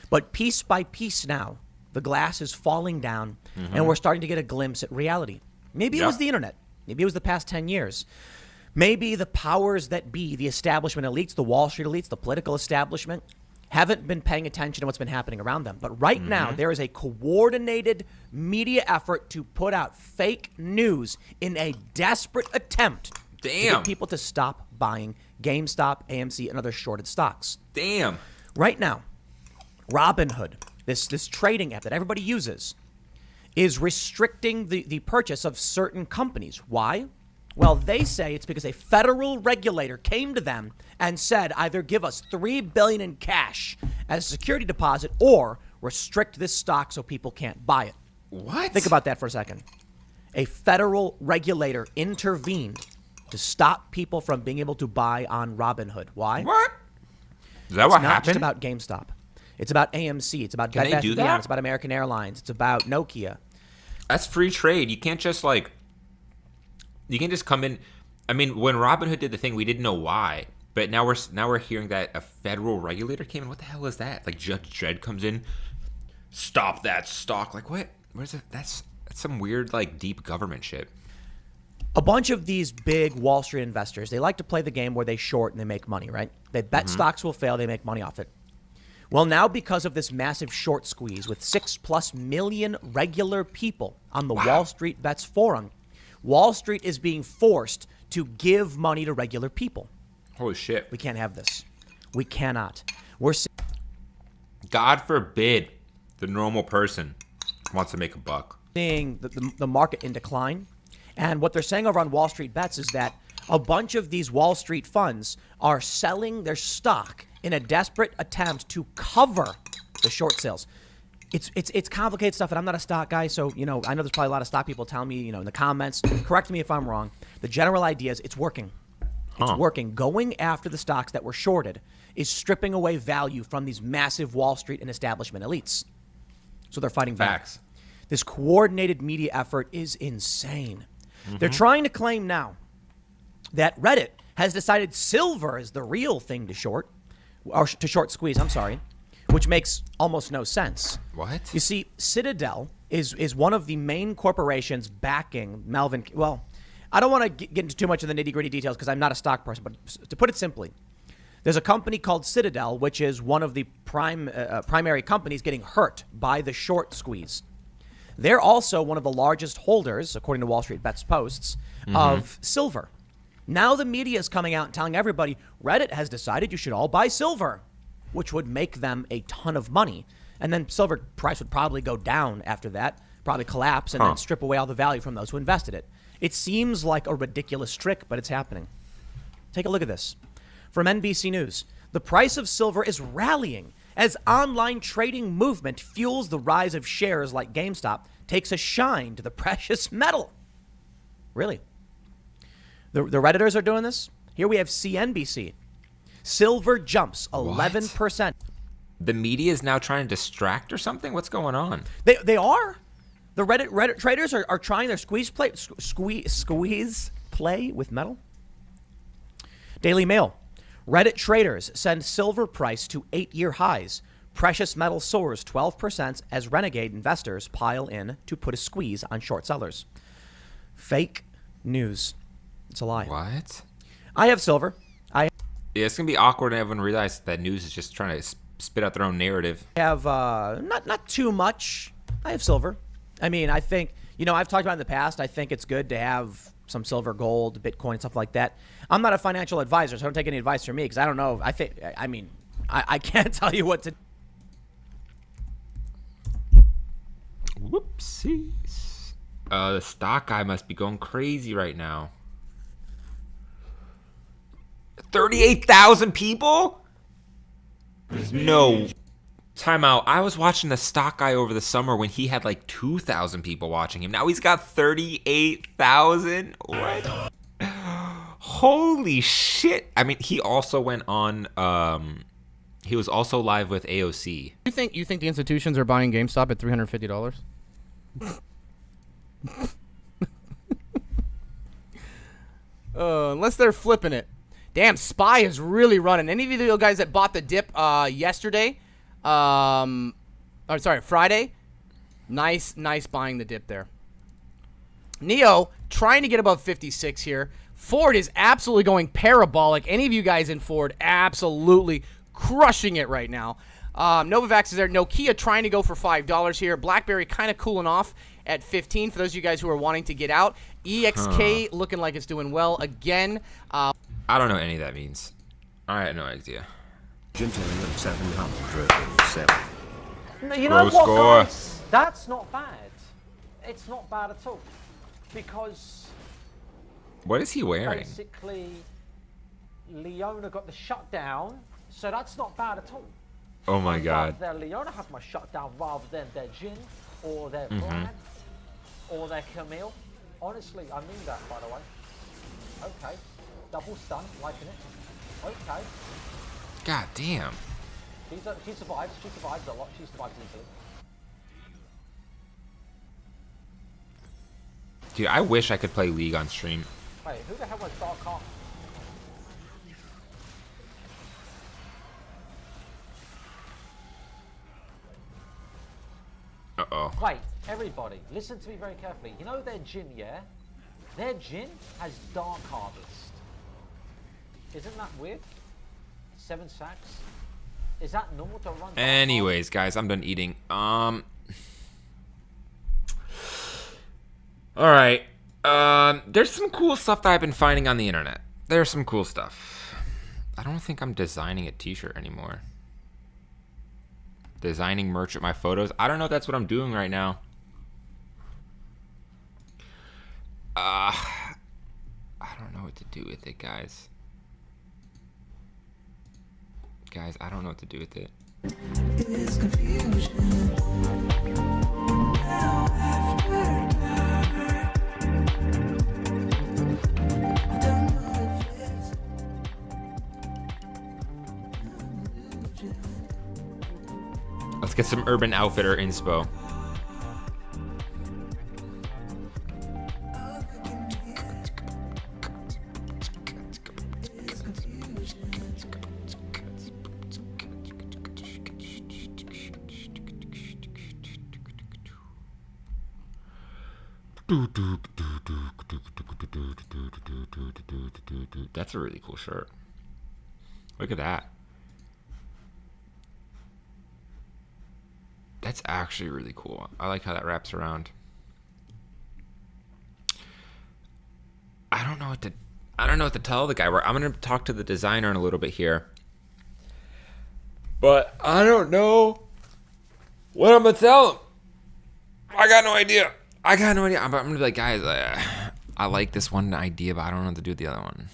but piece by piece now, the glass is falling down and we're starting to get a glimpse at reality. Maybe it was the internet. Maybe it was the past 10 years. Maybe the powers that be, the establishment elites, the Wall Street elites, the political establishment, haven't been paying attention to what's been happening around them. But right now, there is a coordinated media effort to put out fake news in a desperate attempt to get people to stop buying GameStop, AMC, and other shorted stocks. Damn. Right now, Robinhood, this trading app that everybody uses, is restricting the purchase of certain companies. Why? Well, they say it's because a federal regulator came to them and said either give us $3 billion in cash as a security deposit or restrict this stock so people can't buy it. What? Think about that for a second. A federal regulator intervened to stop people from being able to buy on Robinhood. Why? What? Is that what It's not happened? just about GameStop. It's about AMC. It's about Can Bed they Bath do & Beyond. that? It's about American Airlines. It's about Nokia. That's free trade. You can't just like. You can just come in. I mean, when Robinhood did the thing, we didn't know why, but now we're hearing that a federal regulator came in. What the hell is that? Like Judge Dredd comes in, stop that stock. Like what? Where's it? That's some weird like deep government shit. A bunch of these big Wall Street investors, they like to play the game where they short and they make money, right? They bet stocks will fail, they make money off it. Well, now because of this massive short squeeze with 6+ million regular people on the Wall Street Bets Forum, Wall Street is being forced to give money to regular people. Holy shit. We can't have this. We cannot. We're God forbid the normal person wants to make a buck. seeing the market in decline. And what they're saying over on Wall Street Bets is that a bunch of these Wall Street funds are selling their stock in a desperate attempt to cover the short sales. It's complicated stuff, and I'm not a stock guy, so, I know there's probably a lot of stock people telling me, in the comments, correct me if I'm wrong. The general idea is it's working. It's working. Going after the stocks that were shorted is stripping away value from these massive Wall Street and establishment elites. So they're fighting back. Facts. This coordinated media effort is insane. They're trying to claim now that Reddit has decided silver is the real thing to short, or to short squeeze, which makes almost no sense. What? You see, Citadel is one of the main corporations backing Melvin. Well, I don't want to get into too much of the nitty-gritty details because I'm not a stock person, but to put it simply, there's a company called Citadel, which is one of the primary companies getting hurt by the short squeeze. They're also one of the largest holders, according to Wall Street Bets posts, of silver. Now the media is coming out and telling everybody, Reddit has decided you should all buy silver, which would make them a ton of money. And then silver price would probably go down after that, probably collapse, and then strip away all the value from those who invested it. It seems like a ridiculous trick, but it's happening. Take a look at this. From NBC News, the price of silver is rallying as online trading movement fuels the rise of shares like GameStop takes a shine to the precious metal. Really? The Redditors are doing this? Here we have CNBC. Silver jumps 11%. The media is now trying to distract or something? What's going on? They are. The Reddit traders are trying their squeeze play with metal. Daily Mail. Reddit traders send silver price to 8-year highs. Precious metal soars 12% as renegade investors pile in to put a squeeze on short sellers. Fake news. It's a lie. What? I have silver. Yeah, it's going to be awkward and everyone realizes that news is just trying to spit out their own narrative. I have not too much. I have silver. I mean, I think, I've talked about it in the past. I think it's good to have some silver, gold, Bitcoin, stuff like that. I'm not a financial advisor, so don't take any advice from me because I don't know. I can't tell you what to. Whoopsies. The stock guy must be going crazy right now. 38,000 people? No. Time out. I was watching the stock guy over the summer when he had like 2,000 people watching him. Now he's got 38,000. What? Holy shit. I mean, he also went on, he was also live with AOC. You think the institutions are buying GameStop at $350? Unless they're flipping it. Damn, SPY is really running. Any of you guys that bought the dip yesterday, Friday, nice buying the dip there. Neo trying to get above 56 here. Ford is absolutely going parabolic. Any of you guys in Ford absolutely crushing it right now. Novavax is there. Nokia trying to go for $5 here. BlackBerry kind of cooling off at 15 for those of you guys who are wanting to get out. EXK looking like it's doing well again. I don't know what any of that means. I had no idea. Gentlemen, 707. You know what, score. guys? That's not bad. It's not bad at all. Because What is he wearing? basically, Leona got the shutdown, so that's not bad at all. Oh my god. Their Leona have my shutdown rather than their Jin or their Vlad or their Camille. Honestly, I mean that, by the way. Okay. Double stun, liking it. Okay. God damn. She survives. She survives a lot. She survives easily. Dude, I wish I could play League on stream. Wait, who the hell was Dark Armor? Uh-oh. Wait, everybody, listen to me very carefully. You know their Jin, yeah? Their Jin has Dark Harvest. Isn't that weird? 7 sacks? Is that normal to run? Anyways, guys, I'm done eating. All right. There's some cool stuff that I've been finding on the internet. There's some cool stuff. I don't think I'm designing a t-shirt anymore. Designing merch with my photos. I don't know if that's what I'm doing right now. I don't know what to do with it, guys. Guys, I don't know what to do with it. It's confusion. Now after dark. I don't know if it's Let's get some Urban Outfitter inspo. That's a really cool shirt. Look at that. That's actually really cool. I like how that wraps around. I don't know what to tell the guy. I'm gonna talk to the designer in a little bit here. But I don't know what I'm gonna tell him. I got no idea. I'm gonna be like, guys, I like this one idea, but I don't know what to do with the other one.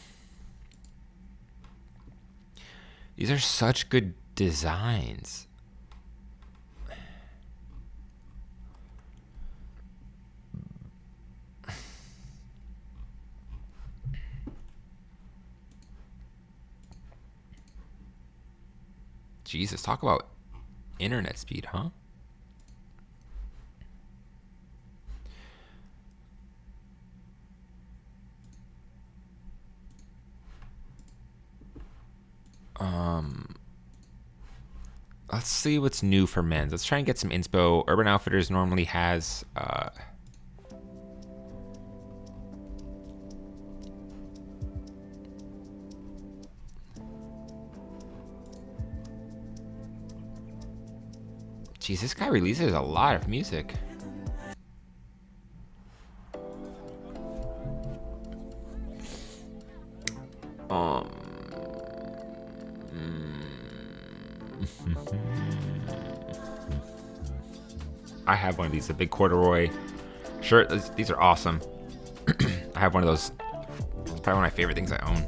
These are such good designs. Jesus, talk about internet speed, huh? Let's see what's new for men's. Let's try and get some inspo. Urban Outfitters normally has Jeez, this guy releases a lot of music. I have one of these, a big corduroy shirt. These are awesome. I have one of those. It's probably one of my favorite things I own.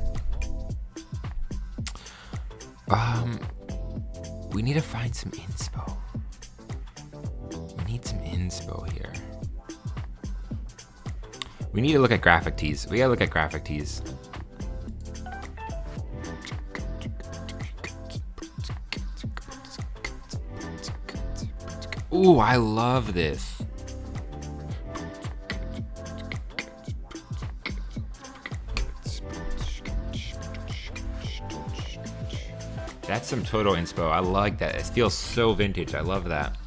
We need to find some inspo. We need some inspo here. We need to look at graphic tees. We gotta look at graphic tees. Ooh, I love this. That's some total inspo. I like that. It feels so vintage. I love that.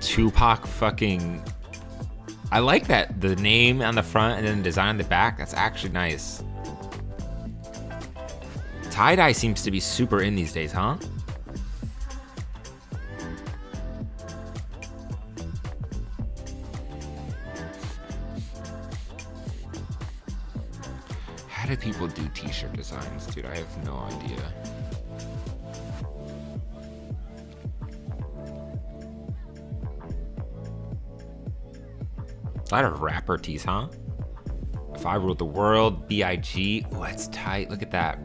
Tupac fucking I like that. The name on the front and then the design on the back. That's actually nice. Tie-dye seems to be super in these days, huh? How do people do t-shirt designs, dude? I have no idea. A lot of rapper tees, huh? If I Ruled the World, B.I.G. Oh, that's tight. Look at that.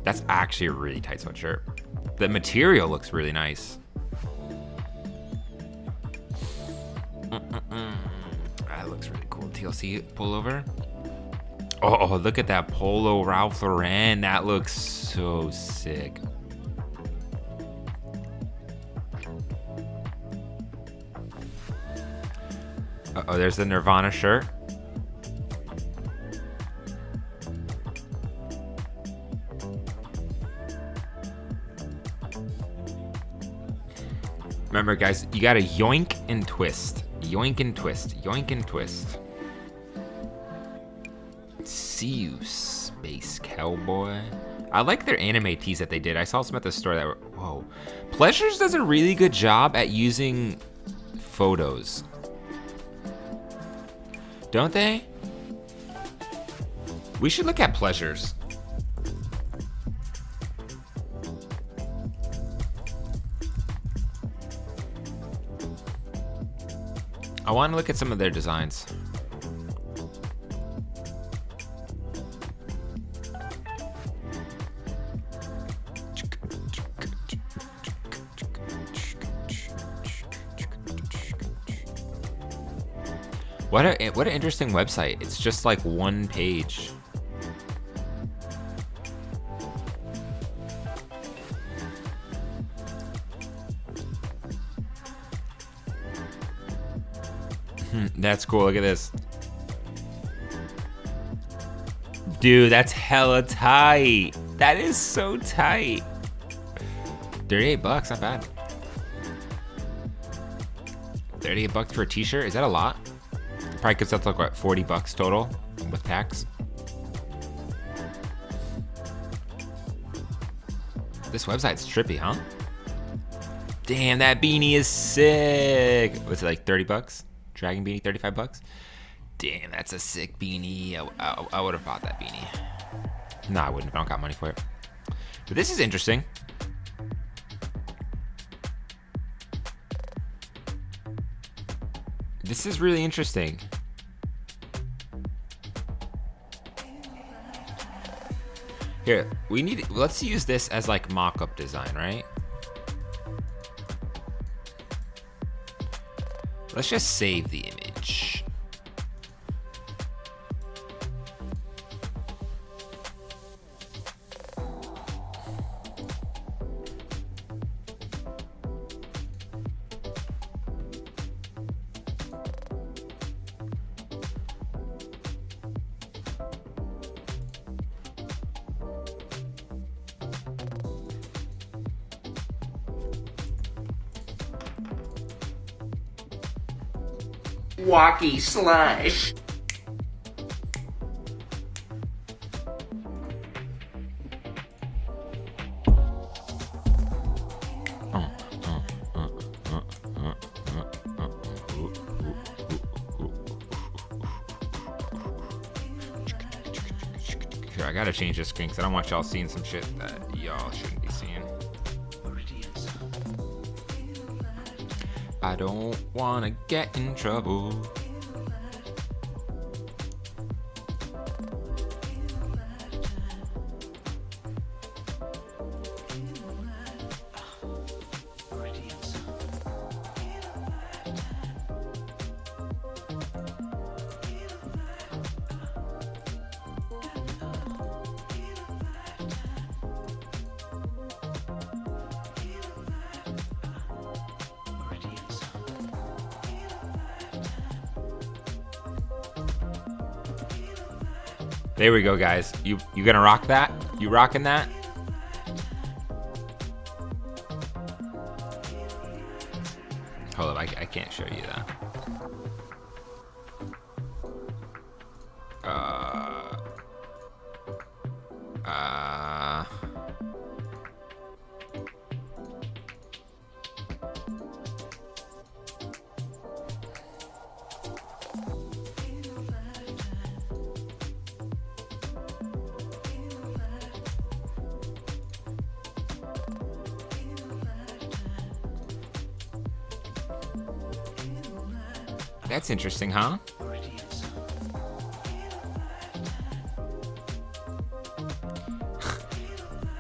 That's actually a really tight sweatshirt. The material looks really nice. That looks really cool. TLC pullover. Oh, look at that polo Ralph Lauren. That looks so sick. Uh-oh, there's the Nirvana shirt. Remember, guys, you gotta yoink and twist. Yoink and twist. Yoink and twist. See you, Space Cowboy. I like their anime tees that they did. I saw some at the store that were... Whoa. Pleasures does a really good job at using photos. Don't they? We should look at Pleasures. I want to look at some of their designs. What an interesting website. It's just like one page. That's cool. Look at this. Dude, that's hella tight. That is so tight. $38, not bad. $38 for a t-shirt. Is that a lot? Probably comes out to like what, $40 total with tax. This website's trippy, huh? Damn, that beanie is sick. What's it, like $30? Dragon beanie, $35? Damn, that's a sick beanie. I would have bought that beanie. No, I wouldn't. I don't got money for it. But this is interesting. This is really interesting. Here, let's use this as like mock-up design, right? Let's just save the image. Walkie slush. Here, I gotta change this screen because I don't want y'all seeing some shit that y'all shouldn't be seeing. I don't wanna get in trouble. There we go, guys. You gonna rock that? You rocking that? Hold up, I can't show you that. That's interesting, huh?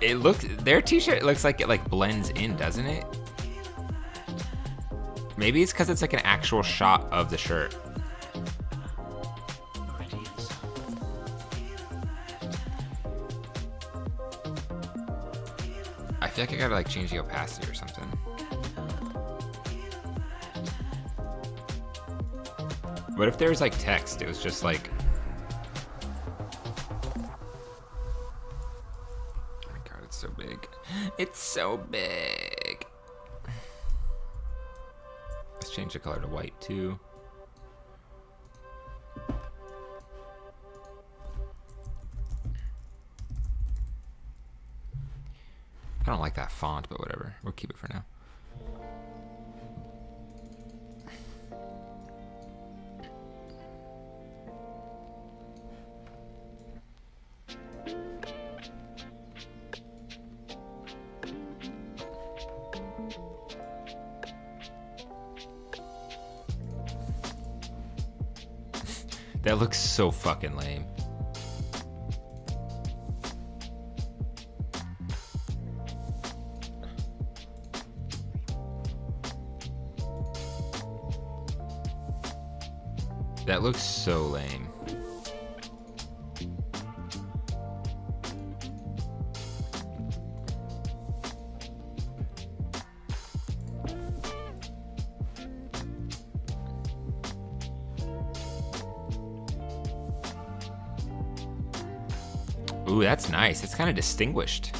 It looks, their t-shirt looks like it like blends in, doesn't it? Maybe it's because it's like an actual shot of the shirt. I feel like I gotta like change the opacity or something. What if there was like text? It was just like, oh my god, it's so big. It's so big. Let's change the color to white too. I don't like that font, but whatever. We'll keep it for now. That looks so fucking lame. That looks so lame. Ooh, that's nice. It's kind of distinguished.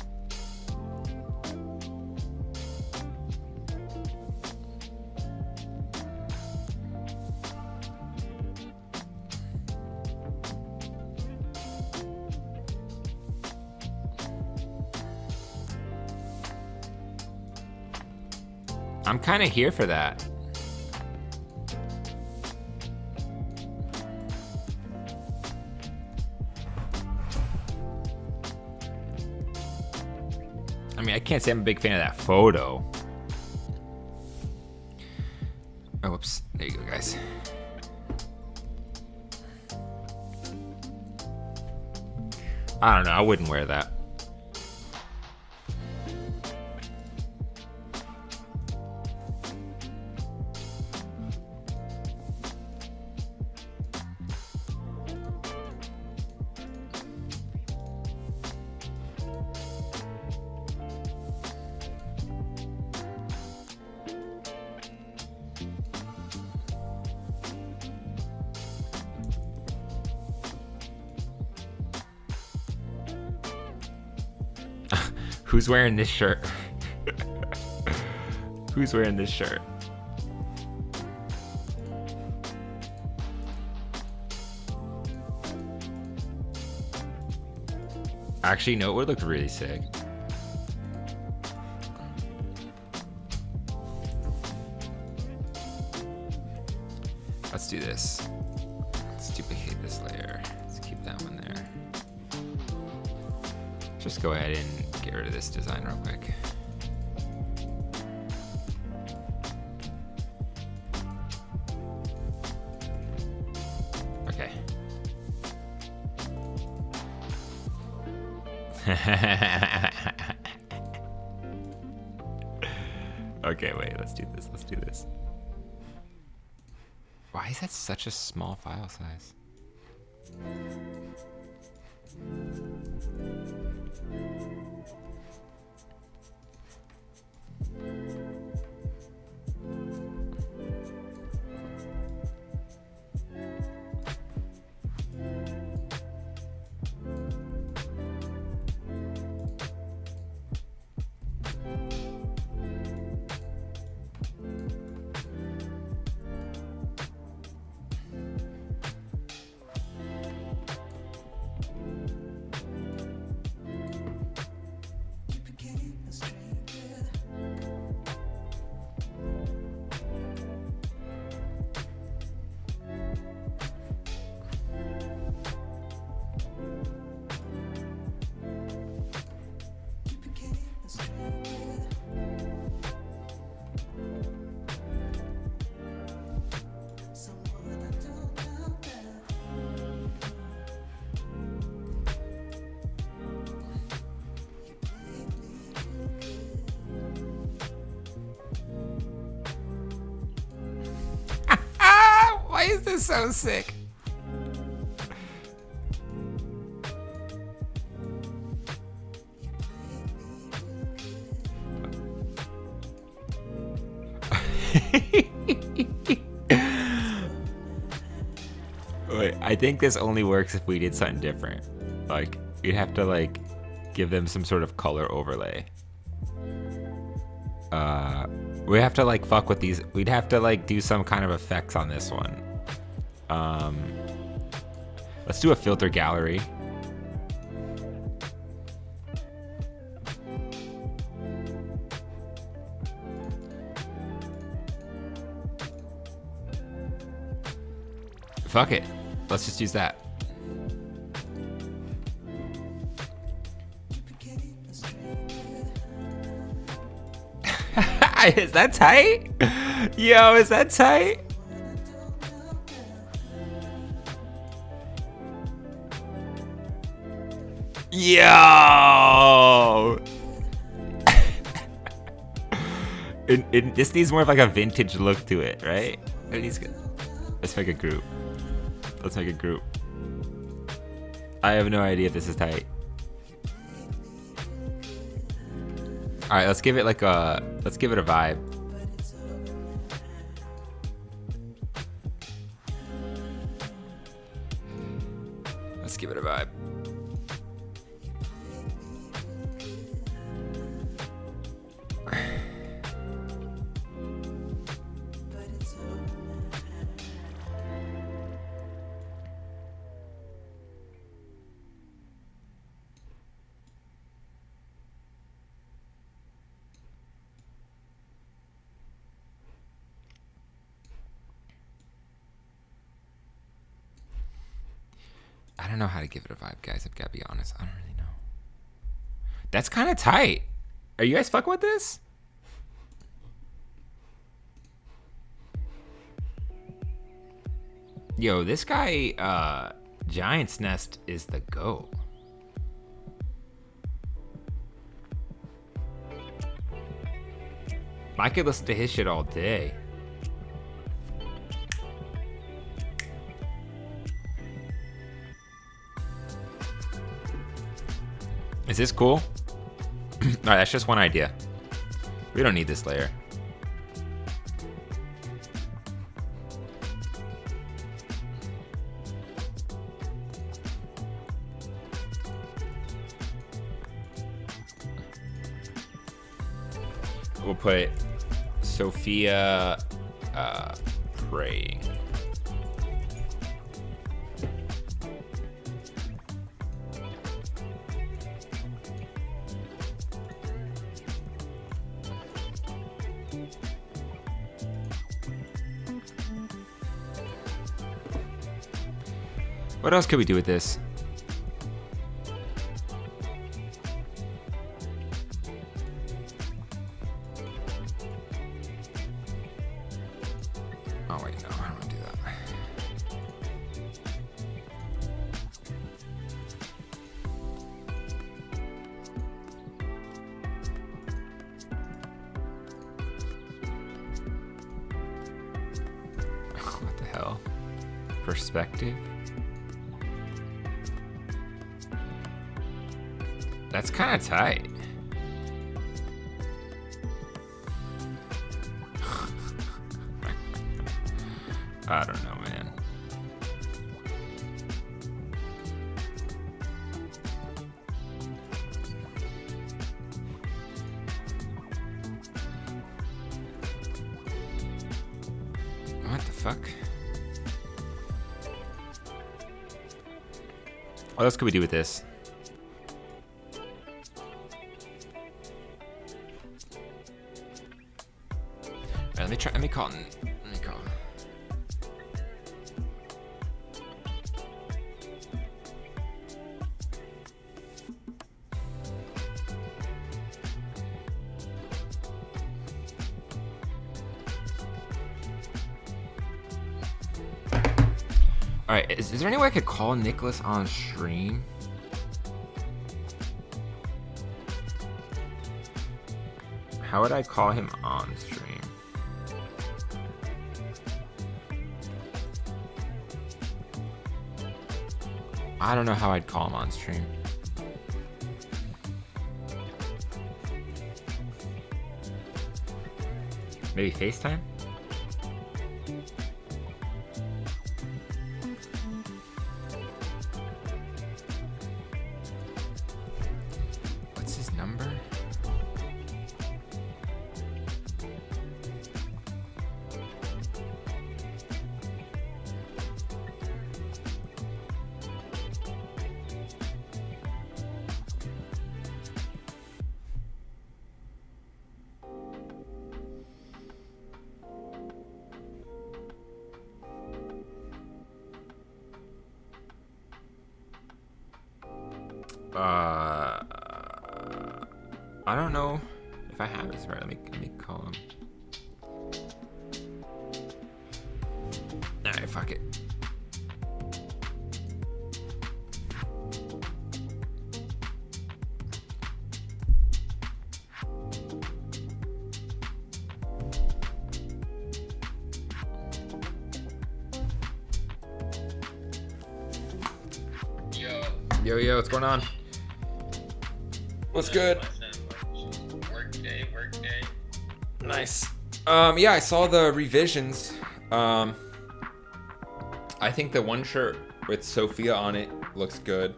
I'm kind of here for that. I mean, I can't say I'm a big fan of that photo. Oh, whoops. There you go, guys. I don't know. I wouldn't wear that. Who's wearing this shirt? Who's wearing this shirt? Actually, no, it would look really sick. Let's do this. Let's duplicate this layer. Let's keep that one there. Just go ahead and get rid of this design real quick. Okay. Okay, wait, let's do this. Let's do this. Why is that such a small file size? Why is this so sick? Wait, I think this only works if we did something different. Like, you'd have to, like, give them some sort of color overlay. We have to, like, fuck with these. We'd have to, like, do some kind of effects on this one. Let's do a filter gallery. Fuck it. Let's just use that. Is that tight? Yo, is that tight? Yo! This needs more of like a vintage look to it, right? Let's make a group. Let's make a group. I have no idea if this is tight. All right, let's give it like a, let's give it a vibe. Let's give it a vibe. I don't know how to give it a vibe, guys. I've got to be honest. I don't really know. That's kind of tight. Are you guys fucking with this? Yo, this guy, Giant's Nest is the GOAT. I could listen to his shit all day. Is this cool? Alright, that's just one idea. We don't need this layer. We'll put Sophia praying. What else could we do with this? Oh wait, no, I don't want to do that. What the hell? Perspective? That's kind of tight. I don't know, man. What the fuck? What else could we do with this? Let me call. All right, is there any way I could call Nicholas on stream? How would I call him on stream? I don't know how I'd call him on stream. Maybe FaceTime? What's his number? I don't know if I have this right. Let me call him. Alright, fuck it. Yo, what's going on? What's good? Work day. Nice. Yeah, I saw the revisions. I think the one shirt with Sophia on it looks good.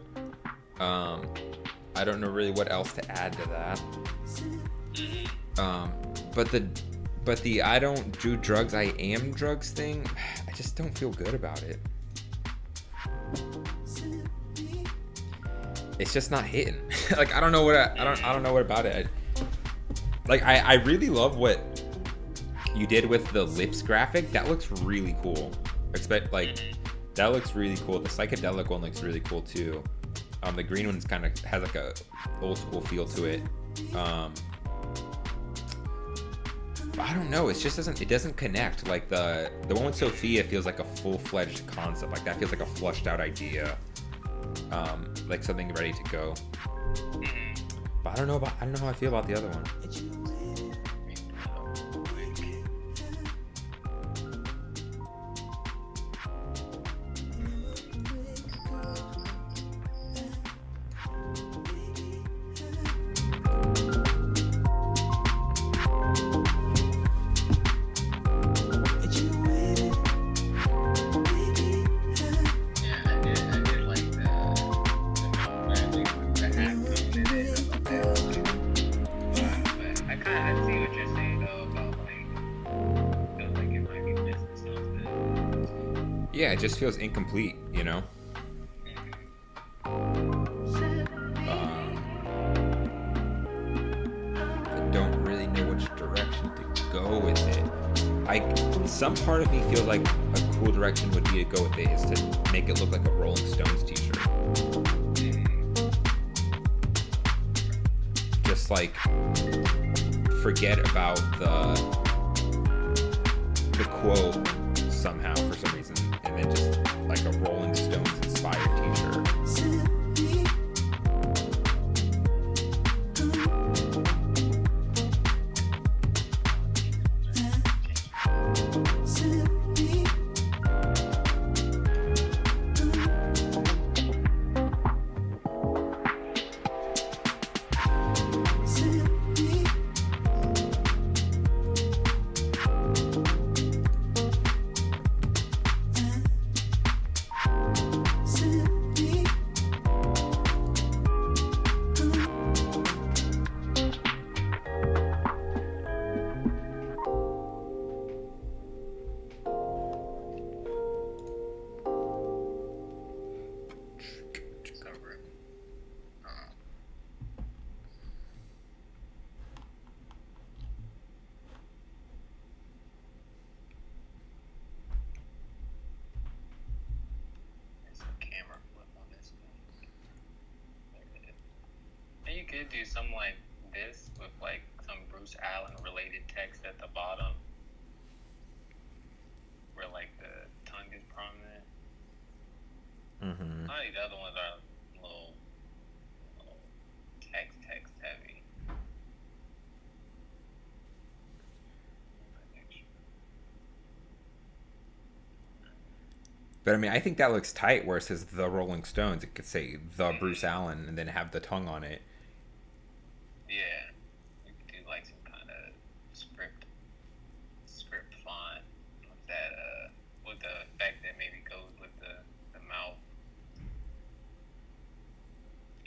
I don't know really what else to add to that. But the I don't do drugs, I am drugs thing, I just don't feel good about it. It's just not hitting. Like I don't know what I don't know what about it. I really love what you did with the lips graphic. That looks really cool. That looks really cool. The psychedelic one looks really cool too. The green one's kind of has like a old school feel to it. I don't know. It just doesn't connect. Like the one with Sophia feels like a full-fledged concept. Like that feels like a flushed out idea. Like something ready to go. But I don't know how I feel about the other one. Yeah, it just feels incomplete, you know? I don't really know which direction to go with it. Some part of me feels like a cool direction would be to go with it is to make it look like a Rolling Stones t-shirt. Just like forget about the quote somehow for some reason, and then just like a Rolling Stones inspired t-shirt. You could do something like this with like some Bruce Allen related text at the bottom where like the tongue is prominent. Mm-hmm. I think the other ones are a little text heavy. But I mean, I think that looks tight where it says the Rolling Stones. It could say the Bruce Allen and then have the tongue on it. Yeah. You could do like some kind of script font with that, with the effect that maybe goes with the mouth.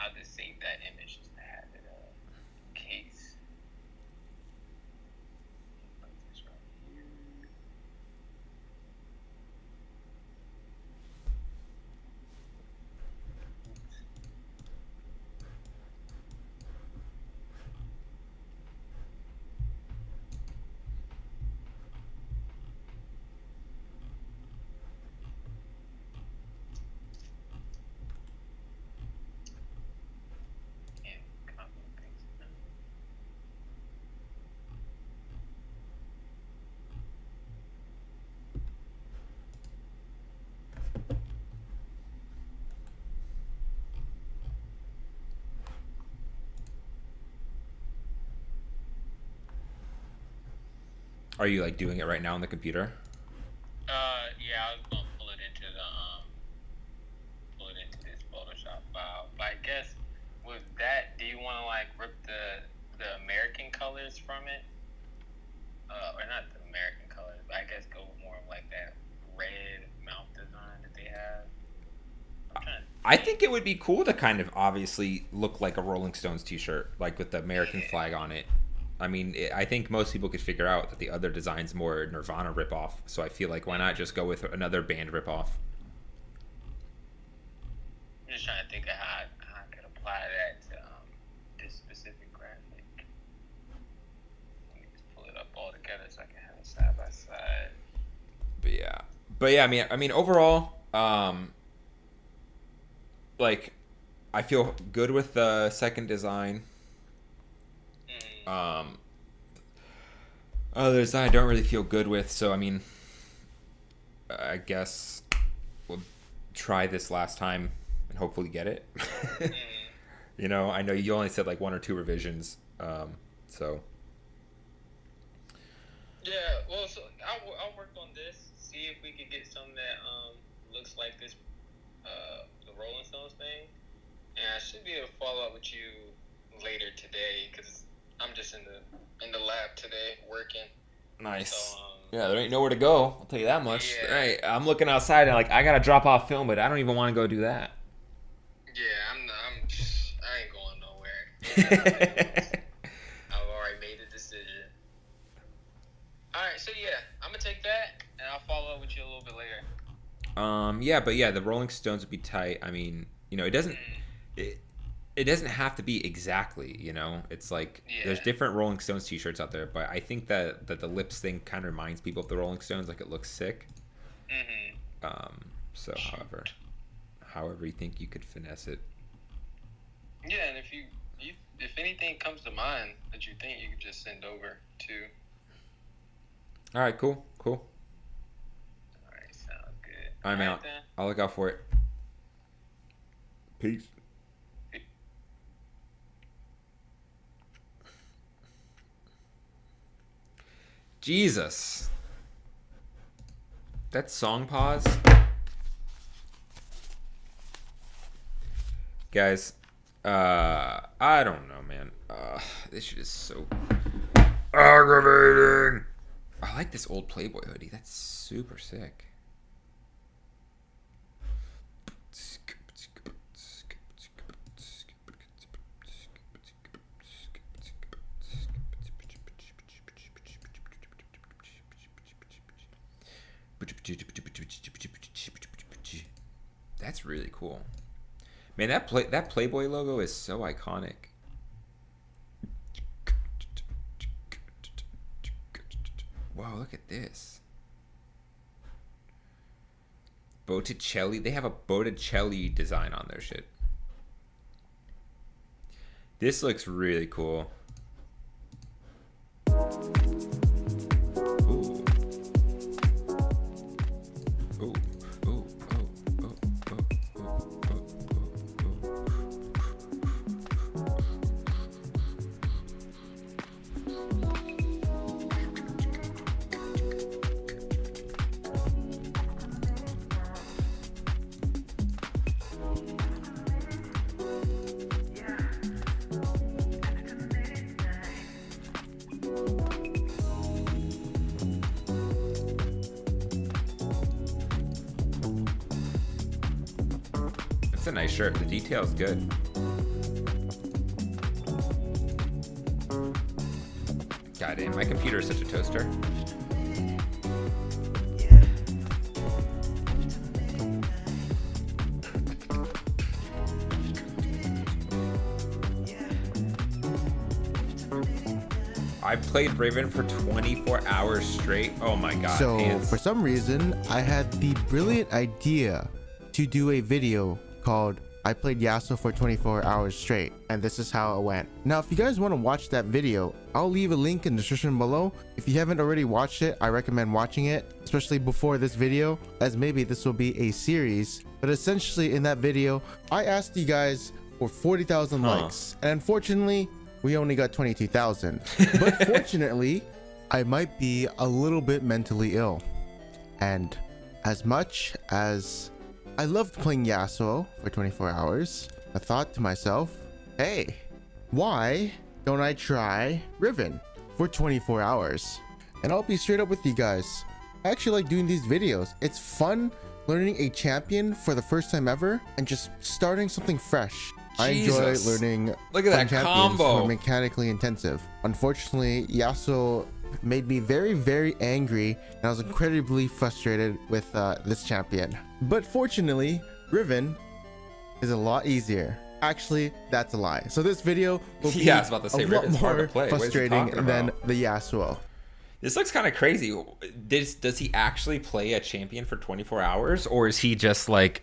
I'll just save that image just to have it in case. Put this right here. Are you like doing it right now on the computer? Yeah, I was gonna pull it into this Photoshop file. But I guess with that, do you want to like rip the American colors from it, or not the American colors? But I guess go more of like that red mouth design that they have. I think it would be cool to kind of obviously look like a Rolling Stones t-shirt, like with the American flag on it. I mean, I think most people could figure out that the other design's more Nirvana ripoff. So I feel like why not just go with another band ripoff? I'm just trying to think of how I could apply that to this specific graphic. Let me just pull it up all together so I can have it side by side. But yeah, I mean overall, like I feel good with the second design. Other design I don't really feel good with, so I mean, I guess we'll try this last time and hopefully get it. You know, I know you only said like 1 or 2 revisions, so. Yeah, well, so I'll work on this, see if we could get something that looks like this, the Rolling Stones thing, and I should be able to follow up with you later today because I'm just in the lab today working. Nice. So, yeah, there ain't nowhere to go. I'll tell you that much. Yeah. Right, I'm looking outside and like I gotta drop off film, but I don't even want to go do that. Yeah, I ain't going nowhere. I've already made a decision. All right, so yeah, I'm gonna take that and I'll follow up with you a little bit later. Yeah, but yeah, the Rolling Stones would be tight. I mean, you know, it doesn't have to be exactly, you know. It's like there's different Rolling Stones t-shirts out there, but I think that the lips thing kind of reminds people of the Rolling Stones, like it looks sick. So however you think you could finesse it. Yeah, and if anything comes to mind that you think, you could just send over too. All right, cool. All right, sounds good. I'm out. Then. I'll look out for it. Peace. Jesus. That song pause. Guys, I don't know, man. This shit is so aggravating. I like this old Playboy hoodie. That's super sick. That's really cool. Man, that Playboy logo is so iconic. Wow, look at this. Botticelli. They have a Botticelli design on their shit. This looks really cool. a nice shirt. The detail is good. God damn, my computer is such a toaster. I played Riven for 24 hours straight. Oh my god. So hands. for some reason, I had the brilliant idea to do a video called I played Yasuo for 24 hours straight, and this is how it went. Now, if you guys want to watch that video, I'll leave a link in the description below. If you haven't already watched it, I recommend watching it, especially before this video, as maybe this will be a series. But essentially in that video, I asked you guys for 40,000 likes, and unfortunately, we only got 22,000. But fortunately, I might be a little bit mentally ill. And as much as I loved playing Yasuo for 24 hours, I thought to myself, hey, why don't I try Riven for 24 hours? And I'll be straight up with you guys. I actually like doing these videos. It's fun learning a champion for the first time ever and just starting something fresh. I enjoy learning Look at that champions combo. who are mechanically intensive. Unfortunately, Yasuo made me very, very angry, and I was incredibly frustrated with this champion. But fortunately, Riven is a lot easier. Actually, that's a lie. So this video will be I was about to say, a lot Riven's hard to more play. What is he frustrating talking than about? the Yasuo. This looks kind of crazy. Does he actually play a champion for 24 hours, or is he just like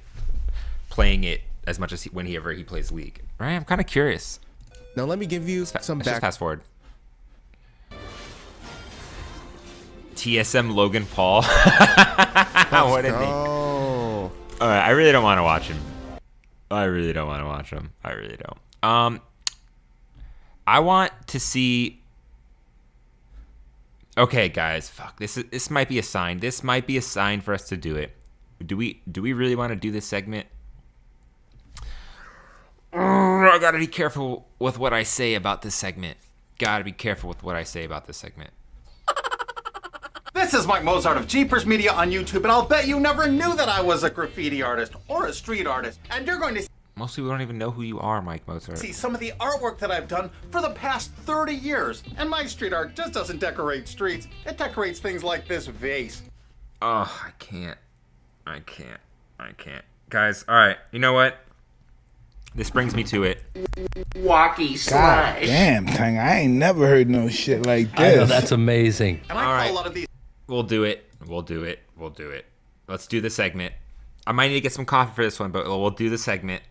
playing it as much as whenever he plays League? Right? I'm kind of curious. Now let me give you some Let's just fast forward. TSM Logan Paul. What a name. All right, I really don't want to watch him. I really don't. I want to see. Okay, guys, fuck. This might be a sign. This might be a sign for us to do it. Do we really want to do this segment? I gotta be careful with what I say about this segment. This is Mike Mozart of Jeepers Media on YouTube, and I'll bet you never knew that I was a graffiti artist or a street artist. And you're going to Most people don't even know who you are, Mike Mozart. see some of the artwork that I've done for the past 30 years. And my street art just doesn't decorate streets. It decorates things like this vase. Oh, I can't. Guys, all right. You know what? This brings me to it. Walkie God slash. damn, Tang, I ain't never heard no shit like I know, this. that's amazing. And I All call right. a lot of these We'll do it. Let's do the segment. I might need to get some coffee for this one, but we'll do the segment.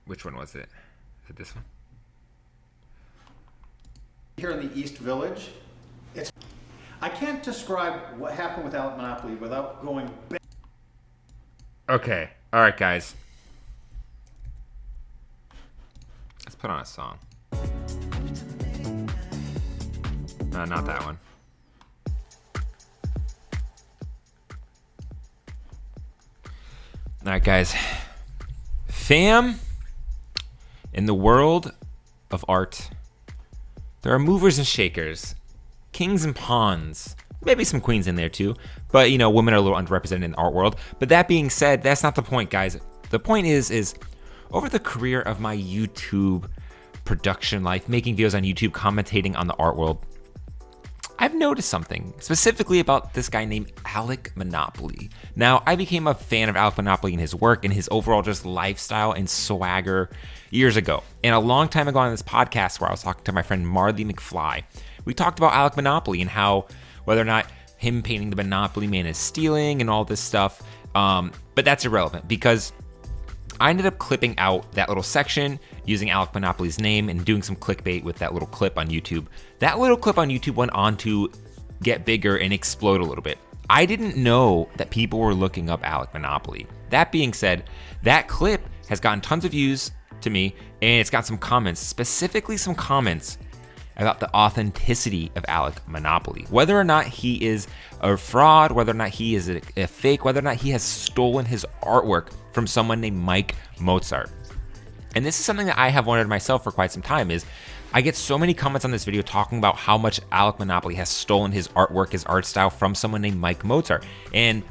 Which one was it? Is it this one? here in the East Village. I can't describe what happened with Alec Monopoly without going back. Okay. All right, guys. Let's put on a song. Not that one. All right, guys. Fam, in the world of art, there are movers and shakers, kings and pawns, maybe some queens in there too, but you know, women are a little underrepresented in the art world. But that being said, that's not the point, guys. The point is over the career of my YouTube production life, making videos on YouTube, commentating on the art world, I've noticed something specifically about this guy named Alec Monopoly. Now, I became a fan of Alec Monopoly and his work and his overall just lifestyle and swagger years ago. And a long time ago on this podcast where I was talking to my friend Marley McFly, we talked about Alec Monopoly and how whether or not him painting the Monopoly Man is stealing and all this stuff. But that's irrelevant because I ended up clipping out that little section using Alec Monopoly's name and doing some clickbait with that little clip on YouTube. That little clip on YouTube went on to get bigger and explode a little bit. I didn't know that people were looking up Alec Monopoly. That being said, that clip has gotten tons of views to me and it's got some comments, specifically some comments about the authenticity of Alec Monopoly. Whether or not he is a fraud, whether or not he is a fake, whether or not he has stolen his artwork from someone named Mike Mozart. And this is something that I have wondered myself for quite some time is I get so many comments on this video talking about how much Alec Monopoly has stolen his artwork, his art style from someone named Mike Mozart. And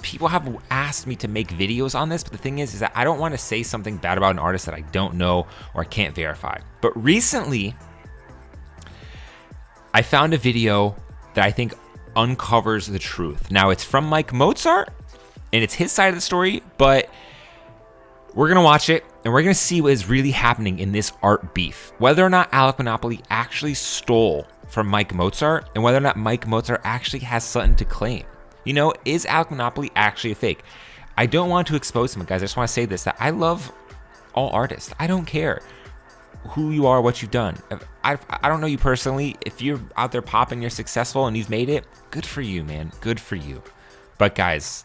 people have asked me to make videos on this, but the thing is that I don't want to say something bad about an artist that I don't know or I can't verify. But recently, I found a video that I think uncovers the truth. Now, it's from Mike Mozart, and it's his side of the story, but we're going to watch it, and we're going to see what is really happening in this art beef. Whether or not Alec Monopoly actually stole from Mike Mozart, and whether or not Mike Mozart actually has something to claim. You know, is Alec Monopoly actually a fake? I don't want to expose him, guys. I just want to say this, that I love all artists. I don't care who you are, what you've done. I don't know you personally. If you're out there popping, you're successful, and you've made it, good for you, man. Good for you. But guys,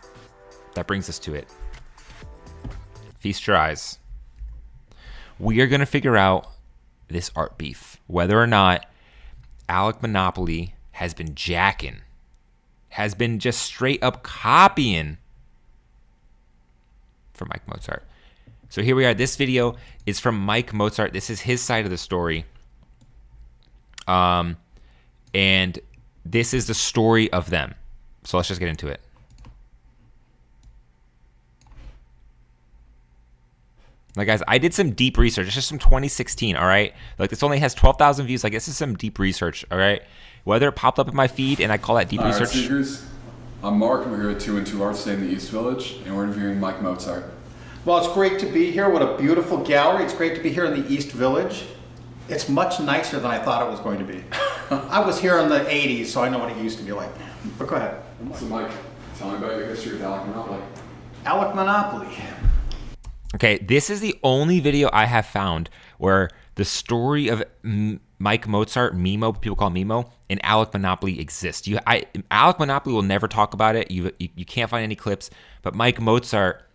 that brings us to it. Feast your eyes. We are going to figure out this art beef. Whether or not Alec Monopoly has been jacking, has been just straight up copying from Mike Mozart. So here we are. This video is from Mike Mozart. This is his side of the story. And this is the story of them. So let's just get into it. Like, guys, I did some deep research. It's just from 2016, all right? Like, this only has 12,000 views. Like, this is some deep research, all right? Whether it popped up in my feed and I call that deep research. All right, Seekers. I'm Mark. We're here at 2 and 2 Arts Day in the East Village, and we're interviewing Mike Mozart. Well, it's great to be here. What a beautiful gallery. It's great to be here in the East Village. It's much nicer than I thought it was going to be. I was here in the 80s, so I know what it used to be like. But go ahead. So, Mike, tell me about your history with Alec Monopoly. Alec Monopoly. Okay, this is the only video I have found where the story of Mike Mozart, Mimo, people call Mimo, and Alec Monopoly exists. Alec Monopoly will never talk about it. You can't find any clips, but Mike Mozart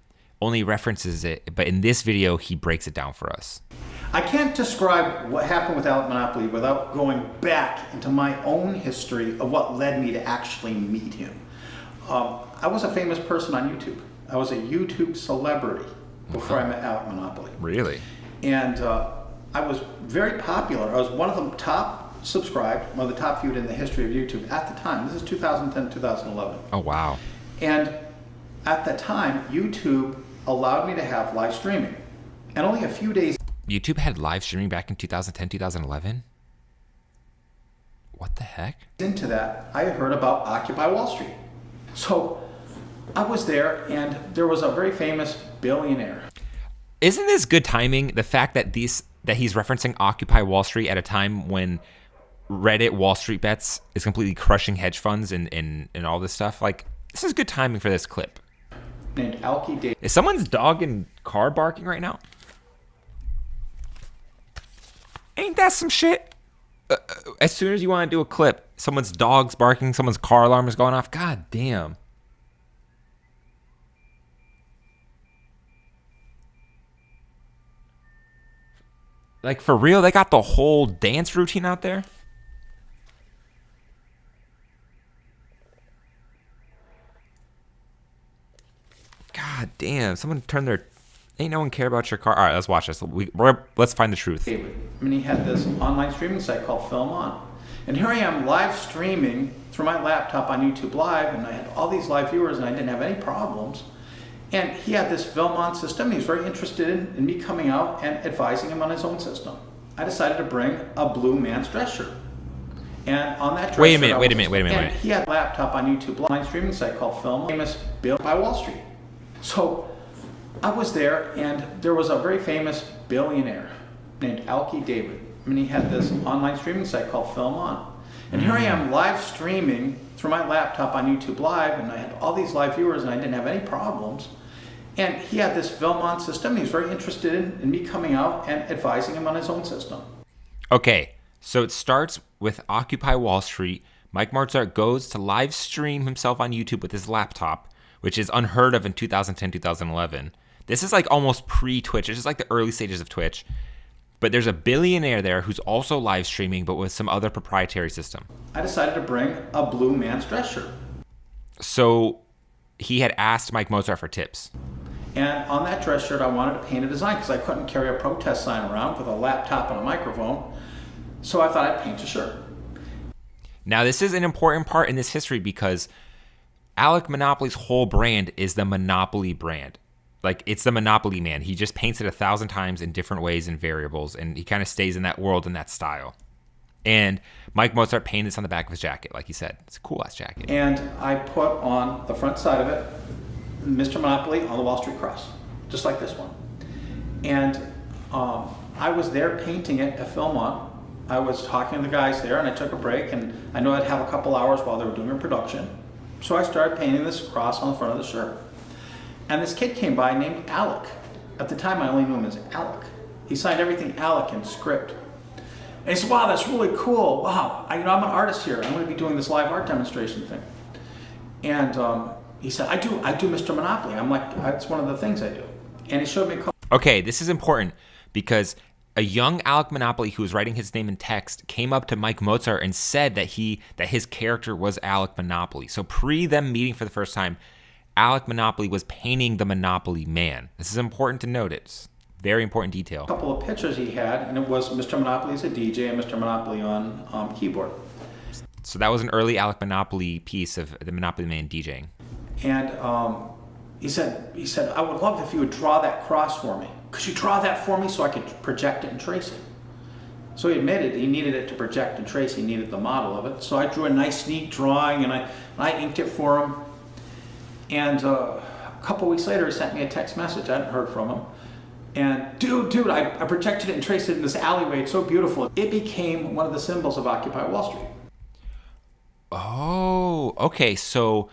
only references it. But in this video, he breaks it down for us. I can't describe what happened with Alec Monopoly without going back into my own history of what led me to actually meet him. I was a famous person on YouTube. I was a YouTube celebrity before I met Alec Monopoly. Really? And I was very popular. I was one of the top subscribed, one of the top viewed in the history of YouTube at the time. This is 2010, 2011. Oh, wow. And at the time, YouTube allowed me to have live streaming. And only a few days... YouTube had live streaming back in 2010, 2011? What the heck? Into that, I heard about Occupy Wall Street. So I was there, and there was a very famous billionaire. Isn't this good timing? The fact that he's referencing Occupy Wall Street at a time when Reddit Wall Street Bets is completely crushing hedge funds and all this stuff. Like, this is good timing for this clip. Named Alki Davis. Is someone's dog and car barking right now? Ain't that some shit? As soon as you want to do a clip, someone's dog's barking, someone's car alarm is going off. God damn. Like, for real, they got the whole dance routine out there? God damn, someone turned their... Ain't no one care about your car. All right, let's watch this. Let's find the truth. I mean, he had this online streaming site called Film On. And here I am live streaming through my laptop on YouTube Live, and I had all these live viewers, and I didn't have any problems. And he had this Film On system. He was very interested in me coming out and advising him on his own system. I decided to bring a blue man's dress shirt. And on that dress Wait a shirt, minute. He had a laptop on YouTube Live, online streaming site called Film On, famous Bill by Wall Street. So I was there, and there was a very famous billionaire named Alki David. I mean, he had this online streaming site called Film On. And here I am live streaming through my laptop on YouTube Live, and I had all these live viewers, and I didn't have any problems. And he had this Film On system. He was very interested in me coming out and advising him on his own system. Okay, so it starts with Occupy Wall Street. Mike Mozart goes to live stream himself on YouTube with his laptop, which is unheard of in 2010, 2011. This is like almost pre-Twitch. It's just like the early stages of Twitch. But there's a billionaire there who's also live streaming, but with some other proprietary system. I decided to bring a blue man's dress shirt. So he had asked Mike Mozart for tips. And on that dress shirt, I wanted to paint a design because I couldn't carry a protest sign around with a laptop and a microphone. So I thought I'd paint a shirt. Now, this is an important part in this history because Alec Monopoly's whole brand is the Monopoly brand. Like, it's the Monopoly man. He just paints it 1,000 times in different ways and variables, and he kind of stays in that world and that style. And Mike Mozart painted this on the back of his jacket, like he said. It's a cool-ass jacket. And I put on the front side of it, Mr. Monopoly on the Wall Street Cross, just like this one. And I was there painting it at Philmont. I was talking to the guys there, and I took a break, and I knew I'd have a couple hours while they were doing a production. So I started painting this cross on the front of the shirt. And this kid came by named Alec. At the time, I only knew him as Alec. He signed everything Alec in script. And he said, wow, that's really cool. Wow, I'm an artist here. I'm going to be doing this live art demonstration thing. And he said, I do Mr. Monopoly. I'm like, that's one of the things I do. And he showed me. Okay, this is important because a young Alec Monopoly who was writing his name in text came up to Mike Mozart and said that his character was Alec Monopoly. So pre them meeting for the first time, Alec Monopoly was painting the Monopoly man. This is important to note. It's very important detail. A couple of pictures he had, and it was Mr. Monopoly as a DJ and Mr. Monopoly on keyboard. So that was an early Alec Monopoly piece of the Monopoly man DJing. And he said, I would love if you would draw that cross for me. Could you draw that for me so I could project it and trace it? So he admitted he needed it to project and trace. He needed the model of it. So I drew a nice, neat drawing, and I inked it for him. And a couple weeks later, he sent me a text message. I hadn't heard from him. And dude, I projected it and traced it in this alleyway. It's so beautiful. It became one of the symbols of Occupy Wall Street. Oh, okay. So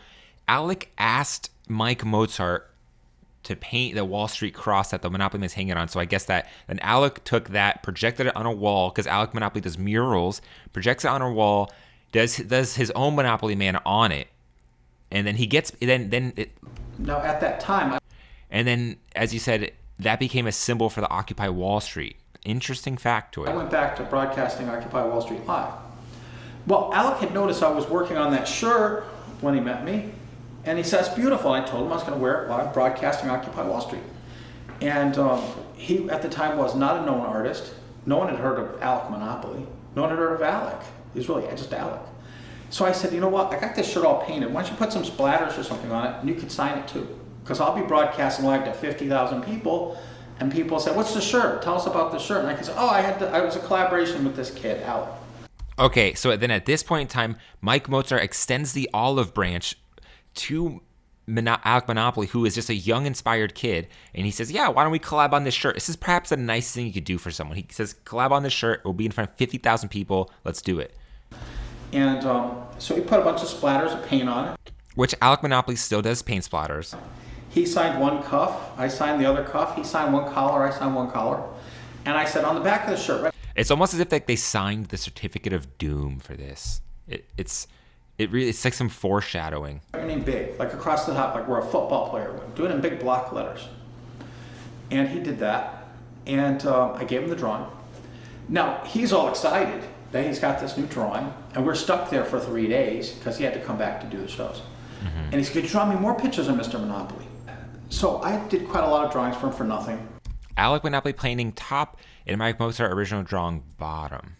Alec asked Mike Mozart to paint the Wall Street cross that the Monopoly man is hanging on. So I guess that then Alec took that, projected it on a wall, because Alec Monopoly does murals, projects it on a wall, does his own Monopoly man on it, and then he gets then it. Now at that time, and then as you said, that became a symbol for the Occupy Wall Street. Interesting factoid. I went back to broadcasting Occupy Wall Street live. Well, Alec had noticed I was working on that shirt when he met me. And he said, it's beautiful. And I told him I was going to wear it while I'm broadcasting Occupy Wall Street. And he, at the time, was not a known artist. No one had heard of Alec Monopoly. No one had heard of Alec. He was really just Alec. So I said, you know what? I got this shirt all painted. Why don't you put some splatters or something on it, and you can sign it too. Because I'll be broadcasting live to 50,000 people. And people say, what's the shirt? Tell us about the shirt. And I can say, I was a collaboration with this kid, Alec. Okay, so then at this point in time, Mike Mozart extends the olive branch to Alec Monopoly, who is just a young, inspired kid, and he says, yeah, why don't we collab on this shirt? This is perhaps the nicest thing you could do for someone. He says, collab on this shirt. We'll be in front of 50,000 people. Let's do it. And so he put a bunch of splatters of paint on it. Which Alec Monopoly still does paint splatters. He signed one cuff. I signed the other cuff. He signed one collar. I signed one collar. And I said, on the back of the shirt, right? It's almost as if they signed the certificate of doom for this. It's like some foreshadowing. Your name big, like across the top, like we're a football player would. Do it in big block letters. And he did that. And I gave him the drawing. Now, he's all excited that he's got this new drawing. And we're stuck there for 3 days because he had to come back to do the shows. Mm-hmm. And he said, could you draw me more pictures of Mr. Monopoly? So I did quite a lot of drawings for him for nothing. Alec Monopoly painting top and Mike Mozart original drawing bottom.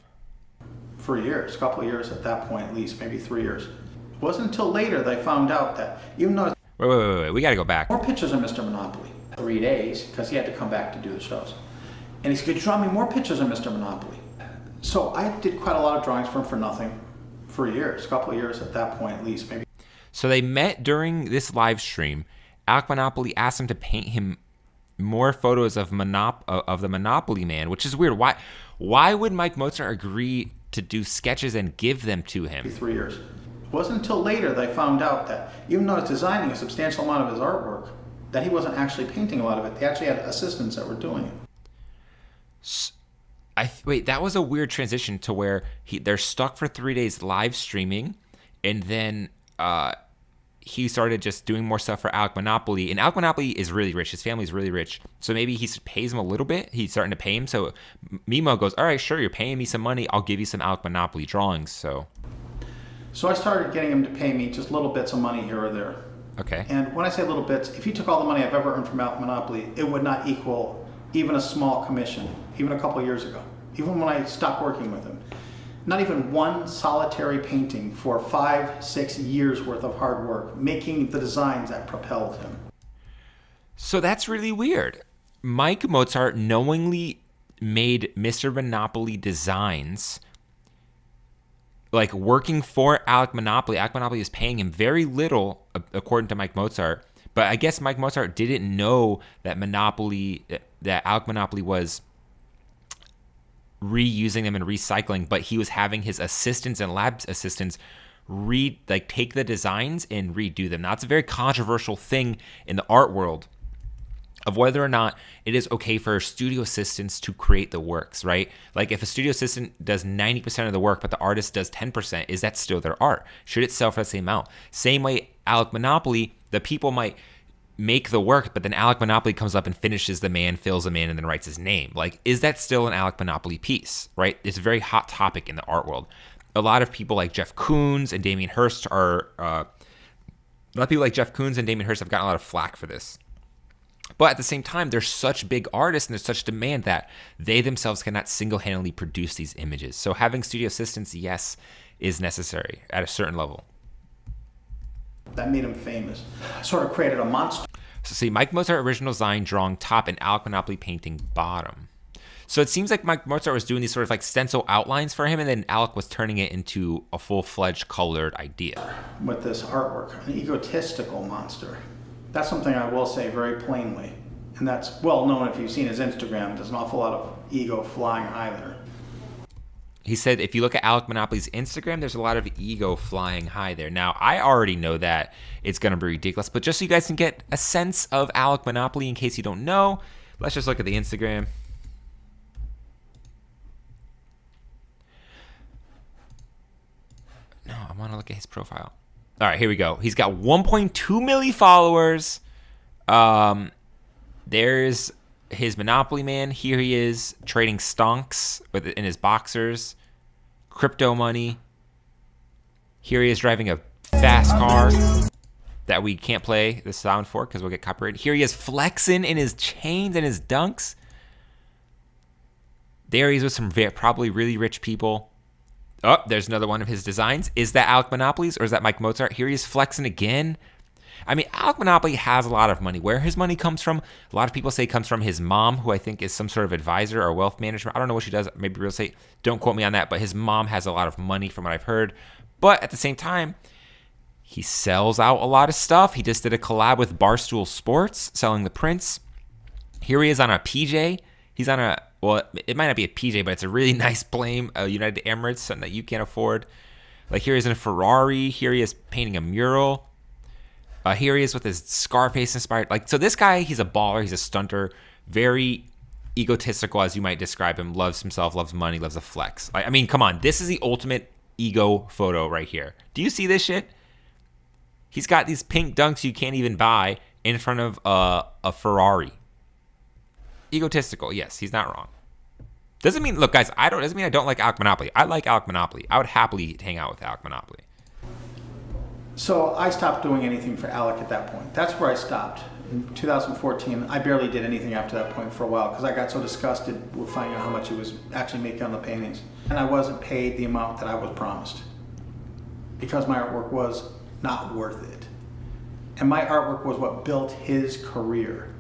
For years, a couple of years at that point at least, maybe 3 years. It wasn't until later they found out that even though... Wait, we gotta go back. More pictures of Mr. Monopoly. 3 days, because he had to come back to do the shows. And he said, could you draw me more pictures of Mr. Monopoly? So I did quite a lot of drawings for him for nothing. For years, a couple of years at that point at least, maybe. So they met during this live stream. Alec Monopoly asked him to paint him more photos of the Monopoly man, which is weird. Why would Mike Mozart agree to do sketches and give them to him? 3 years. It wasn't until later they found out that even though I was designing a substantial amount of his artwork, that he wasn't actually painting a lot of it. They actually had assistants that were doing it. Wait, that was a weird transition to where they're stuck for 3 days live streaming, and then he started just doing more stuff for Alec Monopoly. And Alec Monopoly is really rich. His family's really rich. So maybe he pays him a little bit. He's starting to pay him. So Mimo goes, all right, sure, you're paying me some money. I'll give you some Alec Monopoly drawings. So I started getting him to pay me just little bits of money here or there. Okay. And when I say little bits, if you took all the money I've ever earned from Monopoly, it would not equal even a small commission, even a couple of years ago. Even when I stopped working with him. Not even one solitary painting for 5-6 years worth of hard work, making the designs that propelled him. So that's really weird. Mike Mozart knowingly made Mr. Monopoly designs, like working for Alec Monopoly. Alec Monopoly is paying him very little, according to Mike Mozart. But I guess Mike Mozart didn't know that Alec Monopoly was reusing them and recycling, but he was having his assistants and lab assistants take the designs and redo them. Now, it's a very controversial thing in the art world of whether or not it is okay for studio assistants to create the works, right? Like if a studio assistant does 90% of the work, but the artist does 10%, is that still their art? Should it sell for the same amount? Same way, Alec Monopoly, the people might make the work, but then Alec Monopoly comes up and finishes the man, fills him in, and then writes his name. Like, is that still an Alec Monopoly piece, right? It's a very hot topic in the art world. A lot of people like Jeff Koons and Damien Hirst have gotten a lot of flack for this. But at the same time, they're such big artists and there's such demand that they themselves cannot single-handedly produce these images. So having studio assistants, yes, is necessary at a certain level. That made him famous. Sort of created a monster. So see, Mike Mozart original design drawing top and Alec Monopoly painting bottom. So it seems like Mike Mozart was doing these sort of like stencil outlines for him, and then Alec was turning it into a full-fledged colored idea. With this artwork, an egotistical monster. That's something I will say very plainly. And that's well known if you've seen his Instagram. There's an awful lot of ego flying high there. He said if you look at Alec Monopoly's Instagram, there's a lot of ego flying high there. Now, I already know that it's going to be ridiculous, but just so you guys can get a sense of Alec Monopoly in case you don't know, let's just look at the Instagram. No, I want to look at his profile. All right, here we go. He's got 1.2 million followers. There's his Monopoly man. Here he is trading stonks in his boxers. Crypto money. Here he is driving a fast car that we can't play the sound for because we'll get copyrighted. Here he is flexing in his chains and his dunks. There he is with some probably really rich people. Oh, there's another one of his designs. Is that Alec Monopoly's or is that Mike Mozart? Here he is flexing again. I mean, Alec Monopoly has a lot of money. Where his money comes from, a lot of people say it comes from his mom, who I think is some sort of advisor or wealth management. I don't know what she does, maybe real estate. Don't quote me on that, but his mom has a lot of money from what I've heard. But at the same time, he sells out a lot of stuff. He just did a collab with Barstool Sports, selling the prints. Here he is on a PJ. He's on a, well, it might not be a PJ, but it's a really nice plane, United Emirates, something that you can't afford. Like here he is in a Ferrari. Here he is painting a mural. Here he is with his Scarface inspired. Like, so this guy, he's a baller. He's a stunter. Very egotistical, as you might describe him. Loves himself, loves money, loves a flex. I mean, come on. This is the ultimate ego photo right here. Do you see this shit? He's got these pink dunks you can't even buy in front of a Ferrari. Egotistical. Yes, he's not wrong. Doesn't mean, look, guys, doesn't mean I don't like Alec Monopoly. I like Alec Monopoly. I would happily hang out with Alec Monopoly. So I stopped doing anything for Alec at that point. That's where I stopped. In 2014, I barely did anything after that point for a while because I got so disgusted with finding out how much he was actually making on the paintings. And I wasn't paid the amount that I was promised because my artwork was not worth it. And my artwork was what built his career.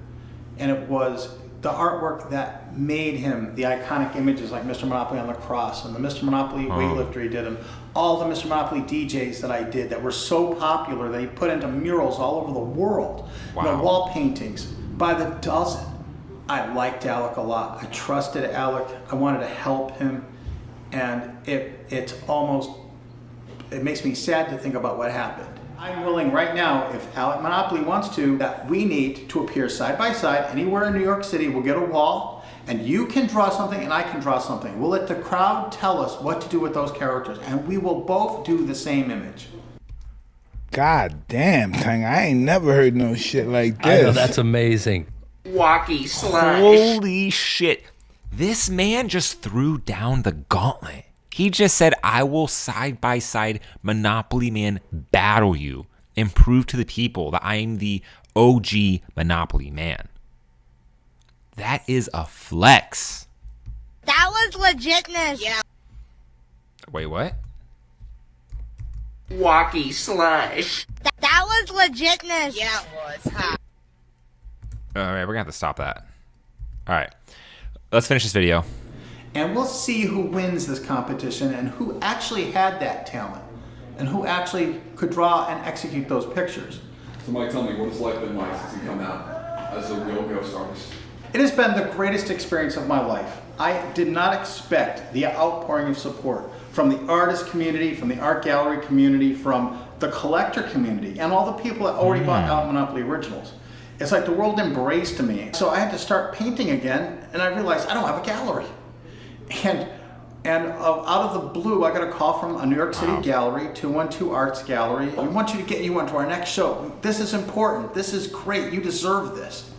And it was the artwork that made him the iconic images like Mr. Monopoly on the cross and the Mr. Monopoly weightlifter he did, and all the Mr. Monopoly DJs that I did that were so popular that he put into murals all over the world. Wow. The wall paintings by the dozen. I liked Alec a lot. I trusted Alec. I wanted to help him. And it makes me sad to think about what happened. I'm willing right now, if Alec Monopoly wants to, that we need to appear side by side anywhere in New York City. We'll get a wall, and you can draw something and I can draw something. We'll let the crowd tell us what to do with those characters, and we will both do the same image. God damn, Tang, I ain't never heard no shit like this. I know, that's amazing. Wacky slash. Holy shit. This man just threw down the gauntlet. He just said, I will side by side Monopoly Man battle you and prove to the people that I am the OG Monopoly man. That is a flex. That was legitness. Yeah. Wait, what? Walkie slush. That was legitness. Yeah, it was. Huh? All right, we're going to have to stop that. All right, let's finish this video. And we'll see who wins this competition and who actually had that talent and who actually could draw and execute those pictures. So Mike, tell me, what it's like been like since you come out as a real ghost artist? It has been the greatest experience of my life. I did not expect the outpouring of support from the artist community, from the art gallery community, from the collector community, and all the people that already bought Alec Monopoly originals. It's like the world embraced me. So I had to start painting again, and I realized I don't have a gallery. And out of the blue, I got a call from a New York City gallery, 212 Arts Gallery. We want you to get you onto our next show. This is important. This is great. You deserve this.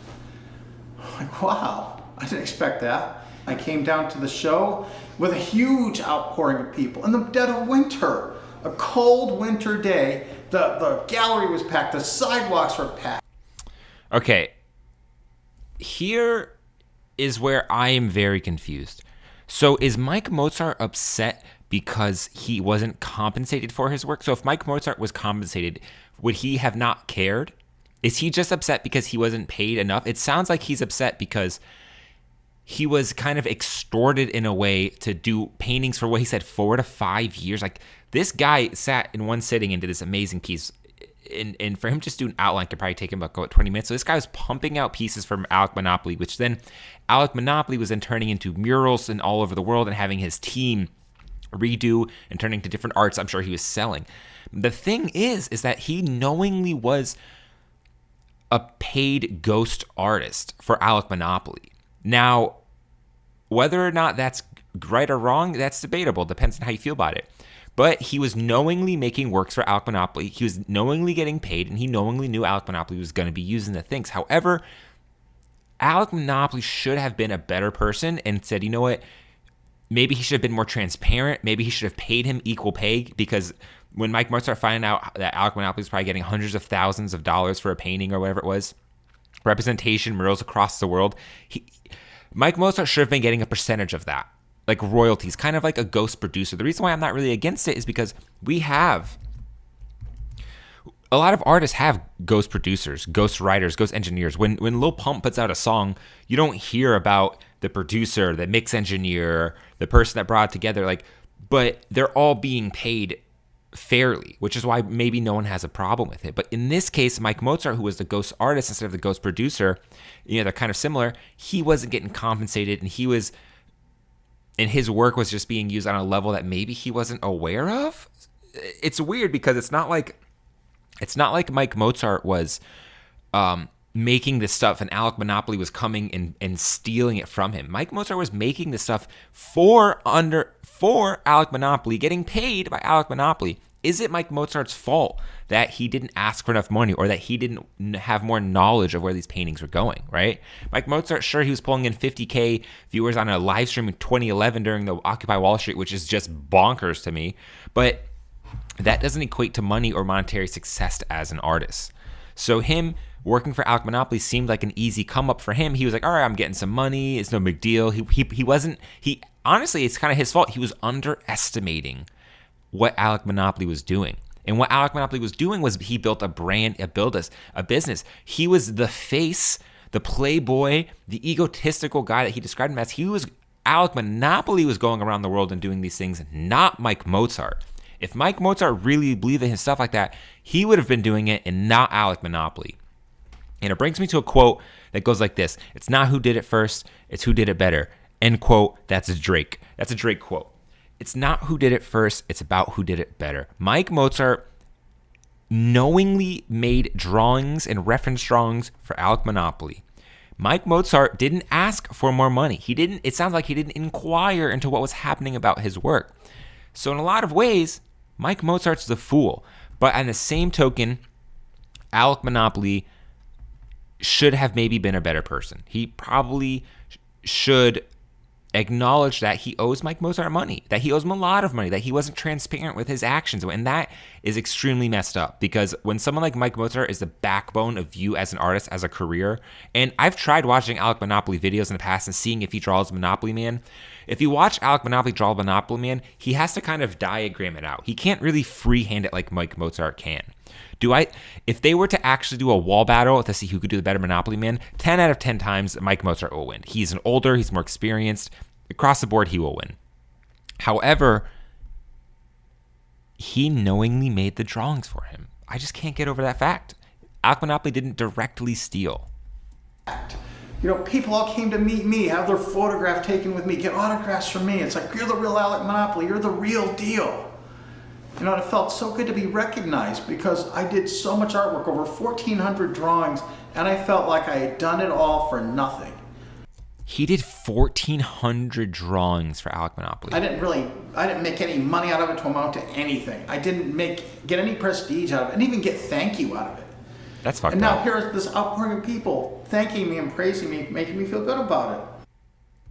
I'm like, wow, I didn't expect that. I came down to the show with a huge outpouring of people in the dead of winter. A cold winter day. The gallery was packed. The sidewalks were packed. Okay. Here is where I am very confused. So is Mike Mozart upset because he wasn't compensated for his work? So if Mike Mozart was compensated, would he have not cared? Is he just upset because he wasn't paid enough? It sounds like he's upset because he was kind of extorted in a way to do paintings for what he said 4 to 5 years. Like, this guy sat in one sitting and did this amazing piece. And for him just to do an outline could probably take him about 20 minutes. So this guy was pumping out pieces from Alec Monopoly, which then Alec Monopoly was then turning into murals and all over the world and having his team redo and turning to different arts I'm sure he was selling. The thing is that he knowingly was a paid ghost artist for Alec Monopoly. Now, whether or not that's right or wrong, that's debatable. Depends on how you feel about it. But he was knowingly making works for Alec Monopoly. He was knowingly getting paid, and he knowingly knew Alec Monopoly was going to be using the things. However, Alec Monopoly should have been a better person and said, you know what, maybe he should have been more transparent. Maybe he should have paid him equal pay, because when Mike Mozart found out that Alec Monopoly was probably getting hundreds of thousands of dollars for a painting or whatever it was, representation, murals across the world, Mike Mozart should have been getting a percentage of that. Like royalties, kind of like a ghost producer. The reason why I'm not really against it is because a lot of artists have ghost producers, ghost writers, ghost engineers. When Lil Pump puts out a song, you don't hear about the producer, the mix engineer, the person that brought it together. But they're all being paid fairly, which is why maybe no one has a problem with it. But in this case, Mike Mozart, who was the ghost artist instead of the ghost producer, they're kind of similar. He wasn't getting compensated, and his work was just being used on a level that maybe he wasn't aware of. It's weird because it's not like Mike Mozart was making this stuff and Alec Monopoly was coming and stealing it from him. Mike Mozart was making this stuff for Alec Monopoly, getting paid by Alec Monopoly. Is it Mike Mozart's fault that he didn't ask for enough money or that he didn't have more knowledge of where these paintings were going, right? Mike Mozart, sure, he was pulling in 50K viewers on a live stream in 2011 during the Occupy Wall Street, which is just bonkers to me. But that doesn't equate to money or monetary success as an artist. So him working for Alec Monopoly seemed like an easy come up for him. He was like, all right, I'm getting some money. It's no big deal. He honestly, it's kind of his fault. He was underestimating what Alec Monopoly was doing. And what Alec Monopoly was doing was he built a brand, a business. He was the face, the playboy, the egotistical guy that he described him as. Alec Monopoly was going around the world and doing these things, not Mike Mozart. If Mike Mozart really believed in his stuff like that, he would have been doing it and not Alec Monopoly. And it brings me to a quote that goes like this: "It's not who did it first, it's who did it better." End quote. That's a Drake quote. It's not who did it first, it's about who did it better. Mike Mozart knowingly made drawings and reference drawings for Alec Monopoly. Mike Mozart didn't ask for more money. It sounds like he didn't inquire into what was happening about his work. So in a lot of ways, Mike Mozart's the fool. But on the same token, Alec Monopoly should have maybe been a better person. He probably should acknowledge that he owes Mike Mozart money, that he owes him a lot of money, that he wasn't transparent with his actions. And that is extremely messed up, because when someone like Mike Mozart is the backbone of you as an artist, as a career, and I've tried watching Alec Monopoly videos in the past and seeing if he draws Monopoly Man. If you watch Alec Monopoly draw Monopoly Man, he has to kind of diagram it out. He can't really freehand it like Mike Mozart can. If they were to actually do a wall battle to see who could do the better Monopoly Man, 10 out of 10 times Mike Mozart will win. He's he's more experienced. Across the board, he will win. However, he knowingly made the drawings for him. I just can't get over that fact. Alec Monopoly didn't directly steal. You know, people all came to meet me, have their photograph taken with me, get autographs from me. It's like, you're the real Alec Monopoly, you're the real deal. You know, it felt so good to be recognized because I did so much artwork, over 1,400 drawings, and I felt like I had done it all for nothing. He did 1,400 drawings for Alec Monopoly. I didn't make any money out of it to amount to anything. I didn't get any prestige out of it. I didn't even get thank you out of it. That's fucked up. And now here's this outpouring of people thanking me and praising me, making me feel good about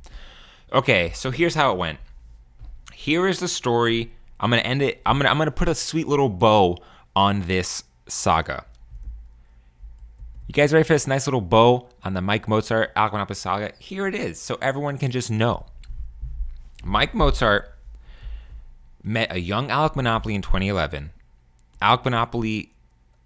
it. Okay, so here's how it went. Here is the story. I'm gonna end it. I'm gonna put a sweet little bow on this saga. You guys ready for this nice little bow on the Mike Mozart Alec Monopoly saga? Here it is, so everyone can just know. Mike Mozart met a young Alec Monopoly in 2011. Alec Monopoly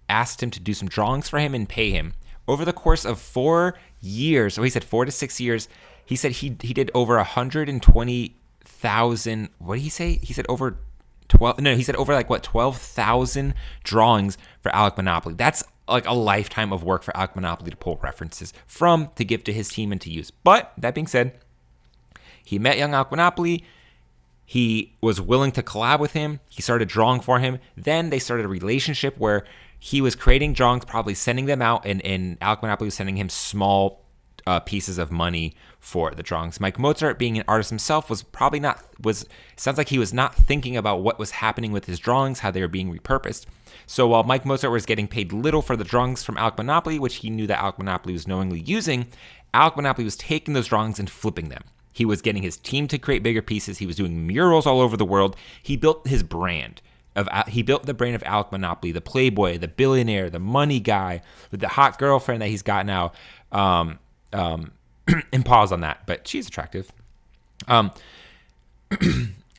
asked him to do some drawings for him and pay him. Over the course of 4 years, so he said 4 to 6 years, he said he did over 120,000. What did he say? He said over 12. No, he said over 12,000 drawings for Alec Monopoly. That's like a lifetime of work for Alec Monopoly to pull references from, to give to his team and to use. But that being said, he met young Alec Monopoly. He was willing to collab with him. He started drawing for him. Then they started a relationship where he was creating drawings, probably sending them out, and Alec Monopoly was sending him small pieces of money for the drawings. Mike Mozart, being an artist himself, sounds like he was not thinking about what was happening with his drawings, how they were being repurposed. So while Mike Mozart was getting paid little for the drawings from Alec Monopoly, which he knew that Alec Monopoly was knowingly using, Alec Monopoly was taking those drawings and flipping them. He was getting his team to create bigger pieces. He was doing murals all over the world. He built his brand. He built the brand of Alec Monopoly, the playboy, the billionaire, the money guy, with the hot girlfriend that he's got now. And pause on that, but she's attractive. And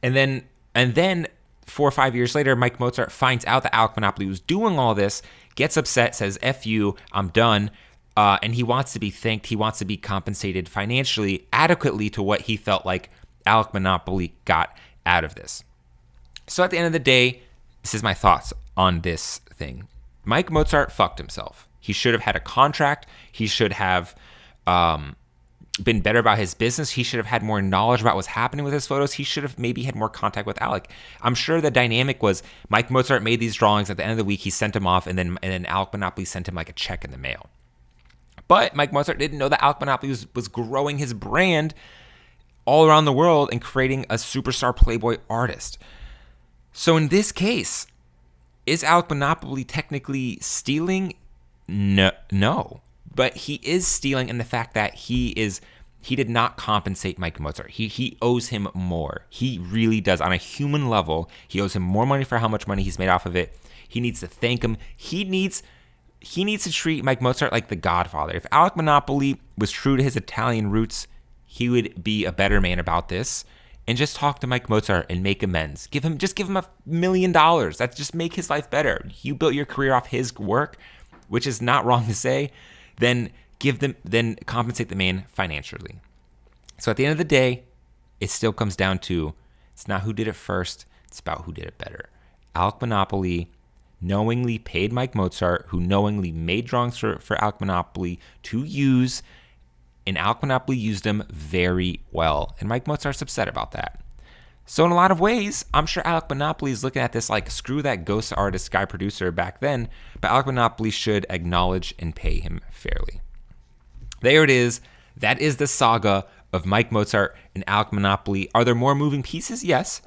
then 4 or 5 years later, Mike Mozart finds out that Alec Monopoly was doing all this, gets upset, says, F you, I'm done. And he wants to be thanked. He wants to be compensated financially adequately to what he felt like Alec Monopoly got out of this. So at the end of the day, this is my thoughts on this thing. Mike Mozart fucked himself. He should have had a contract. He should have been better about his business. He should have had more knowledge about what's happening with his photos. He should have maybe had more contact with Alec. I'm sure the dynamic was Mike Mozart made these drawings. At the end of the week, he sent them off, and then Alec Monopoly sent him like a check in the mail. But Mike Mozart didn't know that Alec Monopoly was growing his brand all around the world and creating a superstar playboy artist. So in this case, is Alec Monopoly technically stealing? No. But he is stealing in the fact that he did not compensate Mike Mozart. He owes him more. He really does. On a human level, he owes him more money for how much money he's made off of it. He needs to thank him. He needs to treat Mike Mozart like the Godfather. If Alec Monopoly was true to his Italian roots, he would be a better man about this and just talk to Mike Mozart and make amends. Give him $1 million. That's just make his life better. You built your career off his work, which is not wrong to say. Then compensate the man financially. So at the end of the day, it still comes down to, it's not who did it first, it's about who did it better. Alec Monopoly knowingly paid Mike Mozart, who knowingly made drawings for Alec Monopoly to use, and Alec Monopoly used them very well. And Mike Mozart's upset about that. So in a lot of ways, I'm sure Alec Monopoly is looking at this like, screw that ghost artist guy producer back then, but Alec Monopoly should acknowledge and pay him fairly. There it is. That is the saga of Mike Mozart and Alec Monopoly. Are there more moving pieces? Yes.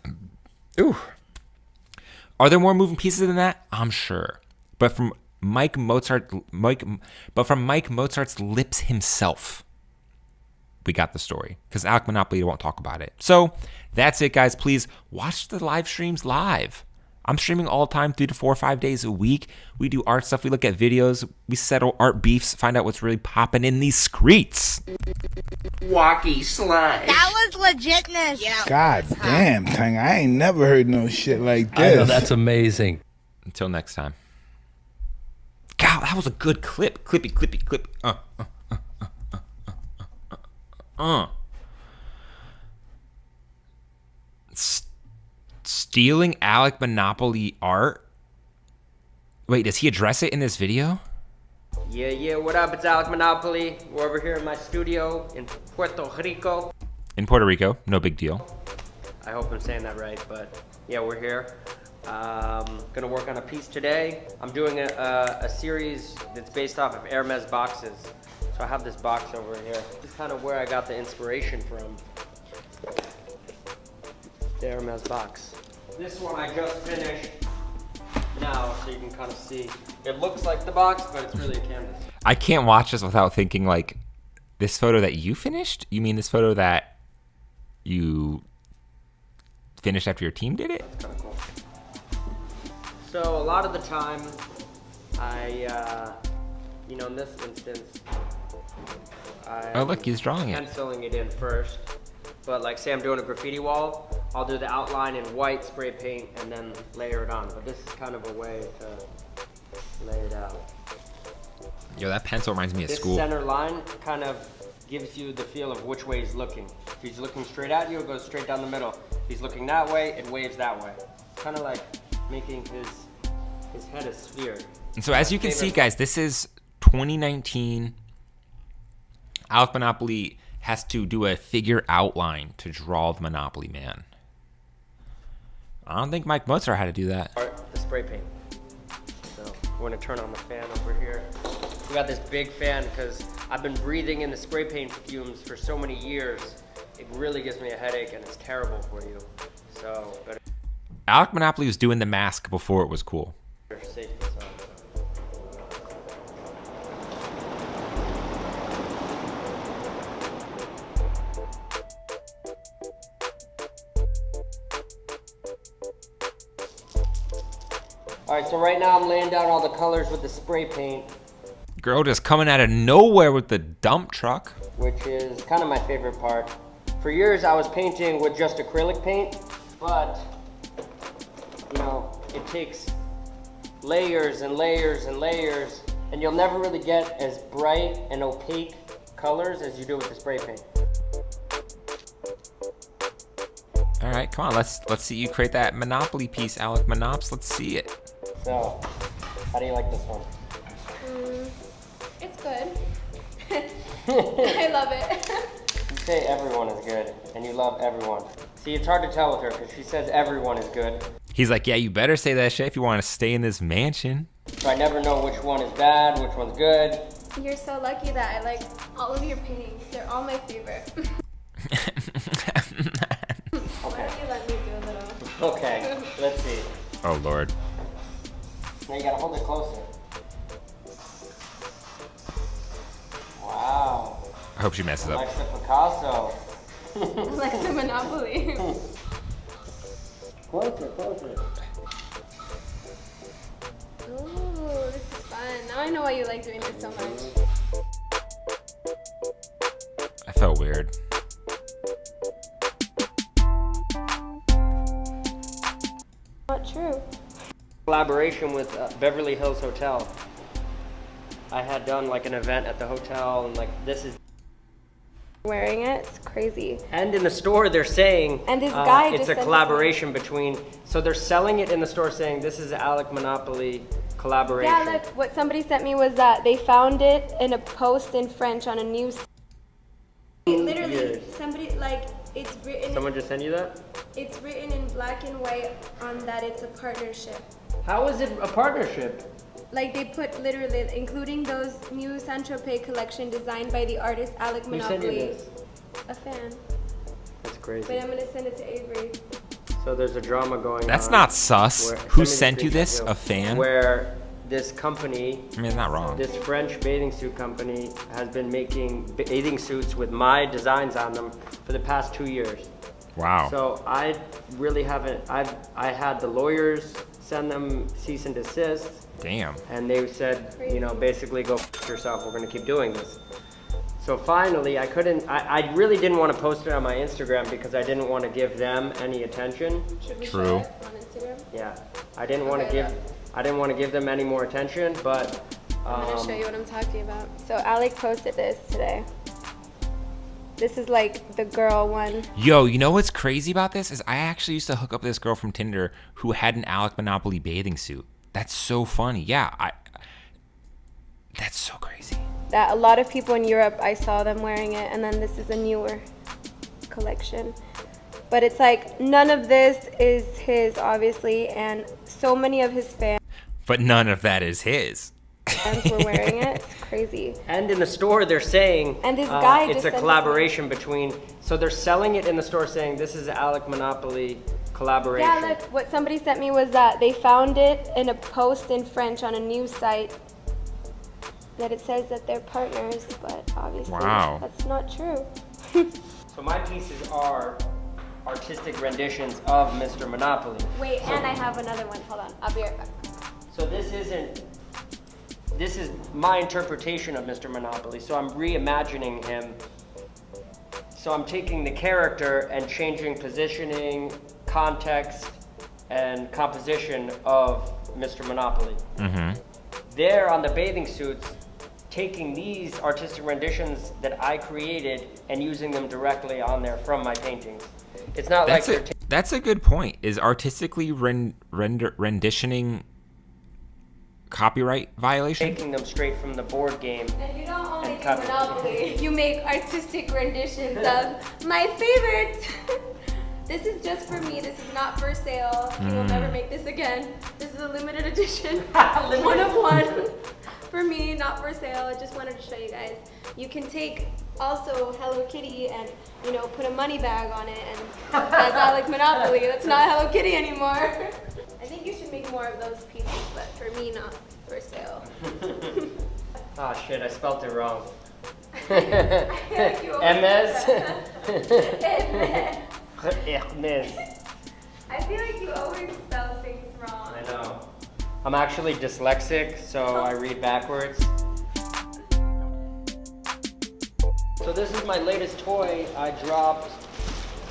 Ooh. Are there more moving pieces than that? I'm sure. But from Mike Mozart's lips himself, we got the story, because Alec Monopoly won't talk about it. So that's it, guys. Please watch the live streams live. I'm streaming all the time, 3 to 4 or 5 days a week. We do art stuff. We look at videos. We settle art beefs, find out what's really popping in these streets. Wacky Slash. That was legitness. Yeah. God damn, Tang. I ain't never heard no shit like this. I know, that's amazing. Until next time. God, that was a good clip. Clippy, clippy, clip. Stealing Alec Monopoly art? Wait, does he address it in this video? Yeah, what up? It's Alec Monopoly. We're over here in my studio in Puerto Rico. In Puerto Rico, no big deal. I hope I'm saying that right, but yeah, we're here. Gonna work on a piece today. I'm doing a series that's based off of Hermes boxes. So I have this box over here. This is kind of where I got the inspiration from. The Hermes box. This one I just finished now, so you can kind of see. It looks like the box, but it's really a canvas. I can't watch this without thinking, like, this photo that you finished? You mean this photo that you finished after your team did it? That's kind of cool. So a lot of the time, I, you know, in this instance, Oh, look, he's drawing it. Penciling it in first. But like, say I'm doing a graffiti wall, I'll do the outline in white spray paint and then layer it on. But this is kind of a way to lay it out. Yo, that pencil reminds me of This school. center line kind of gives you the feel of which way he's looking. If he's looking straight at you, it goes straight down the middle. If he's looking that way, it waves that way. It's kind of like making his head a sphere. And so as you can see, guys, this is 2019. Alec Monopoly has to do a figure outline to draw the Monopoly Man. I don't think Mike Mozart had to do that. The spray paint. So we're gonna turn on the fan over here. We got this big fan because I've been breathing in the spray paint fumes for so many years. It really gives me a headache and it's terrible for you. So better Alec Monopoly was doing the mask before it was cool. safety side. Alright, so right now I'm laying down all the colors with the spray paint, Girl just coming out of nowhere with the dump truck. which is kind of my favorite part. For years I was painting with just acrylic paint, but you know, it takes layers and layers and layers, and you'll never really get as bright and opaque colors as you do with the spray paint. All right, come on, let's see you create that Monopoly piece, Alec Monops. Let's see it. So, how do you like this one? It's good. I love it. You say everyone is good, and you love everyone. See, it's hard to tell with her because she says everyone is good. He's like, yeah, you better say that shit if you want to stay in this mansion. So I never know which one is bad, which one's good. You're so lucky that I like all of your paintings. They're all my favorite. Why don't you let me do a little? Okay, let's see. Oh, Lord. Now you gotta hold it closer. Wow. I hope she messes up. Alexa Picasso. Alexa Monopoly. Closer. Ooh, this is fun. Now I know why you like doing this so much. I felt weird. Not true. Collaboration with Beverly Hills Hotel. I had done like an event at the hotel, and like this is Wearing it, it's crazy. And in the store, they're saying And this guy it's just a sent it to collaboration between. So they're selling it in the store, saying this is Alec Monopoly collaboration. Yeah, look, what somebody sent me was that they found it in a post in French on a news. Literally, Years. somebody like it's written. Someone just sent you that? It's written in black and white on that it's a partnership. How is it a partnership? Like they put literally, including those new Saint-Tropez collection designed by the artist Alec Who sent you Monopoly. this? A fan. That's crazy. But I'm gonna send it to Avery. So there's a drama going on. That's not sus. where- Who send me sent the you this? screenshot, A fan? Where this company, I mean, it's not wrong. this French bathing suit company has been making bathing suits with my designs on them for the past 2 years. Wow. So I really haven't, I had the lawyers send them cease and desist. Damn. And they said, you know, basically go f yourself, we're gonna keep doing this. So finally, I really didn't want to post it on my Instagram because I didn't want to give them any attention. Should we True. share it on Instagram? Yeah, I didn't want to give them any more attention, but I'm gonna show you what I'm talking about. So Alec posted this today. This is like the girl one. Yo, you know what's crazy about this is I actually used to hook up this girl from Tinder who had an Alec Monopoly bathing suit. That's so funny. Yeah, that's so crazy. That a lot of people in Europe, I saw them wearing it, and then this is a newer collection. But it's like none of this is his, obviously, and so many of his fans But none of that is his. were wearing it. It's crazy. And in the store, they're saying And this guy it's just a sent it to collaboration between. So they're selling it in the store, saying this is Alec Monopoly collaboration. Yeah, look, what somebody sent me was that they found it in a post in French on a news site that it says that they're partners, but obviously that's not true. So my pieces are artistic renditions of Mr. Monopoly. Wait, and I have another one. Hold on, I'll be right back. So this is my interpretation of Mr. Monopoly. So I'm reimagining him. So I'm taking the character and changing positioning, context, and composition of Mr. Monopoly. Mm-hmm. There on the bathing suits, taking these artistic renditions that I created and using them directly on there from my paintings. It's not That's a good point. Is artistically renditioning copyright violation? Taking them straight from the board game. And you don't only do Monopoly, you make artistic renditions of my favorite. This is just for me, this is not for sale. You will never make this again. This is a limited edition, one of one. For me, not for sale. I just wanted to show you guys. You can take also Hello Kitty and, you know, put a money bag on it, and that's Alec Monopoly. That's not Hello Kitty anymore. I think you should make more of those pieces, but for me, not for sale. Ah, shit, I spelt it wrong. Hermes. Hermes. I feel like you always spell things wrong. I know. I'm actually dyslexic, so I read backwards. So this is my latest toy I dropped.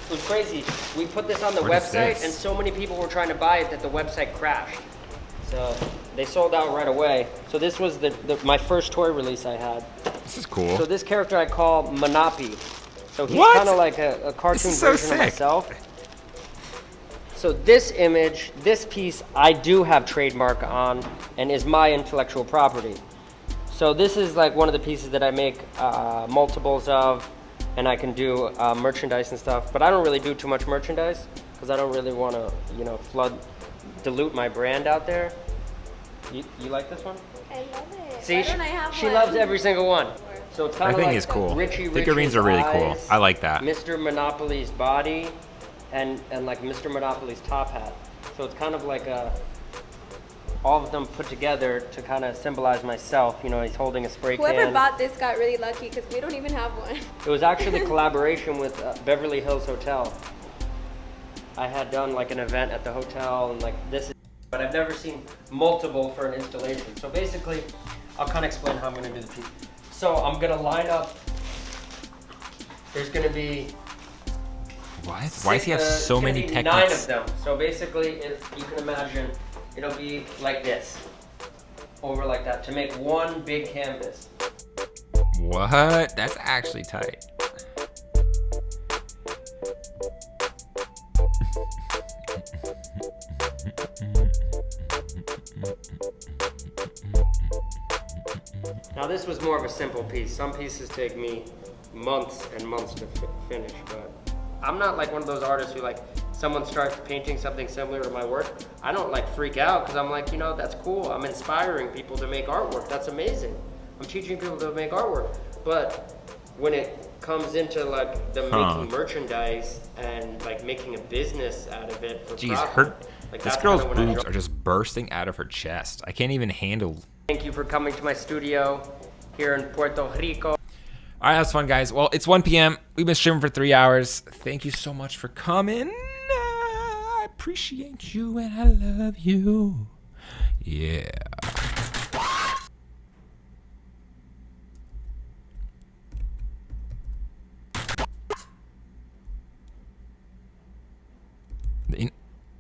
It was crazy. We put this on the website, and so many people were trying to buy it that the website crashed. So they sold out right away. So this was my first toy release I had. This is cool. So this character I call Monoppy. So he's kind of like a cartoon version of myself. So this image, this piece, I do have trademark on and is my intellectual property. So this is like one of the pieces that I make multiples of, and I can do merchandise and stuff. But I don't really do too much merchandise because I don't really want to, you know, dilute my brand out there. You like this one? I love it. See, Why don't I have she one? loves every single one. So it's kind That of thing like is cool. Richie Figurines are really cool. eyes, I like that. Mr. Monopoly's body, and like Mr. Monopoly's top hat. So it's kind of like all of them put together to kind of symbolize myself. You know, he's holding a spray Whoever can. bought this got really lucky because we don't even have one. It was actually a collaboration with Beverly Hills Hotel. I had done like an event at the hotel, and like this is, but I've never seen multiple for an installation. So basically, I'll kind of explain how I'm going to do the piece. So I'm going to line up. There's going to be. What? Why does he have so many techniques? 9 of them. So basically, if you can imagine, it'll be like this, over like that, to make one big canvas. What? That's actually tight. Now this was more of a simple piece. Some pieces take me months and months to finish, but I'm not like one of those artists who like, someone starts painting something similar to my work, I don't like freak out because I'm like, you know, that's cool. I'm inspiring people to make artwork. That's amazing. I'm teaching people to make artwork. But when it comes into like the making merchandise and like making a business out of it for Jeez, profit. Like, this that's girl's kinda when I boobs joined. are just bursting out of her chest. I can't even handle. Thank you for coming to my studio here in Puerto Rico. All right, that was fun, guys. Well, it's 1 p.m. We've been streaming for 3 hours. Thank you so much for coming. I appreciate you and I love you. Yeah.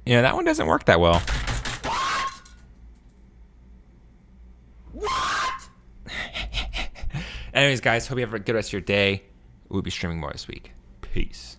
Yeah, that one doesn't work that well. Anyways, guys, hope you have a good rest of your day. We'll be streaming more this week. Peace.